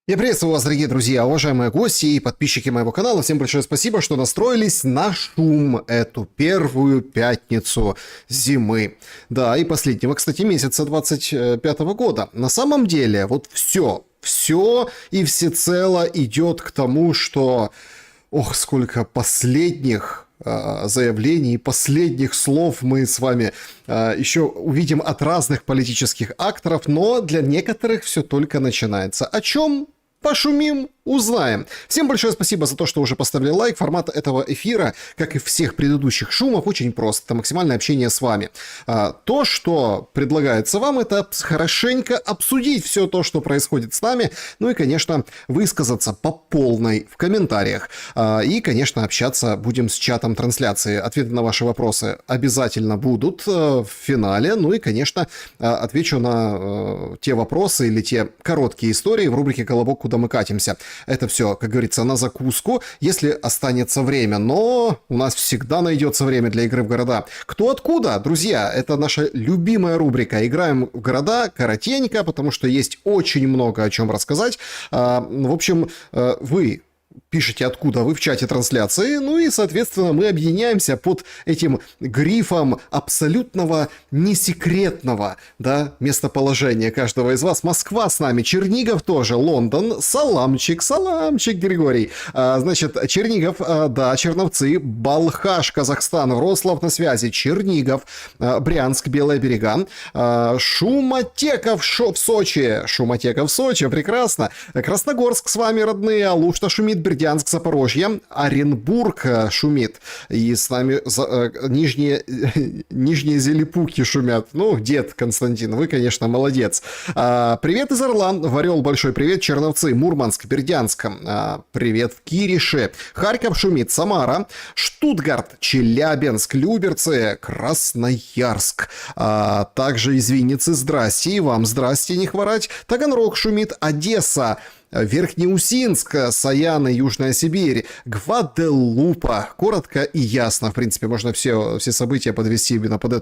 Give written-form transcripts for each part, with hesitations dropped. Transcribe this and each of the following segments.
Я приветствую вас, дорогие друзья, уважаемые гости и подписчики моего канала. Всем большое спасибо, что настроились на шум эту первую пятницу зимы. Да, и последнего, кстати, месяца 25-го года. На самом деле, вот все и всецело идет к тому, что... Ох, сколько последних заявлений, последних слов мы с вами еще увидим от разных политических акторов, но для некоторых все только начинается. О чем? Пошумим, узнаем. Всем большое спасибо за то, что уже поставили лайк. Формат этого эфира, как и всех предыдущих шумов, очень прост. Это максимальное общение с вами. То, что предлагается вам, это хорошенько обсудить все то, что происходит с нами. Ну и, конечно, высказаться по полной в комментариях. И, конечно, общаться будем с чатом трансляции. Ответы на ваши вопросы обязательно будут в финале. Ну и, конечно, отвечу на те вопросы или те короткие истории в рубрике «Колобок, куда мы катимся». Это все, как говорится, на закуску, если останется время. Но у нас всегда найдется время для игры в города. Кто откуда, друзья? Это наша любимая рубрика. Играем в города коротенько, потому что есть очень много о чем рассказать. В общем, вы... пишите, откуда вы в чате трансляции, ну и, соответственно, мы объединяемся под этим грифом абсолютного несекретного, да, местоположения каждого из вас. Москва с нами, Чернигов тоже, Лондон, саламчик, Григорий. Значит, Чернигов, да, Черновцы, Балхаш, Казахстан, Вроцлав на связи, Чернигов, Брянск, Белые берега, Шуматеков в Сочи, прекрасно, Красногорск с вами, родные, Алушта шумит, Бердянск, Запорожье, Оренбург шумит. И с нами нижние Зелепуки шумят. Ну, дед Константин, вы, конечно, молодец. Привет из Орла, Варел, большой привет, Черновцы, Мурманск, Бердянск, привет в Кирише, Харьков шумит, Самара, Штутгарт, Челябинск, Люберцы, Красноярск. Также из Винницы, здрасте, и вам здрасте, не хворать. Таганрог шумит, Одесса, Верхнеусинск, Саяны, Южная Сибирь, Гваделупа. Коротко и ясно, в принципе, можно все события подвести именно под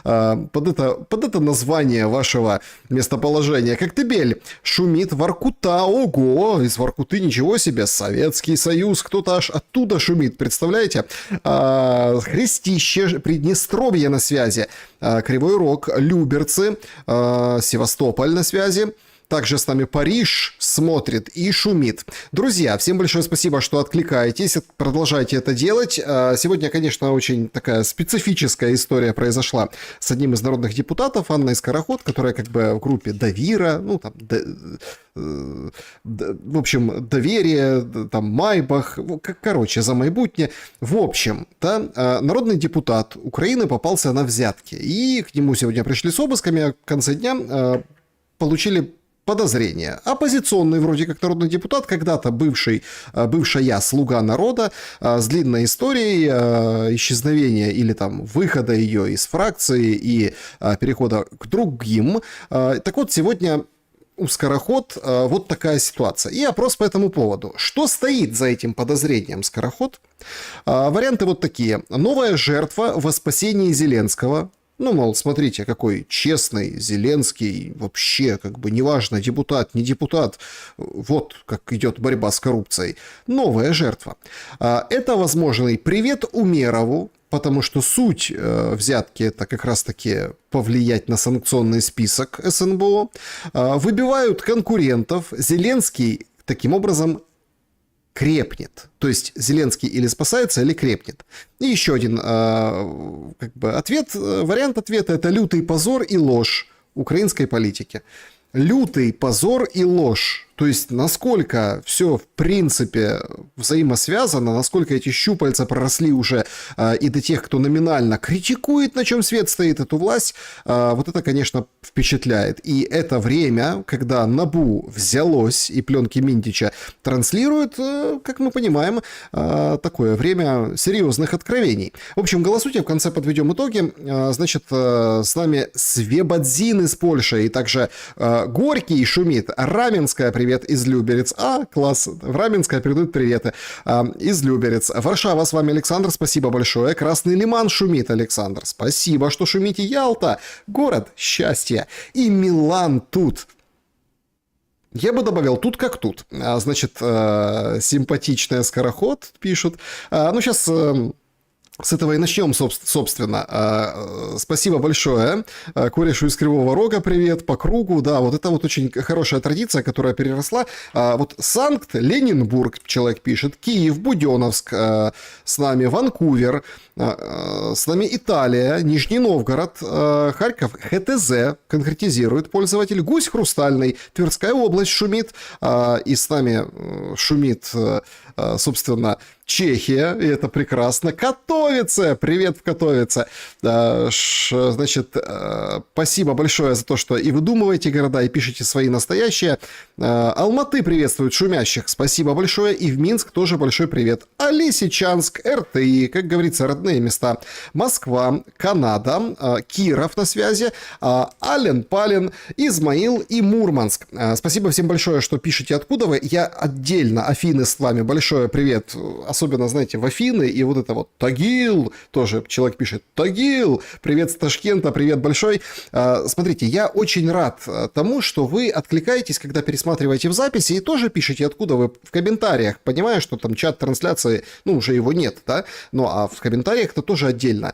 это название вашего местоположения. Коктебель шумит, Воркута, ого, из Воркуты ничего себе, Советский Союз, кто-то аж оттуда шумит, представляете? Христище, Приднестровье на связи, Кривой Рог, Люберцы, Севастополь на связи. Также с нами Париж смотрит и шумит. Друзья, всем большое спасибо, что откликаетесь, продолжайте это делать. Сегодня, конечно, очень такая специфическая история произошла с одним из народных депутатов, Анной Скороход, которая как бы в группе Довира, ну там, в общем, Доверие, там, Майбах, короче, за майбутнє. В общем, да, народный депутат Украины попался на взятки, и к нему сегодня пришли с обысками, а в конце дня получили подозрение. Оппозиционный вроде как народный депутат, когда-то бывшая слуга народа, с длинной историей исчезновения или там выхода ее из фракции и перехода к другим. Так вот, сегодня у Скороход вот такая ситуация. И опрос по этому поводу. Что стоит за этим подозрением Скороход? Варианты вот такие. Новая жертва во спасении Зеленского. Ну, мол, смотрите, какой честный Зеленский, вообще, как бы, неважно, депутат, не депутат, вот как идет борьба с коррупцией. Новая жертва. Это возможный привет Умерову, потому что суть взятки – это как раз-таки повлиять на санкционный список СНБО. Выбивают конкурентов. Зеленский таким образом крепнет. То есть Зеленский или спасается, или крепнет. И еще один как бы вариант ответа – это лютый позор и ложь украинской политики. Лютый позор и ложь. То есть, насколько все, в принципе, взаимосвязано, насколько эти щупальца проросли уже и до тех, кто номинально критикует, на чем свет стоит эту власть, вот это, конечно, впечатляет. И это время, когда НАБУ взялось и пленки Минтича транслируют, как мы понимаем, такое время серьезных откровений. В общем, голосуйте, в конце подведем итоги. Значит, с нами Свебодзин из Польши, и также Горький шумит, Раменская, привет из Люберец. Класс, в Раменское передают приветы из Люберец. Варшава, с вами Александр, спасибо большое. Красный Лиман шумит, Александр, спасибо, что шумите. Ялта, город счастья. И Милан тут. Я бы добавил тут как тут. Значит, симпатичная скороход пишут. Ну, сейчас с этого и начнем, собственно. Спасибо большое. Корешу из Кривого Рога привет, по кругу. Да, вот это вот очень хорошая традиция, которая переросла. Вот Санкт-Ленинбург, человек пишет, Киев, Буденновск, с нами Ванкувер, с нами Италия, Нижний Новгород, Харьков, ХТЗ, конкретизирует пользователь, Гусь Хрустальный, Тверская область шумит, и с нами шумит, собственно, Чехия, и это прекрасно. Катовице! Привет в Катовице! Значит, спасибо большое за то, что и выдумываете города, и пишете свои настоящие. Алматы приветствует шумящих. Спасибо большое. И в Минск тоже большой привет. Лисичанск, РТИ, как говорится, родные места. Москва, Канада, Киров на связи, Ален-Пален, Измаил и Мурманск. Спасибо всем большое, что пишете откуда вы. Я отдельно, Афины, с вами большое привет. Особенно, знаете, в Афины, и вот это вот Тагил, тоже человек пишет, Тагил, привет с Ташкента, привет большой. Смотрите, я очень рад тому, что вы откликаетесь, когда пересматриваете в записи, и тоже пишете, откуда вы в комментариях. Понимаю, что там чат трансляции, ну, уже его нет, да, ну, а в комментариях это тоже отдельно.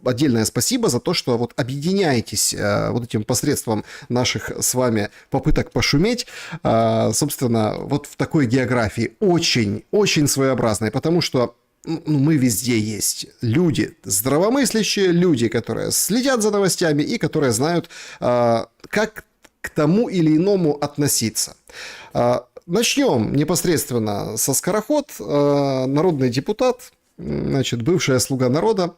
Отдельное спасибо за то, что вот объединяетесь вот этим посредством наших с вами попыток пошуметь, собственно, вот в такой географии очень своеобразной, потому что мы везде есть люди, здравомыслящие люди, которые следят за новостями и которые знают, как к тому или иному относиться. Начнем непосредственно со Скороход, народный депутат, значит, бывшая слуга народа.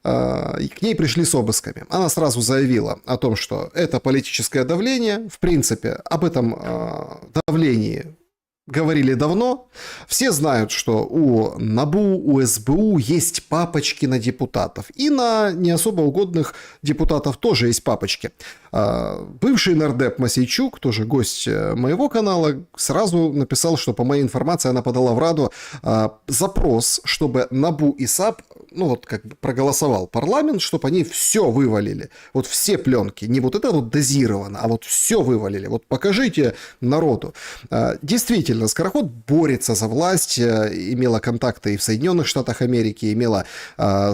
И к ней пришли с обысками. Она сразу заявила о том, что это политическое давление. В принципе, об этом давлении говорили давно. Все знают, что у НАБУ, у СБУ есть папочки на депутатов. И на не особо угодных депутатов тоже есть папочки. Бывший нардеп Мосейчук, тоже гость моего канала, сразу написал, что по моей информации она подала в Раду запрос, чтобы НАБУ и САП, ну вот как бы проголосовал парламент, чтобы они все вывалили. Вот все пленки. Не вот это вот дозировано, а вот все вывалили. Вот покажите народу. Действительно, Скороход борется за власть, имела контакты и в Соединенных Штатах Америки, имела,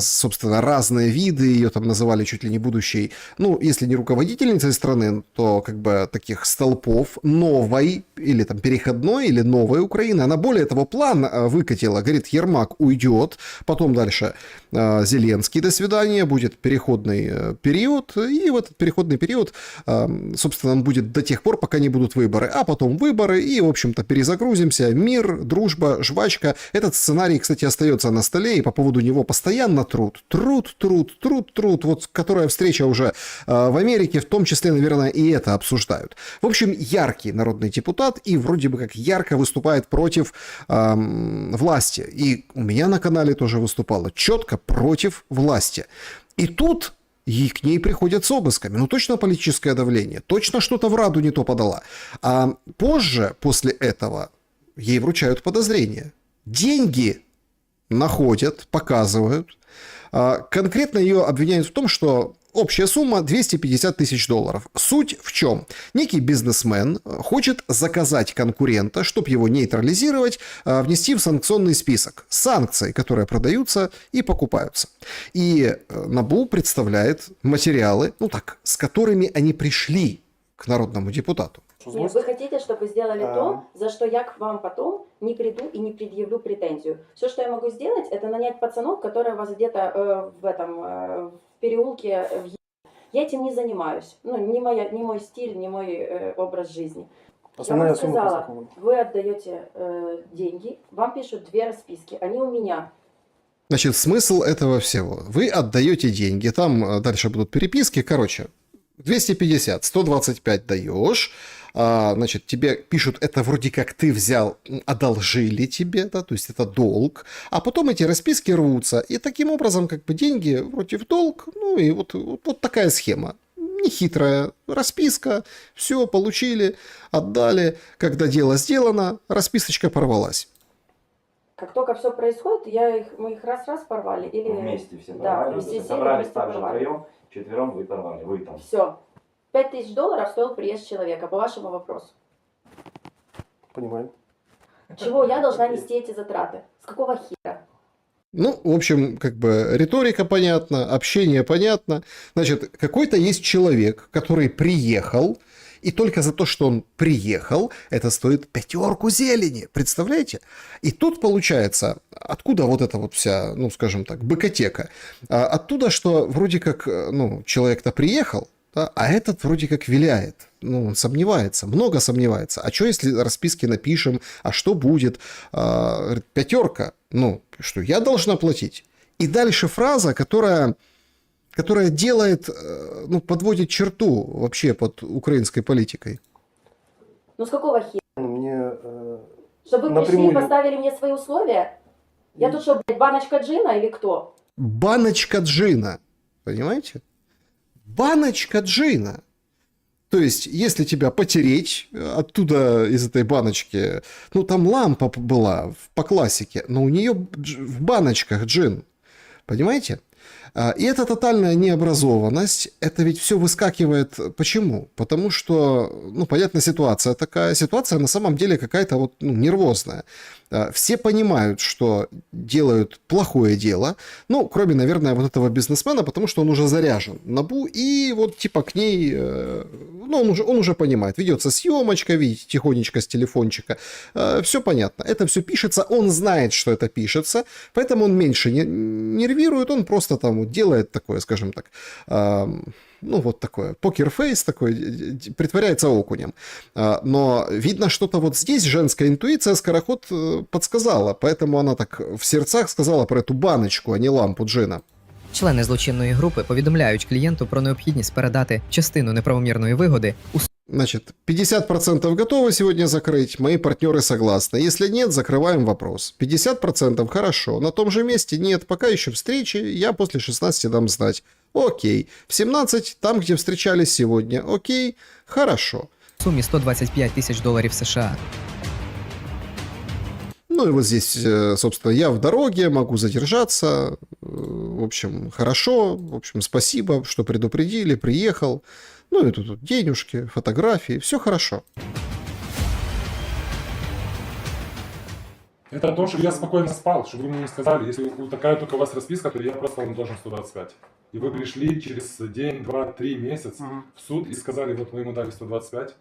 собственно, разные виды, ее там называли чуть ли не будущей, ну, если не руководительницей страны, то как бы таких столпов новой или там переходной или новой Украины. Она более того план выкатила, говорит, Ермак уйдет, потом дальше Зеленский, до свидания, будет переходный период, и в этот переходный период, собственно, он будет до тех пор, пока не будут выборы, а потом выборы, и, в общем-то, перезагрузимся, мир, дружба, жвачка. Этот сценарий, кстати, остается на столе, и по поводу него постоянно труд, вот которая встреча уже в Америке, в том числе, наверное, и это обсуждают. В общем, яркий народный депутат, и вроде бы как ярко выступает против власти, и у меня на канале тоже выступала четко против власти. И тут и к ней приходят с обысками. Ну, точно политическое давление, точно что-то в Раду не то подала. А позже, после этого, ей вручают подозрения. Деньги находят, показывают. Конкретно ее обвиняют в том, что общая сумма 250 тысяч долларов. Суть в чем? Некий бизнесмен хочет заказать конкурента, чтобы его нейтрализировать, внести в санкционный список санкций, которые продаются и покупаются. И НАБУ представляет материалы, ну так, с которыми они пришли к народному депутату. Нет, вы хотите, чтобы сделали то, за что я к вам потом не приду и не предъявлю претензию. Все, что я могу сделать, это нанять пацанов, которые вас где-то в переулке. Я этим не занимаюсь. Ну, не мой стиль, не мой образ жизни. Я вам сказала, вы отдаете деньги, вам пишут 2 расписки, они у меня. Значит, смысл этого всего. Вы отдаете деньги, там дальше будут переписки, короче, 250, 125 даешь, значит, тебе пишут, это вроде как ты взял, одолжили тебе, да, то есть это долг, а потом эти расписки рвутся, и таким образом как бы деньги против долг, ну и вот такая схема. Нехитрая расписка, все, получили, отдали, когда дело сделано, расписочка порвалась. Как только все происходит, мы их раз-раз порвали. Или... Вместе все порвали, все собрались так же втроем, четвером вы порвали, вы там. Все. 5000 долларов стоил приезд человека, по вашему вопросу. Понимаем. Чего я должна нести эти затраты? С какого хера? Ну, в общем, как бы риторика понятна, общение понятно. Значит, какой-то есть человек, который приехал, и только за то, что он приехал, это стоит 5 зелени. Представляете? И тут получается, откуда вот эта вот вся, ну, скажем так, быкотека? Оттуда, что вроде как, ну, человек-то приехал, да, а этот вроде как виляет. Ну, он сомневается, много сомневается. А что, если расписки напишем? А что будет? 5. Ну, что, я должна платить? И дальше фраза, которая делает, ну, подводит черту вообще под украинской политикой. Ну с какого хера? Мне Чтобы вы пришли и поставили мне свои условия? Я тут что, блядь, баночка джина или кто? Баночка джина. Понимаете? Баночка джина. То есть, если тебя потереть, оттуда из этой баночки, ну, там лампа была по классике, но у нее в баночках джин. Понимаете? И эта тотальная необразованность, это ведь все выскакивает. Почему? Потому что, ну, понятно, ситуация такая. Ситуация на самом деле какая-то вот, ну, нервозная. Все понимают, что делают плохое дело. Ну, кроме, наверное, вот этого бизнесмена, потому что он уже заряжен НАБУ. И вот типа к ней, ну, он уже понимает. Ведется съемочка, видите, тихонечко с телефончика. Все понятно. Это все пишется. Он знает, что это пишется. Поэтому он меньше не нервирует. Он просто там делает такое, скажем так, ну, вот такое, покерфейс такой, притворяется окунем. Но видно, что-то вот здесь женская интуиция Скороход подсказала, поэтому она так в серцях сказала про эту баночку, а не лампу джина. Члени злочинної групи повідомляють клієнту про необхідність передати частину неправомірної вигоди у Значит, 50% готовы сегодня закрыть, мои партнеры согласны. Если нет, закрываем вопрос. 50% хорошо, на том же месте нет, пока еще встречи, я после 16 дам знать. Окей. В 17, там, где встречались сегодня, окей, хорошо. сумі $125 тисяч США. Ну и вот здесь, собственно, я в дороге, могу задержаться. В общем, хорошо. В общем, спасибо, что предупредили, приехал. Ну и тут денежки, фотографии, все хорошо. Это о том, чтобы я спокойно спал, чтобы вы мне не сказали, если такая только у вас расписка, то я просто вам должен 125. И вы пришли через день, 2, 3 месяца в суд и сказали, вот мы ему дали 125,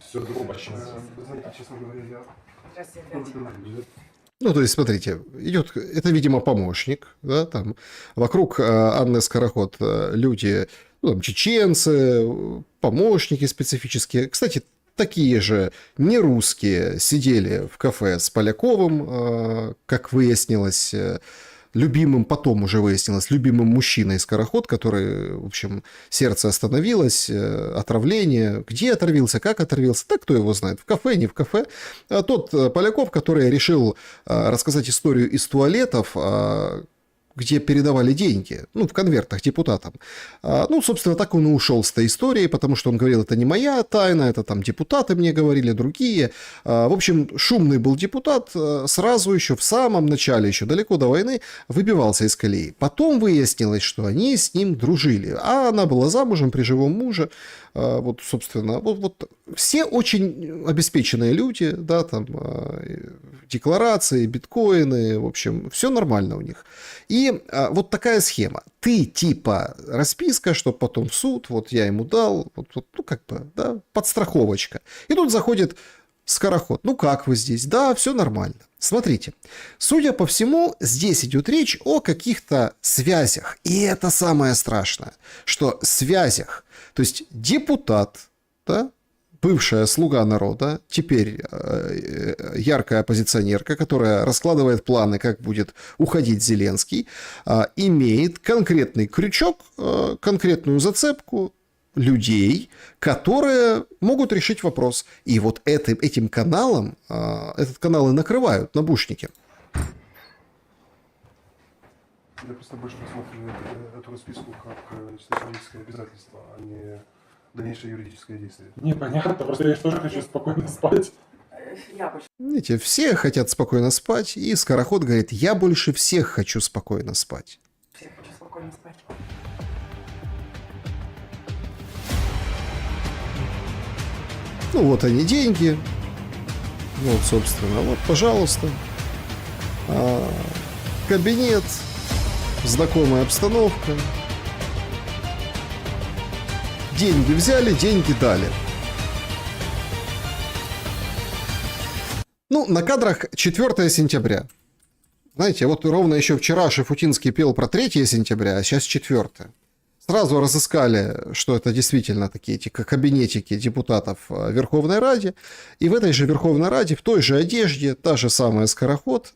все грубо сейчас. Знаете, честно говоря, я... Ну, то есть, смотрите, идет, это, видимо, помощник, да, там, вокруг Анны Скороход люди, ну, там, чеченцы, помощники специфические. Кстати, такие же нерусские сидели в кафе с Поляковым, как выяснилось, любимым, потом уже выяснилось, любимым мужчиной Скороход, который, в общем, сердце остановилось, отравление. Где отравился, как отравился, так кто его знает, в кафе, не в кафе. Тот Поляков, который решил рассказать историю из туалетов, где передавали деньги, ну, в конвертах депутатам. Ну, собственно, так он и ушел с этой историей, потому что он говорил, это не моя тайна, это там депутаты мне говорили, другие. В общем, шумный был депутат, сразу еще в самом начале, еще далеко до войны, выбивался из колеи. Потом выяснилось, что они с ним дружили, а она была замужем при живом муже. Вот, собственно, вот все очень обеспеченные люди, да, там, декларации, биткоины, в общем, все нормально у них. И вот такая схема. Ты типа расписка, чтобы потом в суд, вот я ему дал, вот, ну, как бы, да, подстраховочка. И тут заходит Скороход. Ну, как вы здесь? Да, все нормально. Смотрите, судя по всему, здесь идет речь о каких-то связях. И это самое страшное, что связях. То есть депутат, да, бывшая слуга народа, теперь яркая оппозиционерка, которая раскладывает планы, как будет уходить Зеленский, имеет конкретный крючок, конкретную зацепку людей, которые могут решить вопрос. И вот этим каналом, этот канал и накрывают набушники. Я просто больше посмотрю эту расписку как человеческое обязательство, а не дальнейшее юридическое действие. Непонятно, просто я тоже хочу спокойно спать. Я больше. Видите, все хотят спокойно спать, и Скороход говорит, я больше всех хочу спокойно спать. Всех хочу спокойно спать. Ну вот они деньги. Вот, собственно, вот, пожалуйста. Кабинет, знакомая обстановка. Деньги взяли, деньги дали. Ну, на кадрах 4 сентября. Знаете, вот ровно еще вчера Шафутинский пел про 3 сентября, а сейчас 4. Сразу разыскали, что это действительно такие эти кабинетики депутатов в Верховной Раде. И в этой же Верховной Раде, в той же одежде, та же самая Скороход,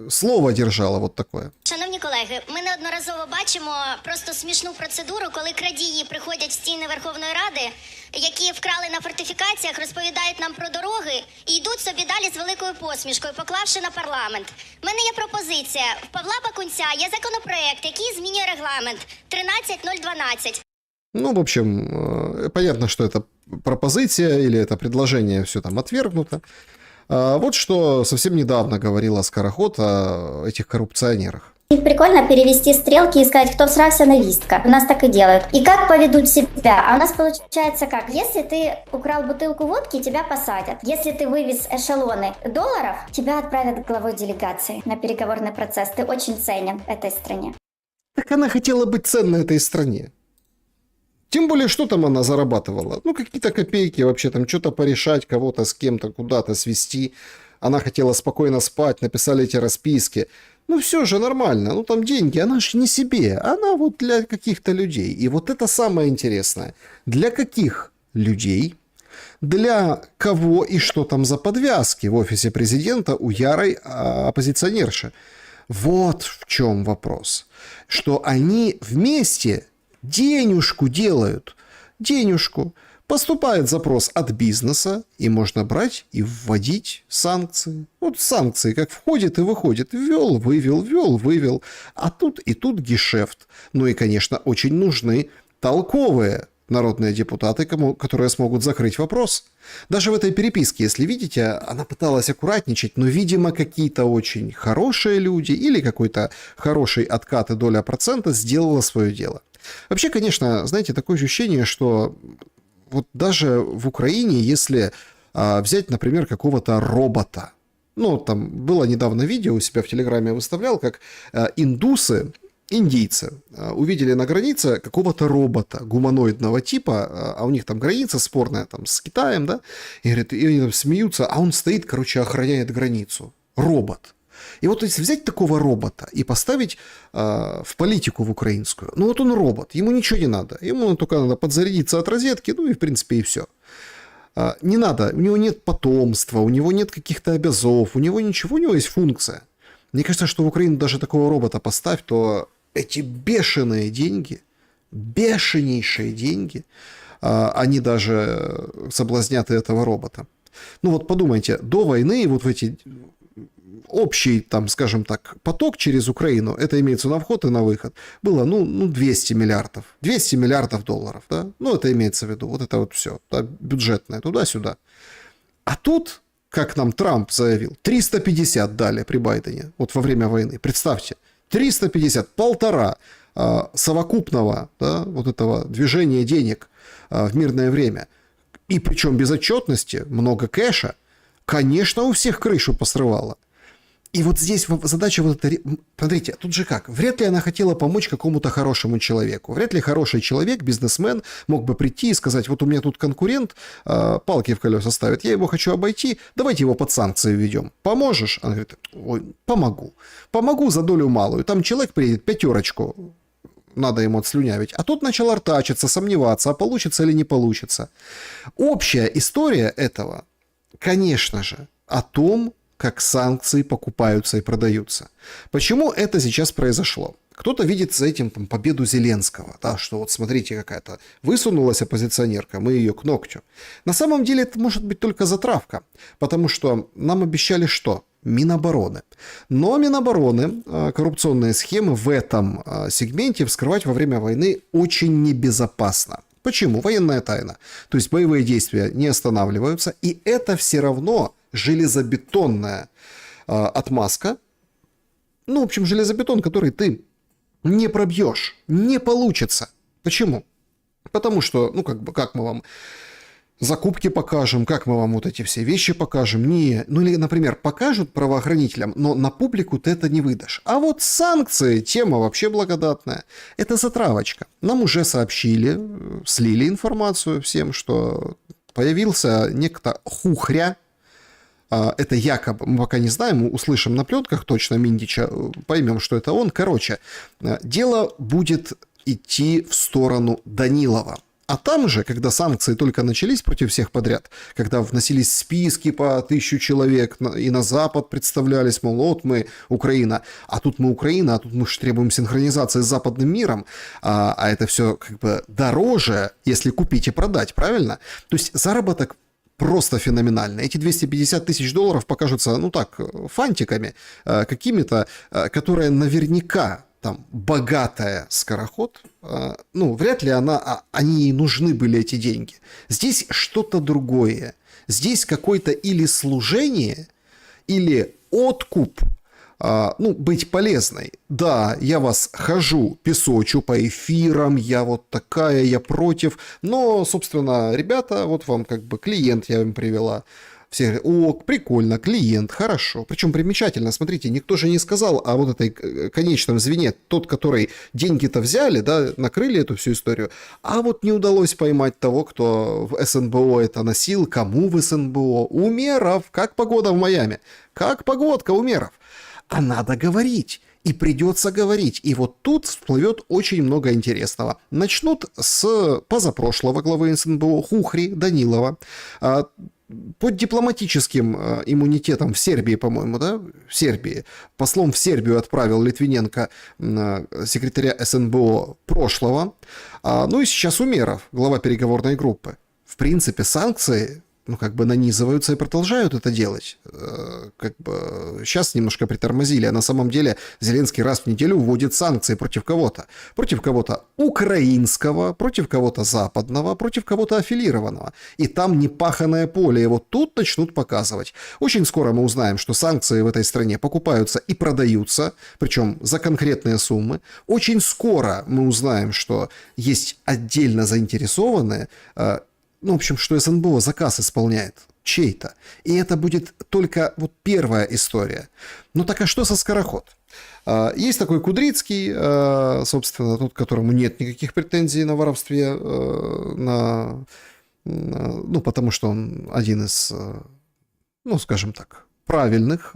слово держала вот такое. Шановні колеги, ми неодноразово бачимо просто смішну процедуру, коли крадії приходять в стіни Верховної Ради, які вкрали на фортифікаціях, розповідають нам про дороги і йдуть собі далі з великою посмішкою, поклавши на парламент. В мене є пропозиція. В Павла Бакунця є законопроект, який змінює регламент 13012. Ну, в общем, понятно, что это пропозиция или это предложение, все там отвергнуто. Вот что совсем недавно говорила Скороход о этих коррупционерах. Прикольно перевести стрелки и сказать, кто всрался, навистка. У нас так и делают. И как поведут себя? А у нас получается как? Если ты украл бутылку водки, тебя посадят. Если ты вывез эшелоны долларов, тебя отправят главой делегации на переговорный процесс. Ты очень ценен этой стране. Так она хотела быть ценной этой стране. Тем более, что там она зарабатывала? Ну, какие-то копейки вообще, там что-то порешать, кого-то с кем-то куда-то свести. Она хотела спокойно спать, написали эти расписки. Ну, все же нормально. Ну, там деньги, она же не себе. Она вот для каких-то людей. И вот это самое интересное. Для каких людей? Для кого и что там за подвязки в офисе президента у ярой оппозиционерши? Вот в чем вопрос. Что они вместе денежку делают. Денежку. Поступает запрос от бизнеса, и можно брать и вводить санкции. Вот санкции, как входит и выходит. Ввел, вывел. А тут и тут гешефт. Ну и, конечно, очень нужны толковые народные депутаты, которые смогут закрыть вопрос. Даже в этой переписке, если видите, она пыталась аккуратничать, но, видимо, какие-то очень хорошие люди или какой-то хороший откат и доля процента сделала свое дело. Вообще, конечно, знаете, такое ощущение, что вот даже в Украине, если взять, например, какого-то робота, ну, там было недавно видео, у себя в Телеграме выставлял, как индийцы, увидели на границе какого-то робота гуманоидного типа, а у них там граница спорная там с Китаем, да, и, говорят, и они там смеются, а он стоит, короче, охраняет границу. Робот. И вот если взять такого робота и поставить в политику в украинскую, ну вот он робот, ему ничего не надо, ему только надо подзарядиться от розетки, ну и в принципе и все. Не надо, у него нет потомства, у него нет каких-то обязов, у него ничего, у него есть функция. Мне кажется, что в Украину даже такого робота поставь, то эти бешеные деньги, бешенейшие деньги, они даже соблазнят и этого робота. Ну вот подумайте, до войны вот в эти... Общий, там, скажем так, поток через Украину, это имеется на вход и на выход, было, ну 200 миллиардов. 200 миллиардов долларов, да? Ну, это имеется в виду, вот это вот все, да, бюджетное, туда-сюда. А тут, как нам Трамп заявил, 350 дали при Байдене, вот во время войны. Представьте, 350, полтора совокупного, да, вот этого движения денег в мирное время. И причем без отчетности, много кэша, конечно, у всех крышу посрывало. И вот здесь задача вот эта... Смотрите, тут же как? Вряд ли она хотела помочь какому-то хорошему человеку. Вряд ли хороший человек, бизнесмен, мог бы прийти и сказать, вот у меня тут конкурент палки в колеса ставит, я его хочу обойти, давайте его под санкции введем. Поможешь? Она говорит, ой, помогу. Помогу за долю малую. Там человек приедет, 5 надо ему отслюнявить. А тот начал артачиться, сомневаться, а получится или не получится. Общая история этого, конечно же, о том, как санкции покупаются и продаются. Почему это сейчас произошло? Кто-то видит за этим там, победу Зеленского, да, что вот смотрите, какая-то высунулась оппозиционерка, мы ее к ногтю. На самом деле это может быть только затравка, потому что нам обещали что? Минобороны. Но Минобороны коррупционные схемы в этом сегменте вскрывать во время войны очень небезопасно. Почему? Военная тайна. То есть боевые действия не останавливаются, и это все равно железобетонная отмазка. Ну, в общем, железобетон, который ты не пробьешь, не получится. Почему? Потому что, ну, как мы вам закупки покажем, как мы вам вот эти все вещи покажем. Не, ну или, например, покажут правоохранителям, но на публику ты это не выдашь. А вот санкции, тема вообще благодатная. Это затравочка. Нам уже сообщили, слили информацию всем, что появился некто Хухря. Это якобы, мы пока не знаем, услышим на пленках точно Миндича, поймем, что это он. Короче, дело будет идти в сторону Данилова. А там же, когда санкции только начались против всех подряд, когда вносились списки по 1000 человек и на Запад представлялись, мол, вот мы Украина, а тут мы Украина, а тут мы же требуем синхронизации с западным миром, а это все как бы дороже, если купить и продать, правильно? То есть заработок просто феноменально. Эти 250 тысяч долларов покажутся, ну так, фантиками какими-то, которые наверняка там богатая скороход, ну, вряд ли они ей нужны были, эти деньги. Здесь что-то другое. Здесь какое-то или служение, или откуп, ну, быть полезной. Да, я вас хожу, песочу по эфирам, я вот такая, я против, но, собственно, ребята, вот вам как бы клиент я им привела. Все говорят, о, прикольно, клиент, хорошо. Причем примечательно, смотрите, никто же не сказал о вот этой конечном звене, тот, который деньги-то взяли, да, накрыли эту всю историю, а вот не удалось поймать того, кто в СНБО это носил, кому в СНБО. Умеров, как погода в Майами, как погодка Умеров. А надо говорить. И придется говорить. И вот тут всплывет очень много интересного. Начнут с позапрошлого главы СНБО Хухри Данилова. Под дипломатическим иммунитетом в Сербии, по-моему, да, в Сербии, послом в Сербию отправил Литвиненко секретаря СНБО прошлого, ну и сейчас Умеров, глава переговорной группы. В принципе, санкции, ну, как бы нанизываются и продолжают это делать. Как бы сейчас немножко притормозили, а на самом деле Зеленский раз в неделю вводит санкции против кого-то. Против кого-то украинского, против кого-то западного, против кого-то аффилированного. И там непаханное поле, и вот тут начнут показывать. Очень скоро мы узнаем, что санкции в этой стране покупаются и продаются, причем за конкретные суммы. Очень скоро мы узнаем, что есть отдельно заинтересованные, ну, в общем, что СНБО заказ исполняет чей-то. И это будет только вот первая история. Ну так а что со скороход? Есть такой Кудрицкий, собственно, тот, которому нет никаких претензий на воровстве, ну, потому что он один из, ну, скажем так, правильных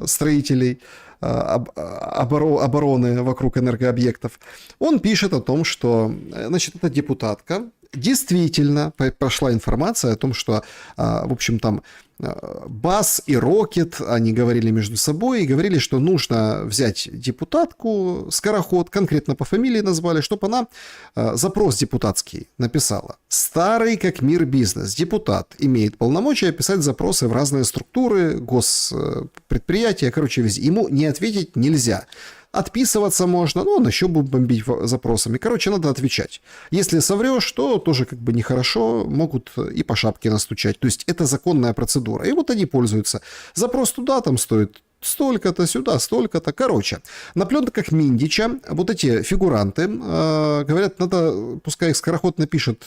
строителей обороны вокруг энергообъектов. Он пишет о том, что, значит, эта депутатка, действительно пошла информация о том, что, в общем, там БАС и Рокет, они говорили между собой и говорили, что нужно взять депутатку, скороход, конкретно по фамилии назвали, чтобы она запрос депутатский написала. Старый как мир бизнес. Депутат имеет полномочия писать запросы в разные структуры, госпредприятия, короче, везде. Ему не ответить нельзя. Отписываться можно, но он еще будет бомбить запросами. Короче, надо отвечать. Если соврешь, то тоже как бы нехорошо, могут и по шапке настучать. То есть это законная процедура. И вот они пользуются. Запрос туда там стоит столько-то, сюда столько-то. Короче, на пленках Миндича вот эти фигуранты говорят, надо, пускай их скороход напишет,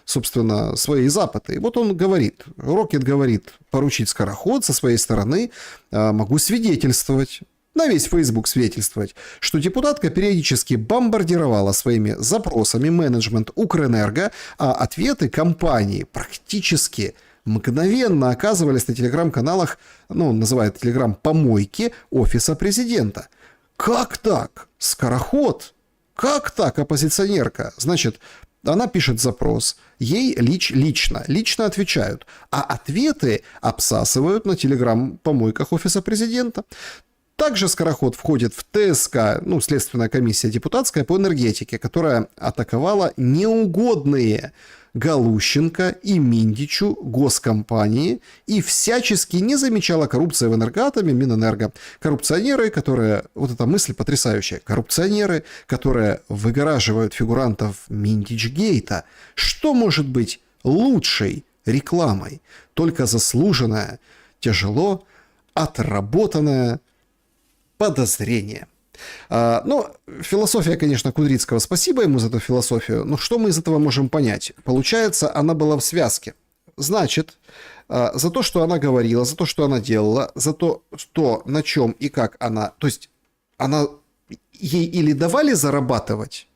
собственно, свои запыты. И вот он говорит, Рокет говорит, поручить скороход со своей стороны, могу свидетельствовать, на весь Facebook свидетельствовать, что депутатка периодически бомбардировала своими запросами менеджмент Укрэнерго, а ответы компании практически мгновенно оказывались на телеграм-каналах, ну, он называет телеграм-помойки Офиса Президента. Как так? Скороход? Как так, оппозиционерка? Значит, она пишет запрос, ей лично отвечают, а ответы обсасывают на телеграм-помойках Офиса Президента. Также скороход входит в ТСК, ну, Следственная комиссия депутатская по энергетике, которая атаковала неугодные Галущенко и Миндичу госкомпании и всячески не замечала коррупции в Энергоатоме, Минэнерго. Коррупционеры, которые, вот эта мысль потрясающая, коррупционеры, которые выгораживают фигурантов Миндичгейта. Что может быть лучшей рекламой? Только заслуженная, тяжело отработанная подозрение. Ну, философия, конечно, Кудрицкого, спасибо ему за эту философию, но что мы из этого можем понять? Получается, она была в связке. Значит, за то, что она говорила, за то, что она делала, за то, что, на чем и как она... То есть, ей или давали зарабатывать,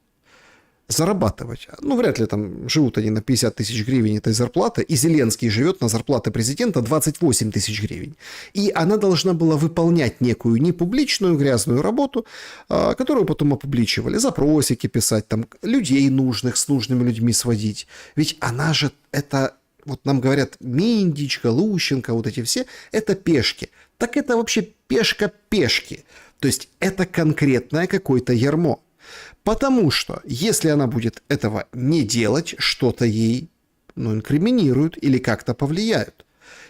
ну, вряд ли там живут они на 50 тысяч гривен этой зарплаты, и Зеленский живет на зарплате президента 28 тысяч гривен. И она должна была выполнять некую непубличную грязную работу, которую потом опубличивали, запросики писать, там, людей нужных с нужными людьми сводить. Ведь она же, это, вот нам говорят, Миндич, Галущенко, вот эти все, это пешки. Так это вообще пешка пешки. То есть это конкретное какое-то ярмо. Потому что, если она будет этого не делать, что-то ей, инкриминируют или как-то повлияют.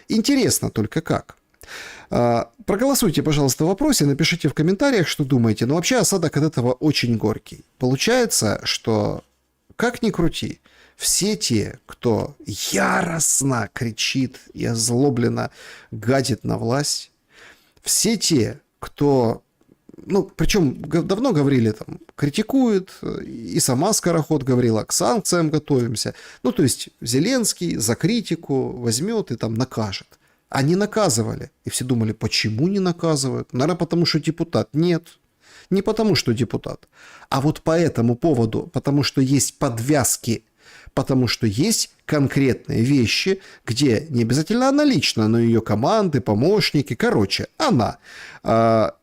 Интересно только как. Проголосуйте, пожалуйста, в вопросе, напишите в комментариях, что думаете. Но вообще осадок от этого очень горький. Получается, что, как ни крути, все те, кто яростно кричит и озлобленно гадит на власть, все те, кто... причем давно говорили, там, критикуют, и сама Скороход говорила, к санкциям готовимся. То есть Зеленский за критику возьмет и там накажет. А не наказывали. И все думали, почему не наказывают? Наверное, потому что депутат. Нет, не потому что депутат. А вот по этому поводу, потому что есть подвязки, потому что есть конкретные вещи, где не обязательно она лично, но ее команды, помощники, она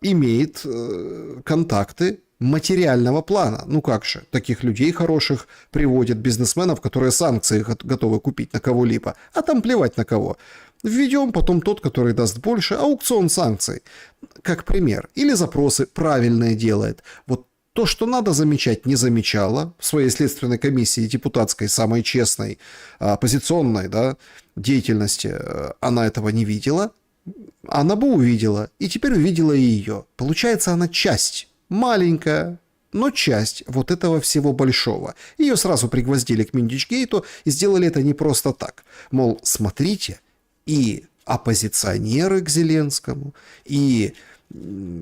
имеет контакты материального плана. Как же, таких людей хороших приводят, бизнесменов, которые санкции готовы купить на кого-либо, а там плевать на кого. Введем, потом тот, который даст больше, аукцион санкций, как пример. Или запросы правильные делает. Вот то, что надо замечать, не замечала в своей следственной комиссии депутатской, самой честной, оппозиционной, деятельности, она этого не видела. Она бы увидела, и теперь увидела и ее. Получается, она часть, маленькая, но часть вот этого всего большого. Ее сразу пригвоздили к Миндичгейту и сделали это не просто так. Мол, смотрите, и оппозиционеры к Зеленскому, и,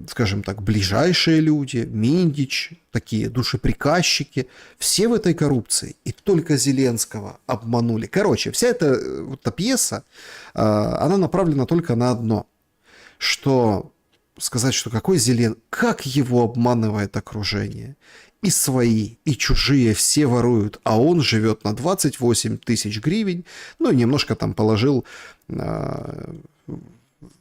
скажем так, ближайшие люди, Миндич, такие душеприказчики, все в этой коррупции, и только Зеленского обманули. Короче, вся эта пьеса, она направлена только на одно, что сказать, что какой Зеленский, как его обманывает окружение. И свои, и чужие все воруют, а он живет на 28 тысяч гривен, и немножко там положил в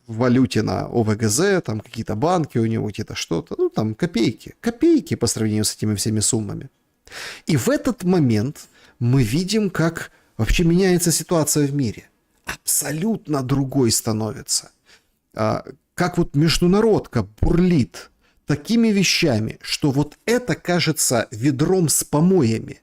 валюте на ОВГЗ, там какие-то банки у него, какие-то что-то, там копейки по сравнению с этими всеми суммами. И в этот момент мы видим, как вообще меняется ситуация в мире. Абсолютно другой становится. Как вот международка бурлит такими вещами, что вот это кажется ведром с помоями,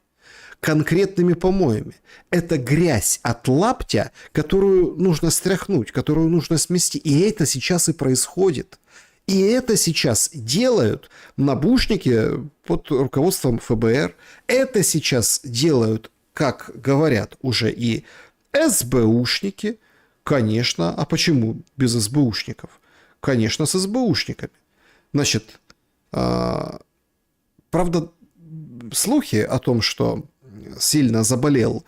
конкретными помоями. Это грязь от лаптя, которую нужно стряхнуть, которую нужно смести. И это сейчас и происходит. И это сейчас делают набушники под руководством ФБР. Это сейчас делают, как говорят уже и СБУшники. Конечно, а почему без СБУшников? Конечно, с СБУшниками. Значит, правда, слухи о том, что сильно заболел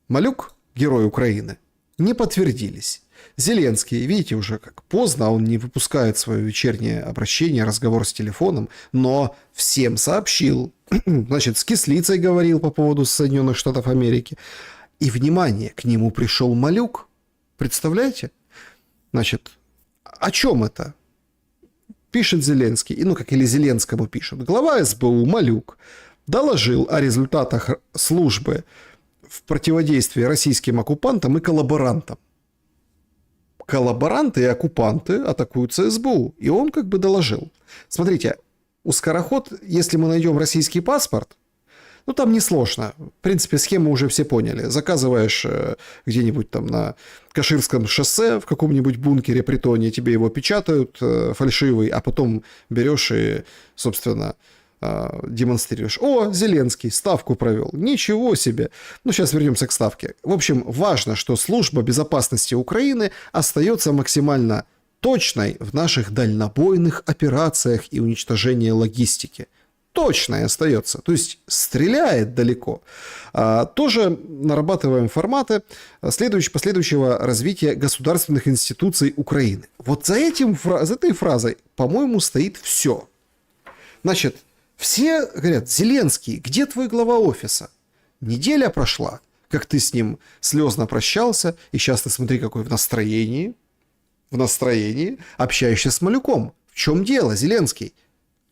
Малюк, герой Украины, не подтвердились. Зеленский, видите, уже как поздно, он не выпускает свое вечернее обращение, разговор с телефоном, но всем сообщил. Значит, с Кислицей говорил по поводу Соединенных Штатов Америки. И, внимание, к нему пришел Малюк. Представляете? Значит, о чем это? Пишет Зеленский, или Зеленскому пишут. Глава СБУ Малюк доложил о результатах службы в противодействии российским оккупантам и коллаборантам. Коллаборанты и оккупанты атакуются СБУ. И он доложил. Смотрите, у Скороход, если мы найдем российский паспорт, там несложно. В принципе, схему уже все поняли. Заказываешь где-нибудь там на Каширском шоссе в каком-нибудь бункере, притоне, тебе его печатают фальшивый, а потом берешь и, собственно, демонстрируешь. О, Зеленский ставку провел. Ничего себе. Сейчас вернемся к ставке. В общем, важно, что служба безопасности Украины остается максимально точной в наших дальнобойных операциях и уничтожении логистики. Точной остается, то есть стреляет далеко. Тоже нарабатываем форматы последующего развития государственных институций Украины. Вот за этой фразой, по-моему, стоит все. Значит, все говорят: Зеленский, где твой глава офиса? Неделя прошла, как ты с ним слезно прощался, и сейчас ты смотри, какой в настроении, общаешься с Малюком. В чем дело, Зеленский?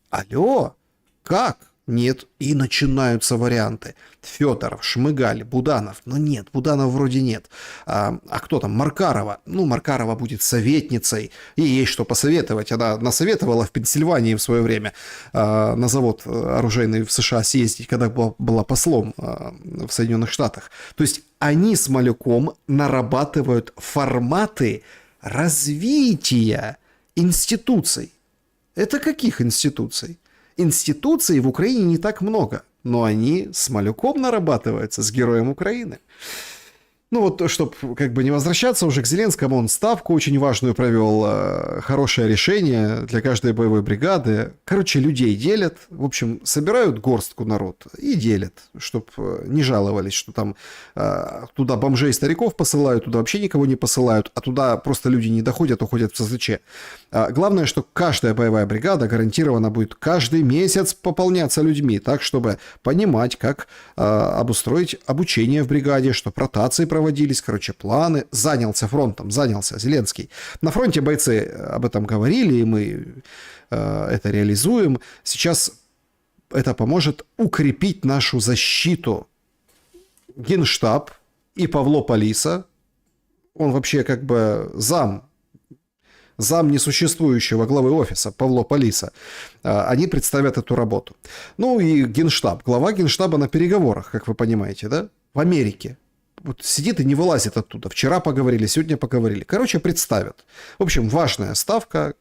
Алло, как? Нет. И начинаются варианты. Федоров, Шмыгаль, Буданов. Но нет, Буданов вроде нет. А кто там? Маркарова. Ну, Маркарова будет советницей. И есть что посоветовать. Она насоветовала в Пенсильвании в свое время на завод оружейный в США съездить, когда была послом в Соединенных Штатах. То есть они с Малюком нарабатывают форматы развития институций. Это каких институций? Институций в Украине не так много, но они с Малюком нарабатываются, с героем Украины. Ну вот, чтобы как бы не возвращаться уже к Зеленскому, он ставку очень важную провел, хорошее решение для каждой боевой бригады. Короче, людей делят, в общем, собирают горстку народ и делят, чтобы не жаловались, что там туда бомжей и стариков посылают, туда вообще никого не посылают, а туда просто люди не доходят, уходят в СЗЧ. Главное, что каждая боевая бригада гарантированно будет каждый месяц пополняться людьми, так, чтобы понимать, как обустроить обучение в бригаде, что ротации проводились, короче, планы. Занялся фронтом, занялся Зеленский. На фронте бойцы об этом говорили, и мы это реализуем. Сейчас это поможет укрепить нашу защиту. Генштаб и Павло Полиса, он вообще как бы зам несуществующего главы офиса Павло Полиса, они представят эту работу. Ну и Генштаб. Глава Генштаба на переговорах, как вы понимаете, да? В Америке. Вот сидит и не вылазит оттуда. Вчера поговорили, сегодня поговорили. Короче, представят. В общем, важная ставка,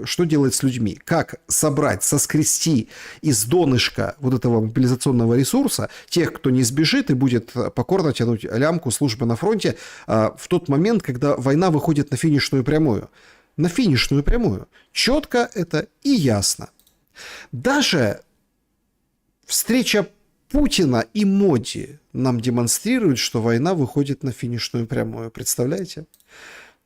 что делать с людьми, как собрать, соскрести из донышка вот этого мобилизационного ресурса тех, кто не сбежит и будет покорно тянуть лямку службы на фронте в тот момент, когда война выходит на финишную прямую. На финишную прямую. Четко это и ясно. Даже встреча Путина и Моди нам демонстрирует, что война выходит на финишную прямую. Представляете?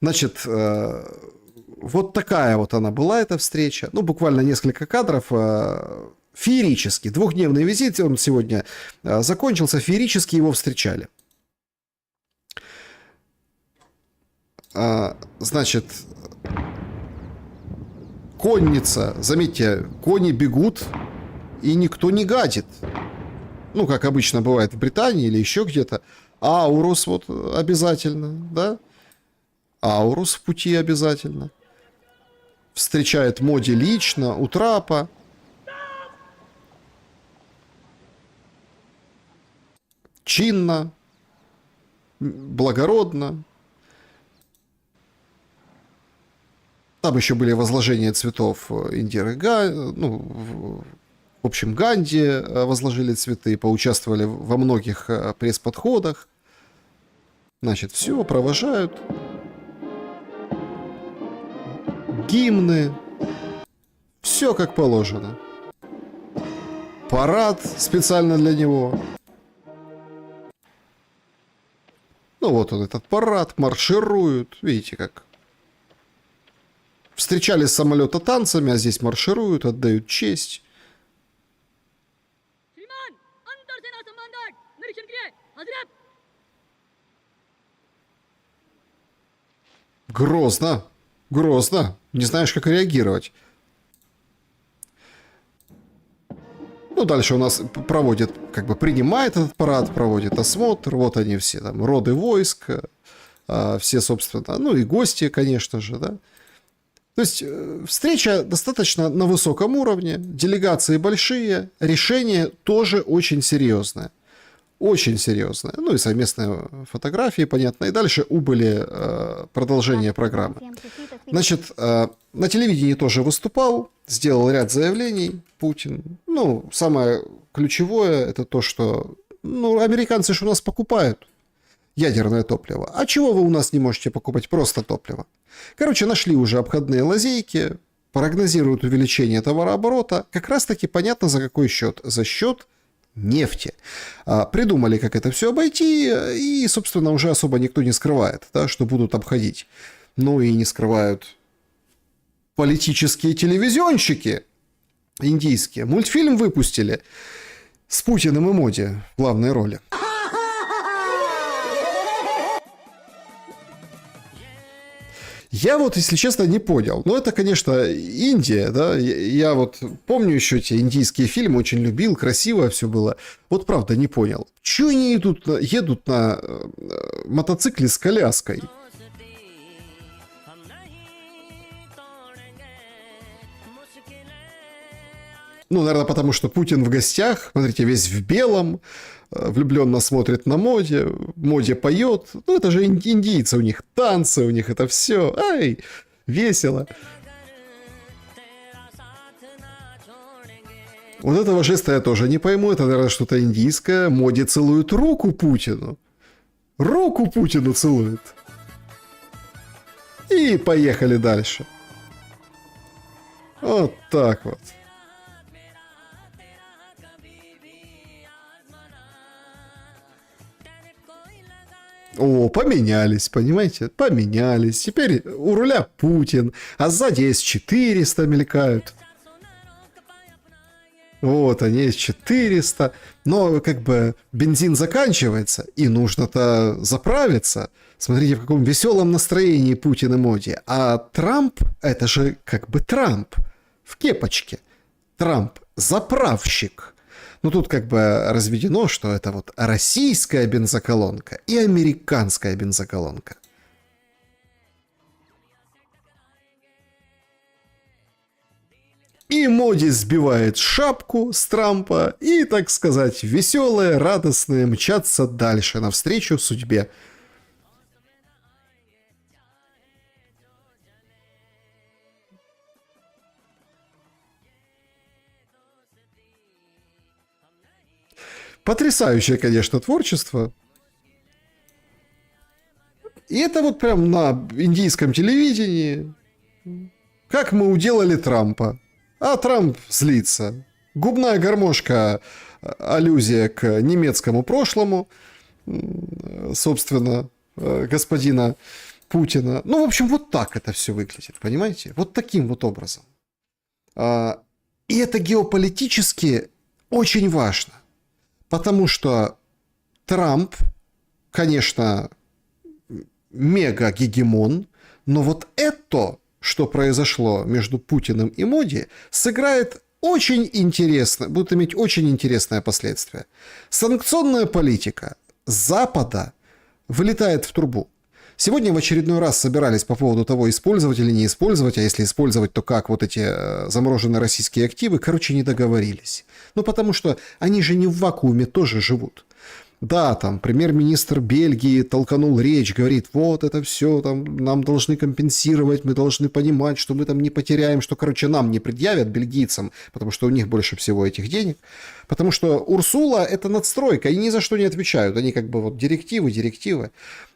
Значит, вот такая вот она была, эта встреча. Ну, буквально несколько кадров. Феерический. Двухдневный визит, он сегодня закончился. Феерически его встречали. Значит, конница. Заметьте, кони бегут, и никто не гадит. Ну, как обычно бывает в Британии или еще где-то. Аурус вот обязательно, да? Аурус в пути обязательно. Встречает Моди лично, у трапа. Чинно. Благородно. Там еще были возложения цветов Индиры в общем, Ганди возложили цветы, поучаствовали во многих пресс-подходах. Значит, все, провожают. Гимны. Все как положено. Парад специально для него. Ну вот он, этот парад, маршируют. Видите как. Встречали с самолета танцами, а здесь маршируют, отдают честь. Грозно. Грозно. Не знаешь, как реагировать. Ну, дальше у нас проводит, как бы принимает этот парад, проводит осмотр. Вот они все, там, роды войск, все, собственно, ну и гости, конечно же, да. То есть встреча достаточно на высоком уровне, делегации большие, решение тоже очень серьезное. Очень серьезное. Ну и совместные фотографии, понятно. И дальше убыли продолжение программы. Значит, на телевидении тоже выступал, сделал ряд заявлений Путин. Ну, самое ключевое это то, что американцы же у нас покупают. ядерное топливо. А чего вы у нас не можете покупать просто топливо? Короче, нашли уже обходные лазейки, прогнозируют увеличение товарооборота. Как раз-таки понятно, за какой счет. За счет нефти. Придумали, как это все обойти, и, собственно, уже особо никто не скрывает, да, что будут обходить. Ну и не скрывают политические телевизионщики индийские. Мультфильм выпустили с Путиным и Моди в главной роли. Я вот, если честно, не понял. Ну, это, конечно, Индия, да. Я вот помню еще эти индийские фильмы, очень любил, красиво все было. Вот правда не понял. Чего они едут на мотоцикле с коляской? Ну, наверное, потому что Путин в гостях, смотрите, весь в белом, влюбленно смотрит на Моде, Моде поет. Ну, это же индийцы, у них танцы, у них это все. Ай, весело. Вот этого жеста я тоже не пойму. Это, наверное, что-то индийское. Моде целует руку Путину. Руку Путину целует. И поехали дальше. Вот так вот. О, поменялись, понимаете? Поменялись. Теперь у руля Путин, а сзади С-400 мелькают. Вот они, С-400. Но как бы бензин заканчивается, и нужно-то заправиться. Смотрите, в каком веселом настроении Путин и Моди. А Трамп, это же как бы Трамп в кепочке. Трамп заправщик. Ну, тут как бы разведено, что это вот российская бензоколонка и американская бензоколонка. И Моди сбивает шапку с Трампа и, так сказать, веселые, радостные мчатся дальше навстречу судьбе. Потрясающее, конечно, творчество. И это вот прям на индийском телевидении. Как мы уделали Трампа. А Трамп злится. Губная гармошка, аллюзия к немецкому прошлому, собственно, господина Путина. Ну, в общем, вот так это все выглядит, понимаете? Вот таким вот образом. И это геополитически очень важно. Потому что Трамп, конечно, мега-гегемон, но вот это, что произошло между Путиным и Моди, сыграет очень интересно, будет иметь очень интересное последствие. Санкционная политика Запада вылетает в трубу. Сегодня в очередной раз собирались по поводу того, использовать или не использовать, а если использовать, то как вот эти замороженные российские активы, короче, не договорились. Ну, потому что они же не в вакууме тоже живут. Да, там, премьер-министр Бельгии толканул речь, говорит, вот это все, там, нам должны компенсировать, мы должны понимать, что мы там не потеряем, что, короче, нам не предъявят, бельгийцам, потому что у них больше всего этих денег. Потому что Урсула – это надстройка, и ни за что не отвечают. Они как бы вот директивы.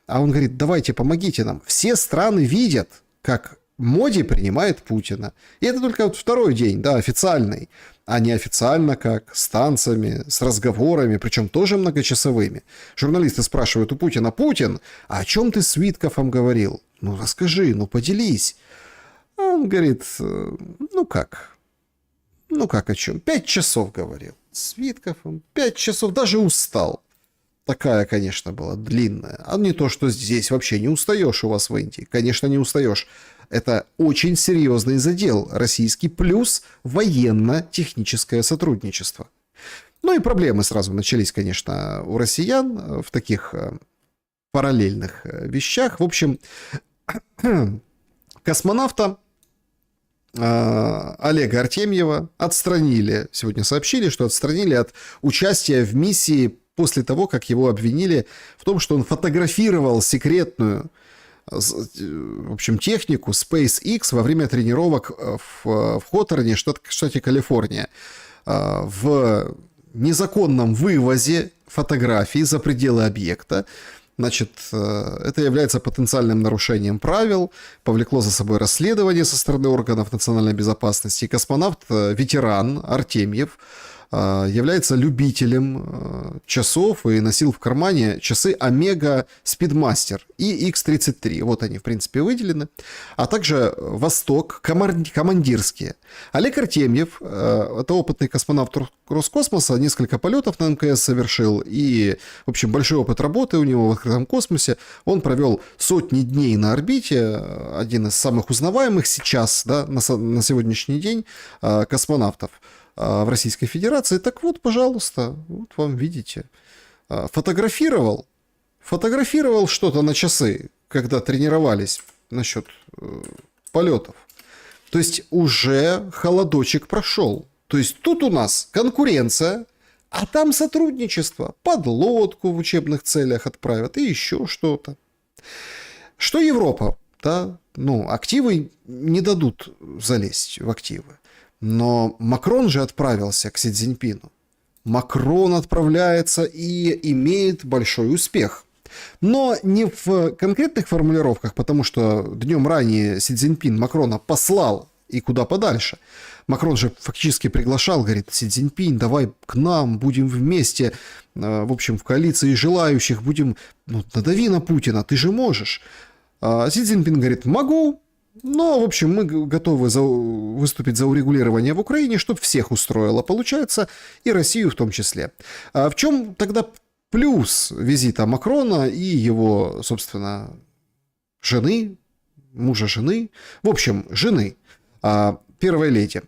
А он говорит, давайте, помогите нам. Все страны видят, как Моди принимает Путина. И это только вот второй день, да, официальный. А неофициально как, с танцами, с разговорами, причем тоже многочасовыми. Журналисты спрашивают у Путина, Путин, а о чем ты с Виткофом говорил? Ну, расскажи, ну, поделись. А он говорит, ну, как о чем? 5 часов говорил. С Виткофом 5 часов, даже устал. Такая, конечно, была длинная. А не то, что здесь вообще не устаешь у вас в Индии. Конечно, не устаешь. Это очень серьезный задел российский, плюс военно-техническое сотрудничество. Ну и проблемы сразу начались, конечно, у россиян в таких параллельных вещах. В общем, космонавта Олега Артемьева отстранили. Сегодня сообщили, что отстранили от участия в миссии после того, как его обвинили в том, что он фотографировал секретную, в общем, технику SpaceX во время тренировок в Хоторне, штате Калифорния, в незаконном вывозе фотографий за пределы объекта, Значит, это является потенциальным нарушением правил, повлекло за собой расследование со стороны органов национальной безопасности. И космонавт-ветеран Артемьев является любителем часов и носил в кармане часы Omega Speedmaster и X33. Вот они, в принципе, выделены. А также Восток, командирские. Олег Артемьев, это опытный космонавт Роскосмоса, несколько полетов на МКС совершил. И, в общем, большой опыт работы у него в открытом космосе. Он провел сотни дней на орбите. Один из самых узнаваемых сейчас, да, на сегодняшний день космонавтов в Российской Федерации. Так вот, пожалуйста, вот вам видите. Фотографировал что-то на часы, когда тренировались насчет полетов. То есть уже холодочек прошел. То есть тут у нас конкуренция, а там сотрудничество. Подлодку в учебных целях отправят и еще что-то. Что Европа? Да? Ну, активы не дадут залезть в активы. Но Макрон же отправился к Си Цзиньпину. Макрон отправляется и имеет большой успех. Но не в конкретных формулировках, потому что днем ранее Си Цзиньпин Макрона послал и куда подальше. Макрон же фактически приглашал, говорит: Си Цзиньпин, давай к нам, будем вместе, в общем, в коалиции желающих, будем, надави на Путина, ты же можешь. Си Цзиньпин говорит: могу. Но, в общем, мы готовы выступить за урегулирование в Украине, чтобы всех устроило, получается, и Россию в том числе. А в чем тогда плюс визита Макрона и его, собственно, жены, мужа жены, в общем, жены, первой леди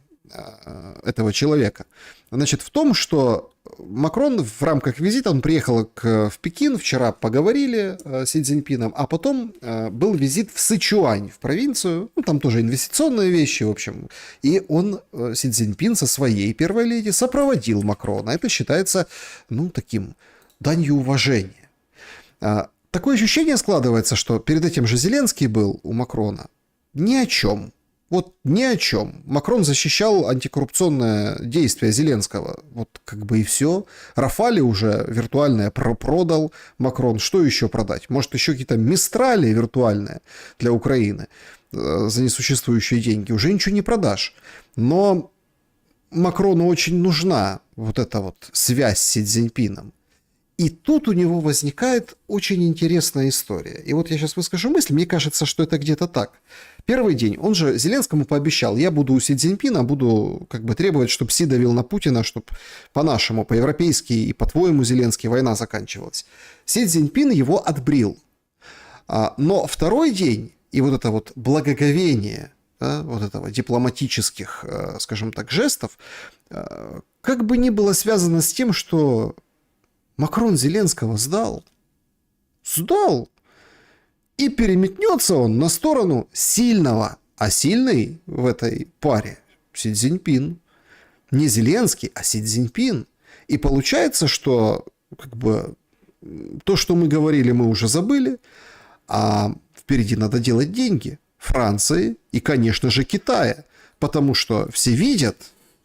этого человека? Значит, в том, что Макрон в рамках визита, он приехал в Пекин, вчера поговорили с Си Цзиньпином, а потом был визит в Сычуань, в провинцию, там тоже инвестиционные вещи, в общем, и он, Си Цзиньпин, со своей первой леди сопроводил Макрона. Это считается, таким данью уважения. Такое ощущение складывается, что перед этим же Зеленский был у Макрона ни о чем. Вот ни о чем. Макрон защищал антикоррупционное действие Зеленского. Вот как бы и все. Рафали уже виртуальное продал Макрон. Что еще продать? Может, еще какие-то Мистрали виртуальные для Украины за несуществующие деньги. Уже ничего не продашь. Но Макрону очень нужна вот эта вот связь с Си Цзиньпином. И тут у него возникает очень интересная история. И вот я сейчас выскажу мысль, мне кажется, что это где-то так. Первый день, он же Зеленскому пообещал: я буду у Си Цзиньпина, буду требовать, чтобы Си давил на Путина, чтобы по-нашему, по-европейски и по-твоему, Зеленский, война заканчивалась. Си Цзиньпин его отбрил. Но второй день, и вот это вот благоговение, да, вот этого дипломатических, скажем так, жестов, как бы ни было связано с тем, что Макрон Зеленского сдал. И переметнется он на сторону сильного. А сильный в этой паре Си Цзиньпин. Не Зеленский, а Си Цзиньпин. И получается, что то, что мы говорили, мы уже забыли. А впереди надо делать деньги. Франции и, конечно же, Китая. Потому что все видят,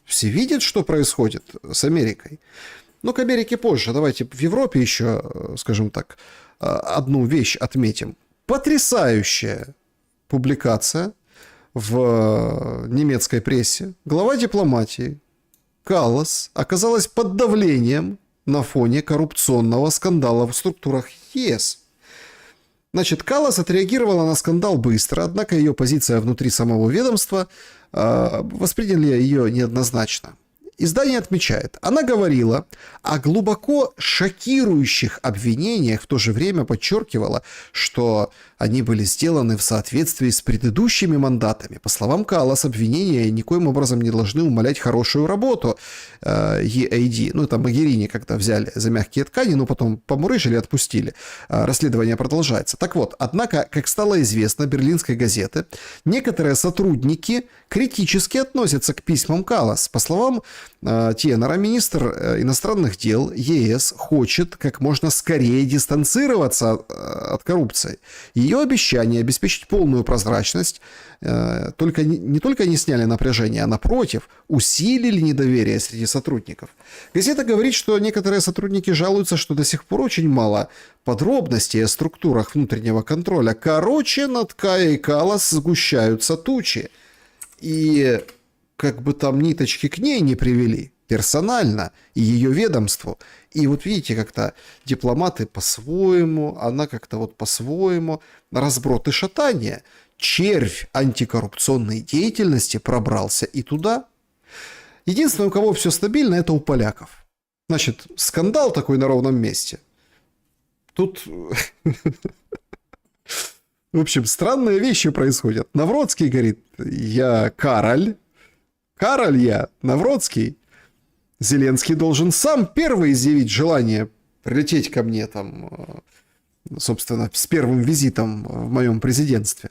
что происходит с Америкой. Но к Америке позже. Давайте в Европе еще, скажем так, одну вещь отметим. Потрясающая публикация в немецкой прессе. Глава дипломатии Каллас оказалась под давлением на фоне коррупционного скандала в структурах ЕС. Значит, Каллас отреагировала на скандал быстро, однако ее позиция внутри самого ведомства восприняли ее неоднозначно. Издание отмечает, она говорила о глубоко шокирующих обвинениях, в то же время подчеркивала, что они были сделаны в соответствии с предыдущими мандатами. По словам Каллас, обвинения никоим образом не должны умалять хорошую работу EAD. Это Могерини, когда взяли за мягкие ткани, но потом помурыжили и отпустили. Расследование продолжается. Так вот, однако, как стало известно Берлинской газеты, некоторые сотрудники критически относятся к письмам Каллас. По словам Тенора, министр иностранных дел ЕС хочет как можно скорее дистанцироваться от коррупции. И Ее обещание обеспечить полную прозрачность не только не сняли напряжение, а напротив, усилили недоверие среди сотрудников. Газета говорит, что некоторые сотрудники жалуются, что до сих пор очень мало подробностей о структурах внутреннего контроля. Короче, над Каей Каллас сгущаются тучи. И как бы там ниточки к ней не привели, персонально, и ее ведомству. И вот видите, как-то дипломаты по-своему, она как-то вот по-своему, разброд и шатание. Червь антикоррупционной деятельности пробрался и туда. Единственное, у кого все стабильно, это у поляков. Значит, скандал такой на ровном месте. Тут, в общем, странные вещи происходят. Навроцкий говорит, я Кароль. Кароль я, Навроцкий. Зеленский должен сам первый изъявить желание прилететь ко мне там, собственно, с первым визитом в моем президентстве.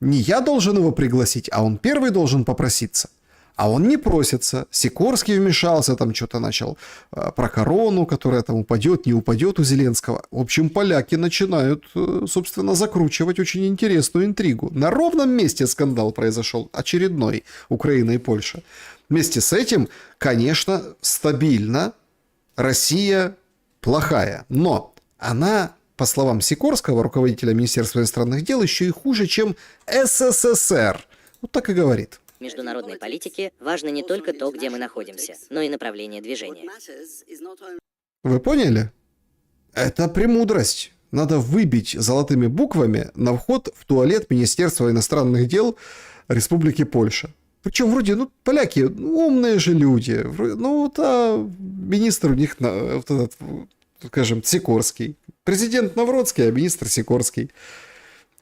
Не я должен его пригласить, а он первый должен попроситься. А он не просится. Сикорский вмешался, там что-то начал про корону, которая там упадет, не упадет у Зеленского. В общем, поляки начинают, собственно, закручивать очень интересную интригу. На ровном месте скандал произошел, очередной, Украина и Польша. Вместе с этим, конечно, стабильно Россия плохая. Но она, по словам Сикорского, руководителя Министерства иностранных дел, еще и хуже, чем СССР. Вот так и говорит. В международной политике важно не только то, где мы находимся, но и направление движения. Вы поняли? Это премудрость. Надо выбить золотыми буквами на вход в туалет Министерства иностранных дел Республики Польша. Причем вроде, поляки, умные же люди. Министр у них, вот этот, скажем, Сикорский. Президент Навроцкий, а министр Сикорский.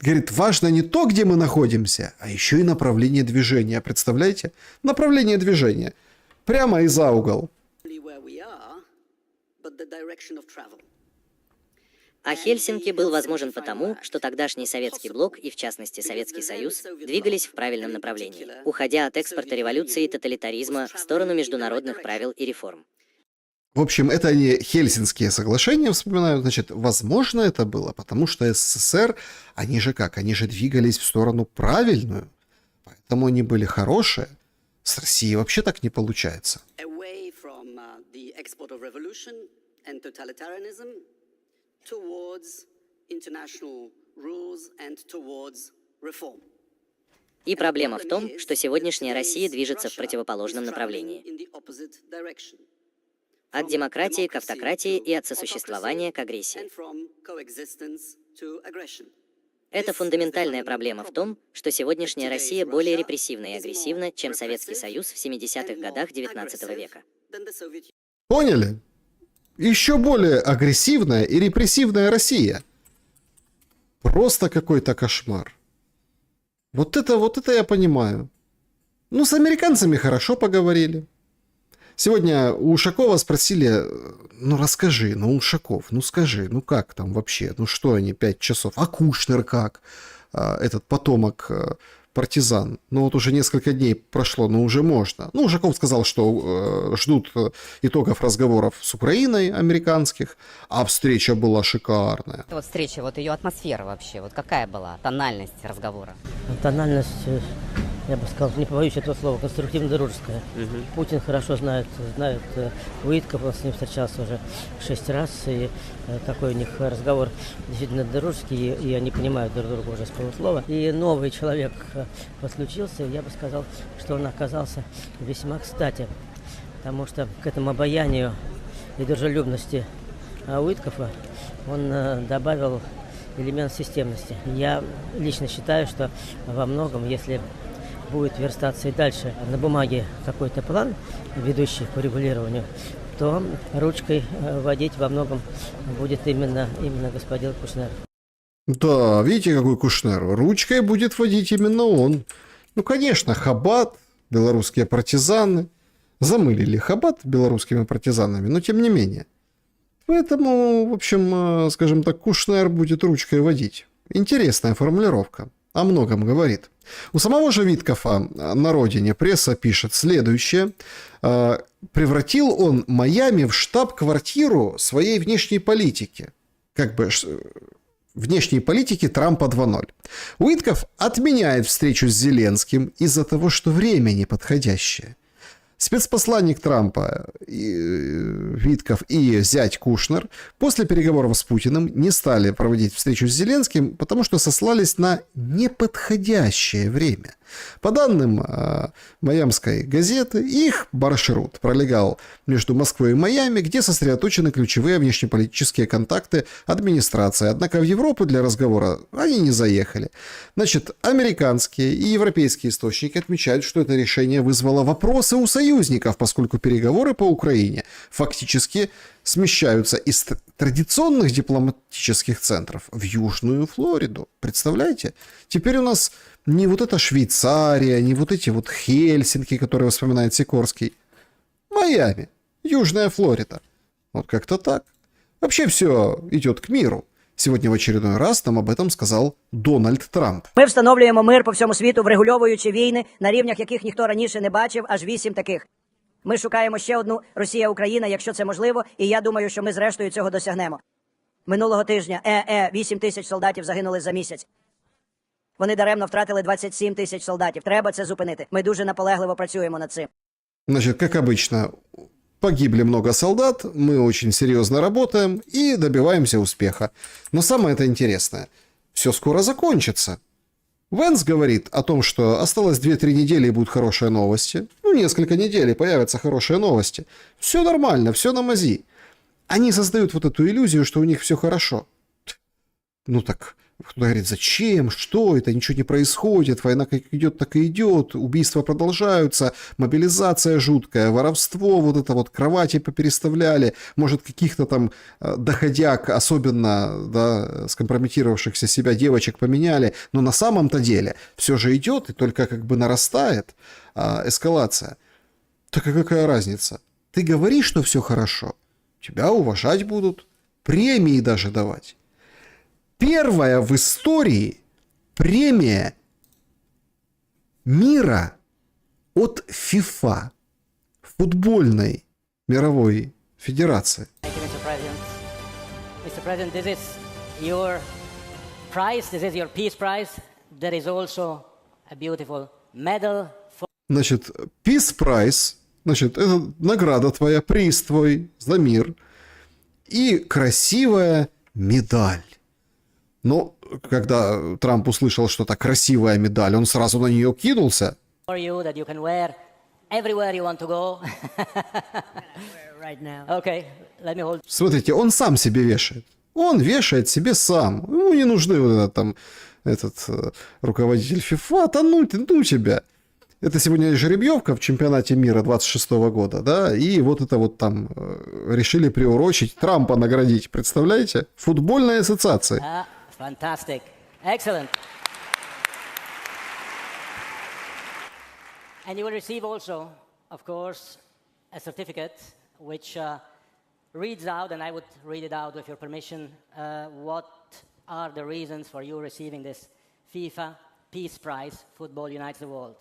Говорит, важно не то, где мы находимся, а еще и направление движения. Представляете? Направление движения. Прямо и за угол. А Хельсинки был возможен потому, что тогдашний советский блок и, в частности, Советский Союз двигались в правильном направлении, уходя от экспорта революции и тоталитаризма в сторону международных правил и реформ. В общем, это они Хельсинские соглашения вспоминают. Значит, возможно, это было, потому что СССР, они же как? Они же двигались в сторону правильную. Поэтому они были хорошие. С Россией вообще так не получается. И проблема в том, что сегодняшняя Россия движется в противоположном направлении. От демократии к автократии и от сосуществования к агрессии. Это фундаментальная проблема в том, что сегодняшняя Россия более репрессивна и агрессивна, чем Советский Союз в 70-х годах XIX века. Поняли? Еще более агрессивная и репрессивная Россия. Просто какой-то кошмар. Вот это я понимаю. С американцами хорошо поговорили. Сегодня у Ушакова спросили, расскажи, Ушаков, скажи, как там вообще, что они 5 часов, а Кушнер как, этот потомок партизан, вот уже несколько дней прошло, уже можно. Ушаков сказал, что ждут итогов разговоров с Украиной американских, а встреча была шикарная. Вот встреча, ее атмосфера вообще, какая была, тональность разговора? Тональность, я бы сказал, не побоюсь этого слова, конструктивно-дружеская. Путин хорошо знает Уитков, он с ним встречался уже 6 раз, и такой у них разговор действительно дружеский, и они понимают друг друга уже с полуслова. И новый человек подключился, я бы сказал, что он оказался весьма кстати, потому что к этому обаянию и дружелюбности Уиткова он добавил элемент системности. Я лично считаю, что во многом, если будет верстаться и дальше на бумаге какой-то план, ведущий по регулированию, то ручкой водить во многом будет именно господин Кушнер. Да, видите, какой Кушнер? Ручкой будет водить именно он. Конечно, Хабат, белорусские партизаны. Замылили Хабат белорусскими партизанами, но тем не менее. Поэтому, в общем, скажем так, Кушнер будет ручкой водить. Интересная формулировка. О многом говорит. У самого же Виткофа на родине пресса пишет следующее. Превратил он Майами в штаб-квартиру своей внешней политики. внешней политики Трампа 2.0. Уитков отменяет встречу с Зеленским из-за того, что время неподходящее. Спецпосланник Трампа Витков и зять Кушнер после переговоров с Путиным не стали проводить встречу с Зеленским, потому что сослались на неподходящее время. По данным Майамской газеты, их маршрут пролегал между Москвой и Майами, где сосредоточены ключевые внешнеполитические контакты администрации. Однако в Европу для разговора они не заехали. Значит, американские и европейские источники отмечают, что это решение вызвало вопросы у союзников, поскольку переговоры по Украине фактически смещаются из традиционных дипломатических центров в Южную Флориду. Представляете? Теперь у нас не вот эта Швейцария, не вот эти вот Хельсинки, которые вспоминает Сикорский. Майами, Южная Флорида. Вот как-то так. Вообще все идет к миру. Сегодня в очередной раз нам об этом сказал Дональд Трамп. Ми встановлюємо мир по всьому світу, врегульовуючи війни, на рівнях яких ніхто раніше не бачив, аж 8 таких. Ми шукаємо ще одну Росія-Україна, якщо це можливо, і я думаю, що ми зрештою цього досягнемо. Минулого тижня 8 тисяч солдатів загинули за місяць. Вони даремно втратили 27 тисяч солдатів. Треба це зупинити. Ми дуже наполегливо працюємо над цим. Значит, как обычно, погибли много солдат, мы очень серьезно работаем и добиваемся успеха. Но самое это интересное, все скоро закончится. Венс говорит о том, что осталось 2-3 недели и будут хорошие новости. Ну, несколько недель и появятся хорошие новости. Все нормально, все на мази. Они создают вот эту иллюзию, что у них все хорошо. Ну так, кто-то говорит, зачем, что это, ничего не происходит, война как идет, так и идет, убийства продолжаются, мобилизация жуткая, воровство, вот это вот кровати попереставляли, может каких-то там доходяг, особенно да, скомпрометировавшихся себя девочек поменяли, но на самом-то деле все же идет и только как бы нарастает эскалация. Так а какая разница? Ты говоришь, что все хорошо, тебя уважать будут, премии даже давать. Первая в истории премия мира от ФИФА, футбольной мировой федерации. Mr. President, this is your prize, this is your peace prize. There is also a beautiful medal for... Значит, Peace Prize, значит, это награда твоя, приз твой за мир и красивая медаль. Но когда Трамп услышал, что это красивая медаль, он сразу на нее кинулся. Смотрите, он сам себе вешает. Он вешает себе сам. Ему не нужны вот этот, там, руководитель ФИФА. Да ну тебя. Это сегодня жеребьевка в чемпионате мира 26-го года, да, и вот это вот там решили приурочить, Трампа наградить, представляете? Футбольная ассоциация. Fantastic. Excellent. And you will receive also, of course, a certificate which reads out, and I would read it out with your permission, what are the reasons for you receiving this FIFA Peace Prize, Football Unites the World.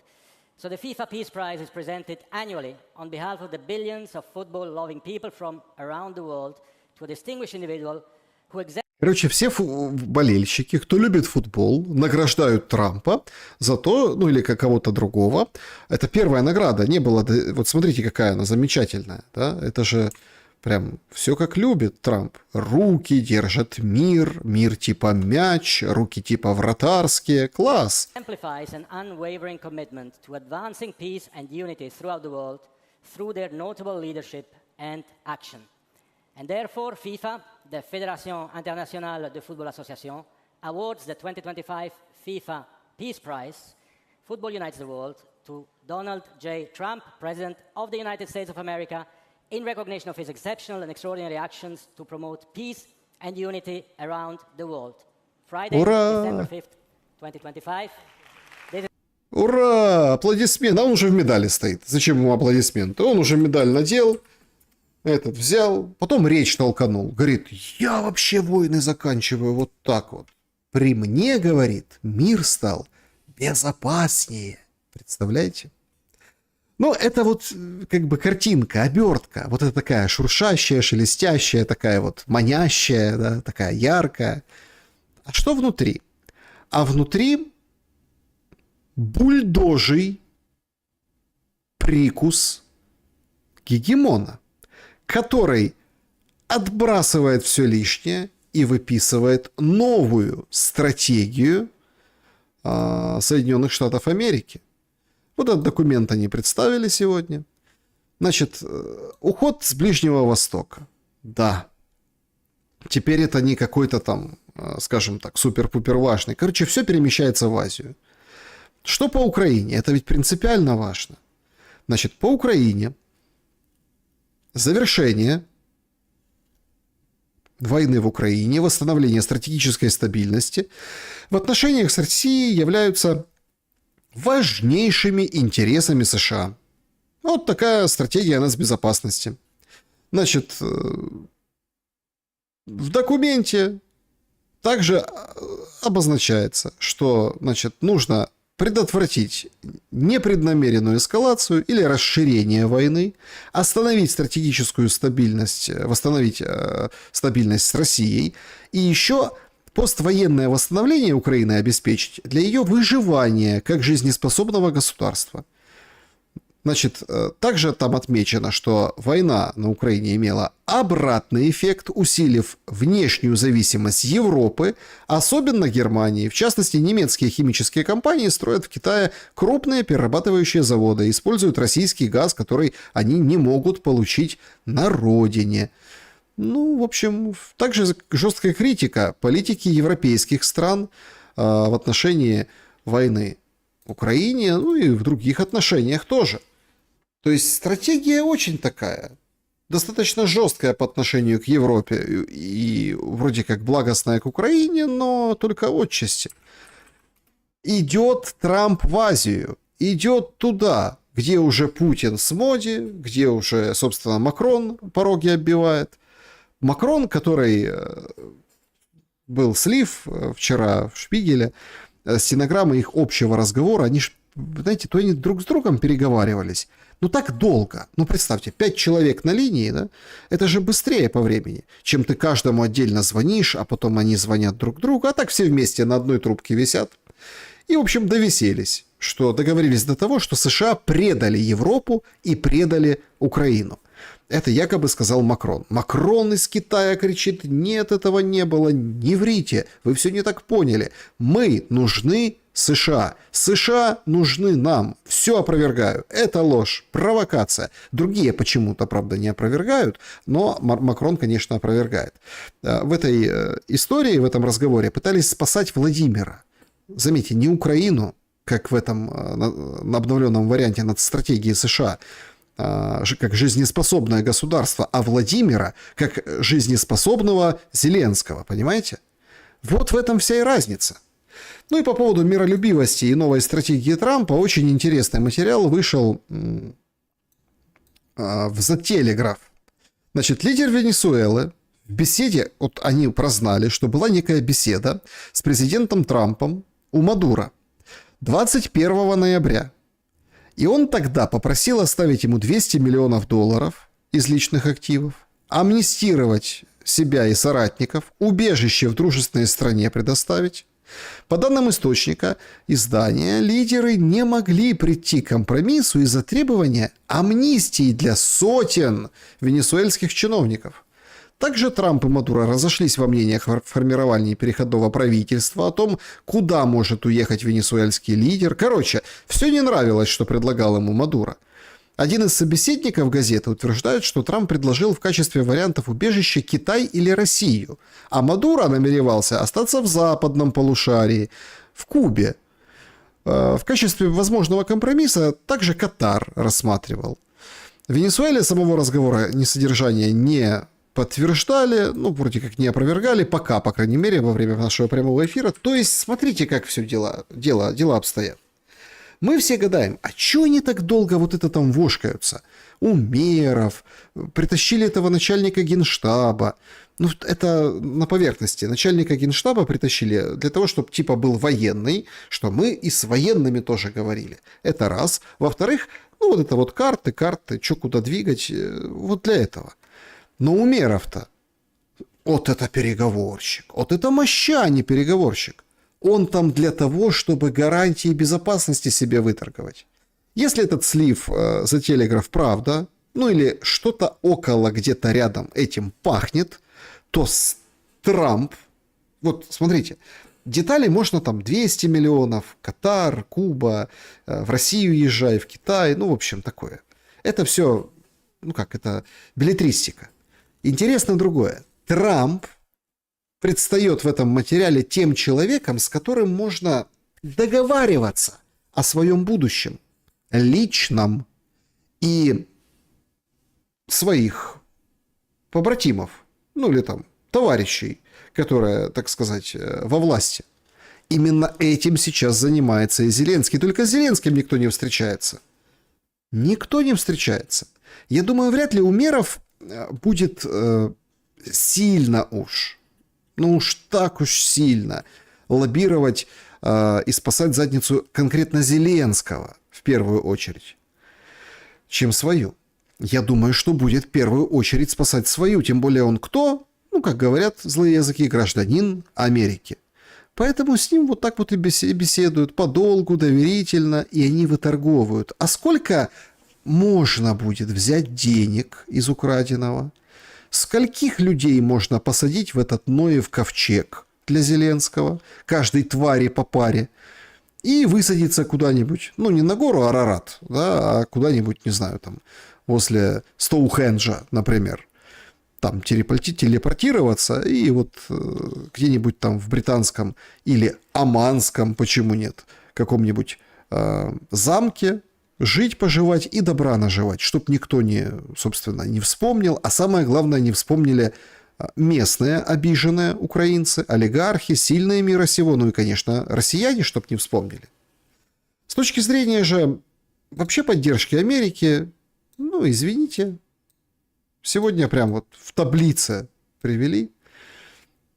So the FIFA Peace Prize is presented annually on behalf of the billions of football-loving people from around the world to a distinguished individual who Короче, все болельщики, кто любит футбол, награждают Трампа за то, ну или кого-то другого. Это первая награда, не было... Вот смотрите, какая она замечательная, да? Это же прям все как любит Трамп. Руки держат мир, мир типа мяч, руки типа вратарские. Класс! And therefore, FIFA, the Fédération Internationale de Football Association, awards the 2025 FIFA Peace Prize, Football Unites the World, to Donald J. Trump, President of the United States of America, in recognition of his exceptional and extraordinary actions to promote peace and unity around the world. Friday, December 5th, 2025. Ура! Аплодисмент! А он уже в медали стоит. Зачем ему аплодисменты? Он уже медаль надел. Этот взял, потом речь толканул. Говорит, я вообще войны заканчиваю вот так вот. При мне, говорит, мир стал безопаснее. Представляете? Ну, это вот как бы картинка, обертка. Вот это такая шуршащая, шелестящая, такая вот манящая, да, такая яркая. А что внутри? А внутри бульдожий прикус гегемона, который отбрасывает все лишнее и выписывает новую стратегию Соединенных Штатов Америки. Вот этот документ они представили сегодня. Значит, уход с Ближнего Востока. Да. Теперь это не какой-то там, скажем так, супер-пупер важный. Короче, все перемещается в Азию. Что по Украине? Это ведь принципиально важно. Значит, по Украине завершение войны в Украине, восстановление стратегической стабильности в отношениях с Россией являются важнейшими интересами США. Вот такая стратегия нацбезопасности. Значит, в документе также обозначается, что, значит, нужно предотвратить непреднамеренную эскалацию или расширение войны, остановить стратегическую стабильность, восстановить стабильность с Россией и еще поствоенное восстановление Украины обеспечить для ее выживания как жизнеспособного государства. Значит, также там отмечено, что война на Украине имела обратный эффект, усилив внешнюю зависимость Европы, особенно Германии. В частности, немецкие химические компании строят в Китае крупные перерабатывающие заводы, используют российский газ, который они не могут получить на родине. Ну, в общем, также жесткая критика политики европейских стран в отношении войны в Украине, ну и в других отношениях тоже. То есть стратегия очень такая, достаточно жесткая по отношению к Европе и вроде как благостная к Украине, но только отчасти. Идет Трамп в Азию, идет туда, где уже Путин с Моди, где уже, собственно, Макрон пороги оббивает. Макрон, который был слив вчера в Шпигеле, стенограммы их общего разговора, они, знаете, то они друг с другом переговаривались. Ну так долго. Ну представьте, 5 человек на линии, да? Это же быстрее по времени, чем ты каждому отдельно звонишь, а потом они звонят друг другу, а так все вместе на одной трубке висят. И, в общем, довиселись, что договорились до того, что США предали Европу и предали Украину. Это якобы сказал Макрон. Макрон из Китая кричит: нет, этого не было, не врите, вы все не так поняли. Мы нужны США. США нужны нам. Все опровергаю. Это ложь, провокация. Другие почему-то, правда, не опровергают, но Макрон, конечно, опровергает. В этой истории, в этом разговоре пытались спасать Владимира. Заметьте, не Украину, как в этом обновленном варианте над стратегией США, как жизнеспособное государство, а Владимира как жизнеспособного Зеленского, понимаете? Вот в этом вся и разница. Ну и по поводу миролюбивости и новой стратегии Трампа очень интересный материал вышел в The Telegraph. Значит, лидер Венесуэлы в беседе, вот они прознали, что была некая беседа с президентом Трампом у Мадуро 21 ноября. И он тогда попросил оставить ему $200 миллионов из личных активов, амнистировать себя и соратников, убежище в дружественной стране предоставить. По данным источника издания, лидеры не могли прийти к компромиссу из-за требования амнистии для сотен венесуэльских чиновников. Также Трамп и Мадуро разошлись во мнениях о формировании переходного правительства, о том, куда может уехать венесуэльский лидер. Короче, все не нравилось, что предлагал ему Мадуро. Один из собеседников газеты утверждает, что Трамп предложил в качестве вариантов убежища Китай или Россию, а Мадуро намеревался остаться в западном полушарии, в Кубе. В качестве возможного компромисса также Катар рассматривал. В Венесуэле самого разговора содержания не подтверждали, ну, вроде как не опровергали, пока, по крайней мере, во время нашего прямого эфира. То есть, смотрите, как все дела обстоят. Мы все гадаем, а чего они так долго вот это там вошкаются? Умеров, притащили этого начальника генштаба. Ну, это на поверхности. Начальника генштаба притащили для того, чтобы типа был военный, что мы и с военными тоже говорили. Это раз. Во-вторых, ну, вот это вот карты, что куда двигать, вот для этого. Но Умеров-то Вот это переговорщик. Вот это моща, а не переговорщик. Он там для того, чтобы гарантии безопасности себе выторговать. Если этот слив за телеграф правда, ну или что-то около где-то рядом этим пахнет, то Трамп, вот смотрите, детали можно там 200 миллионов, Катар, Куба, в Россию езжай, в Китай, ну в общем такое. Это все, ну как, это беллетристика. Интересно другое. Трамп предстает в этом материале тем человеком, с которым можно договариваться о своем будущем, личном, и своих побратимов, ну или там товарищей, которые, так сказать, во власти. Именно этим сейчас занимается и Зеленский. Только с Зеленским никто не встречается. Никто не встречается. Я думаю, вряд ли Умеров будет сильно уж, ну уж так уж сильно лоббировать и спасать задницу конкретно Зеленского в первую очередь, чем свою. Я думаю, что будет в первую очередь спасать свою, тем более он кто? Ну, как говорят злые языки, гражданин Америки. Поэтому с ним вот так вот и беседуют подолгу, доверительно, и они выторговывают. А сколько можно будет взять денег из украденного? Скольких людей можно посадить в этот Ноев ковчег для Зеленского, каждой твари по паре, и высадиться куда-нибудь, ну, не на гору Арарат, да, а куда-нибудь, не знаю, там, возле Стоухенджа, например, там телепортироваться и вот где-нибудь там в британском или оманском, почему нет, каком-нибудь замке жить, поживать и добра наживать, чтоб никто не, собственно, не вспомнил, а самое главное, не вспомнили местные обиженные украинцы, олигархи, сильные мира сего, ну и, конечно, россияне, чтоб не вспомнили. С точки зрения же вообще поддержки Америки, ну, извините, сегодня прям вот в таблице привели.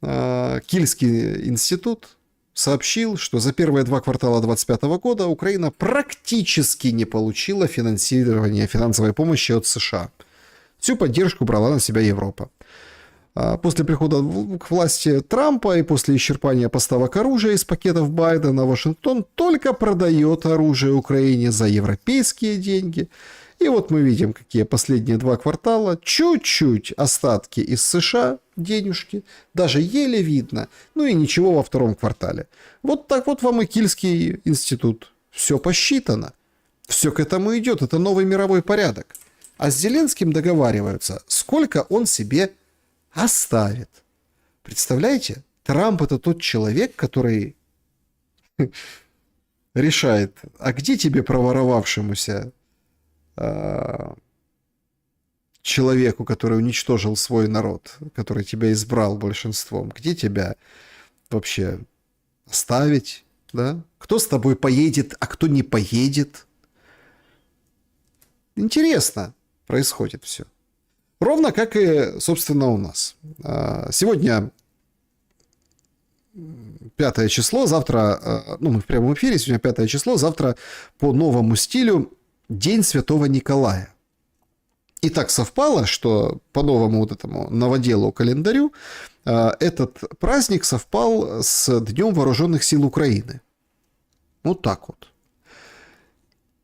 Кильский институт сообщил, что за первые 2 квартала 2025 года Украина практически не получила финансирования финансовой помощи от США. Всю поддержку брала на себя Европа. После прихода к власти Трампа и после исчерпания поставок оружия из пакетов Байдена Вашингтон только продает оружие Украине за европейские деньги. И вот мы видим, какие последние 2 квартала, чуть-чуть остатки из США, денежки, даже еле видно, ну и ничего во 2 квартале. Вот так вот вам и Кильский институт. Все посчитано, все к этому идет, это новый мировой порядок. А с Зеленским договариваются, сколько он себе оставит. Представляете? Трамп это тот человек, который решает, а где тебе проворовавшемуся человеку, который уничтожил свой народ, который тебя избрал большинством, где тебя вообще оставить, да? Кто с тобой поедет, а кто не поедет? Интересно происходит все. Ровно как и, собственно, у нас. Сегодня 5 число, завтра, ну, мы в прямом эфире, сегодня 5 число, завтра по новому стилю День Святого Николая. И так совпало, что по новому вот этому новоделу календарю этот праздник совпал с Днем Вооруженных сил Украины. Вот так вот.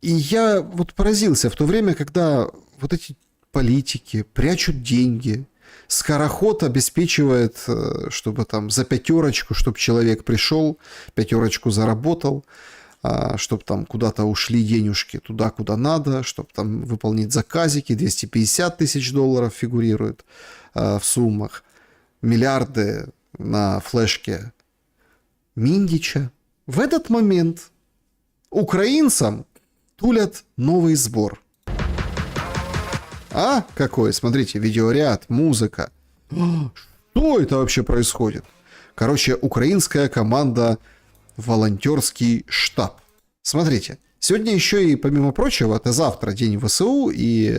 И я вот поразился в то время, когда вот эти политики прячут деньги, скороход обеспечивает, чтобы там за 5, чтобы человек пришел, 5 заработал, чтобы там куда-то ушли денежки туда, куда надо, чтобы там выполнить заказики, 250 тысяч долларов фигурирует в суммах, миллиарды на флешке Миндича. В этот момент украинцам тулят новый сбор. А какой? Смотрите, видеоряд, музыка. Что это вообще происходит? Короче, украинская команда волонтерский штаб. Смотрите, сегодня еще и, помимо прочего, это завтра день ВСУ и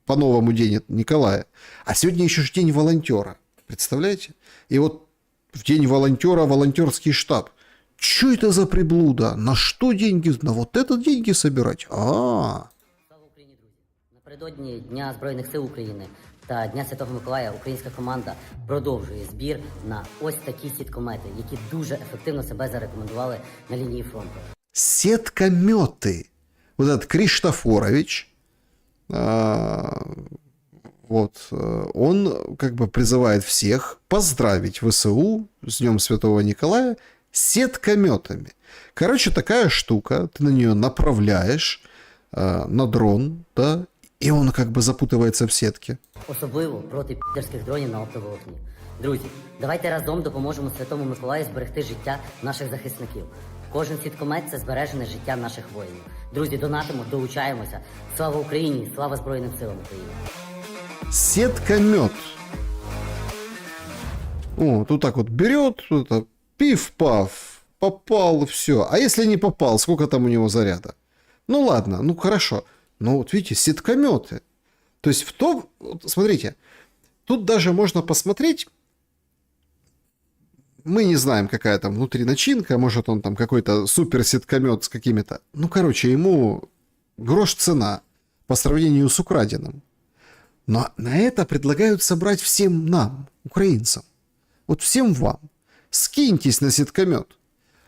по-новому день Николая. А сегодня еще же день волонтера. Представляете? И вот в день волонтера волонтерский штаб. Что это за приблуда? На что деньги? На вот это деньги собирать? Слава Україні, друзі! Напередодні Дня Збройних сил України та Дня Святого Миколая українська команда продовжує збір на ось такі сіткомети, які дуже ефективно себе зарекомендували на лінії фронту. Сеткометы. Вот этот Криштофорович, он как бы призывает всех поздравить ВСУ с Днем Святого Николая сеткометами. Короче, такая штука, ты на нее направляешь на дрон, да, и он как бы запутывается в сетке. Особливо проти підерських дронів на оптоволокні. Друзі, давайте разом допоможемо Святому Миколаю зберегти життя наших захисників. Кожен сіткомет – це збережене життя наших воїнів. Друзі, донатимо, долучаємося. Слава Україні! Слава Збройним силам України! Сеткомет. Вот так вот берет, пиф-паф, попал, все. А если не попал, сколько там у него заряда? Ну ладно, ну хорошо. Но вот видите, сеткометы. То есть смотрите, тут даже можно посмотреть, мы не знаем, какая там внутри начинка, может он там какой-то супер сеткомет с какими-то... Ну, короче, ему грош цена по сравнению с украденным. Но на это предлагают собрать всем нам, украинцам. Вот всем вам. Скиньтесь на сеткомет.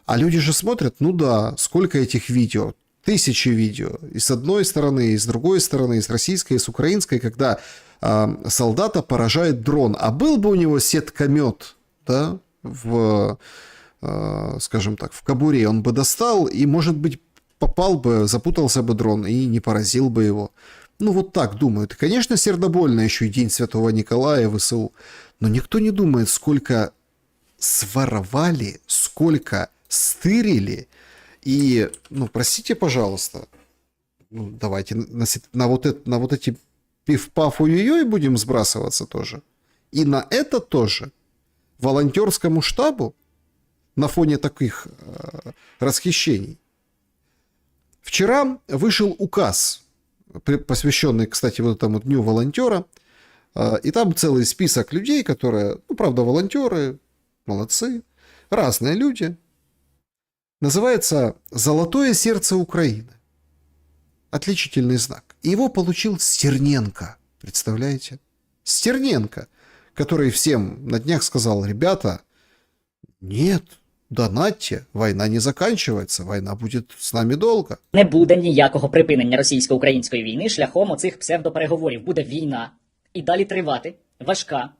А люди же смотрят, ну да, сколько этих видео, тысячи видео. И с одной стороны, и с другой стороны, и с российской, и с украинской, когда солдата поражает дрон. А был бы у него сеткомет, да, скажем так, в кобуре, он бы достал, и, может быть, попал бы, запутался бы дрон и не поразил бы его. Ну, вот так думают. И, конечно, сердобольно еще и День Святого Николая, ВСУ. Но никто не думает, сколько своровали, сколько стырили. И, ну, простите, пожалуйста, ну, давайте на вот эти пиф-паф ой-ой-ой будем сбрасываться тоже. И на это тоже. Волонтерскому штабу на фоне таких расхищений. Вчера вышел указ, посвященный, кстати, вот этому Дню волонтера, и там целый список людей, которые, ну, правда, волонтеры, молодцы, разные люди. Называется «Золотое сердце Украины». Отличительный знак. И его получил Стерненко, представляете? Стерненко, который всем на днях сказал: ребята, нет, донатьте, война не заканчивается, война будет с нами долго. Не буде ніякого припинення російсько-української війни шляхом оцих псевдопереговорів. Буде війна і далі тривати, важка.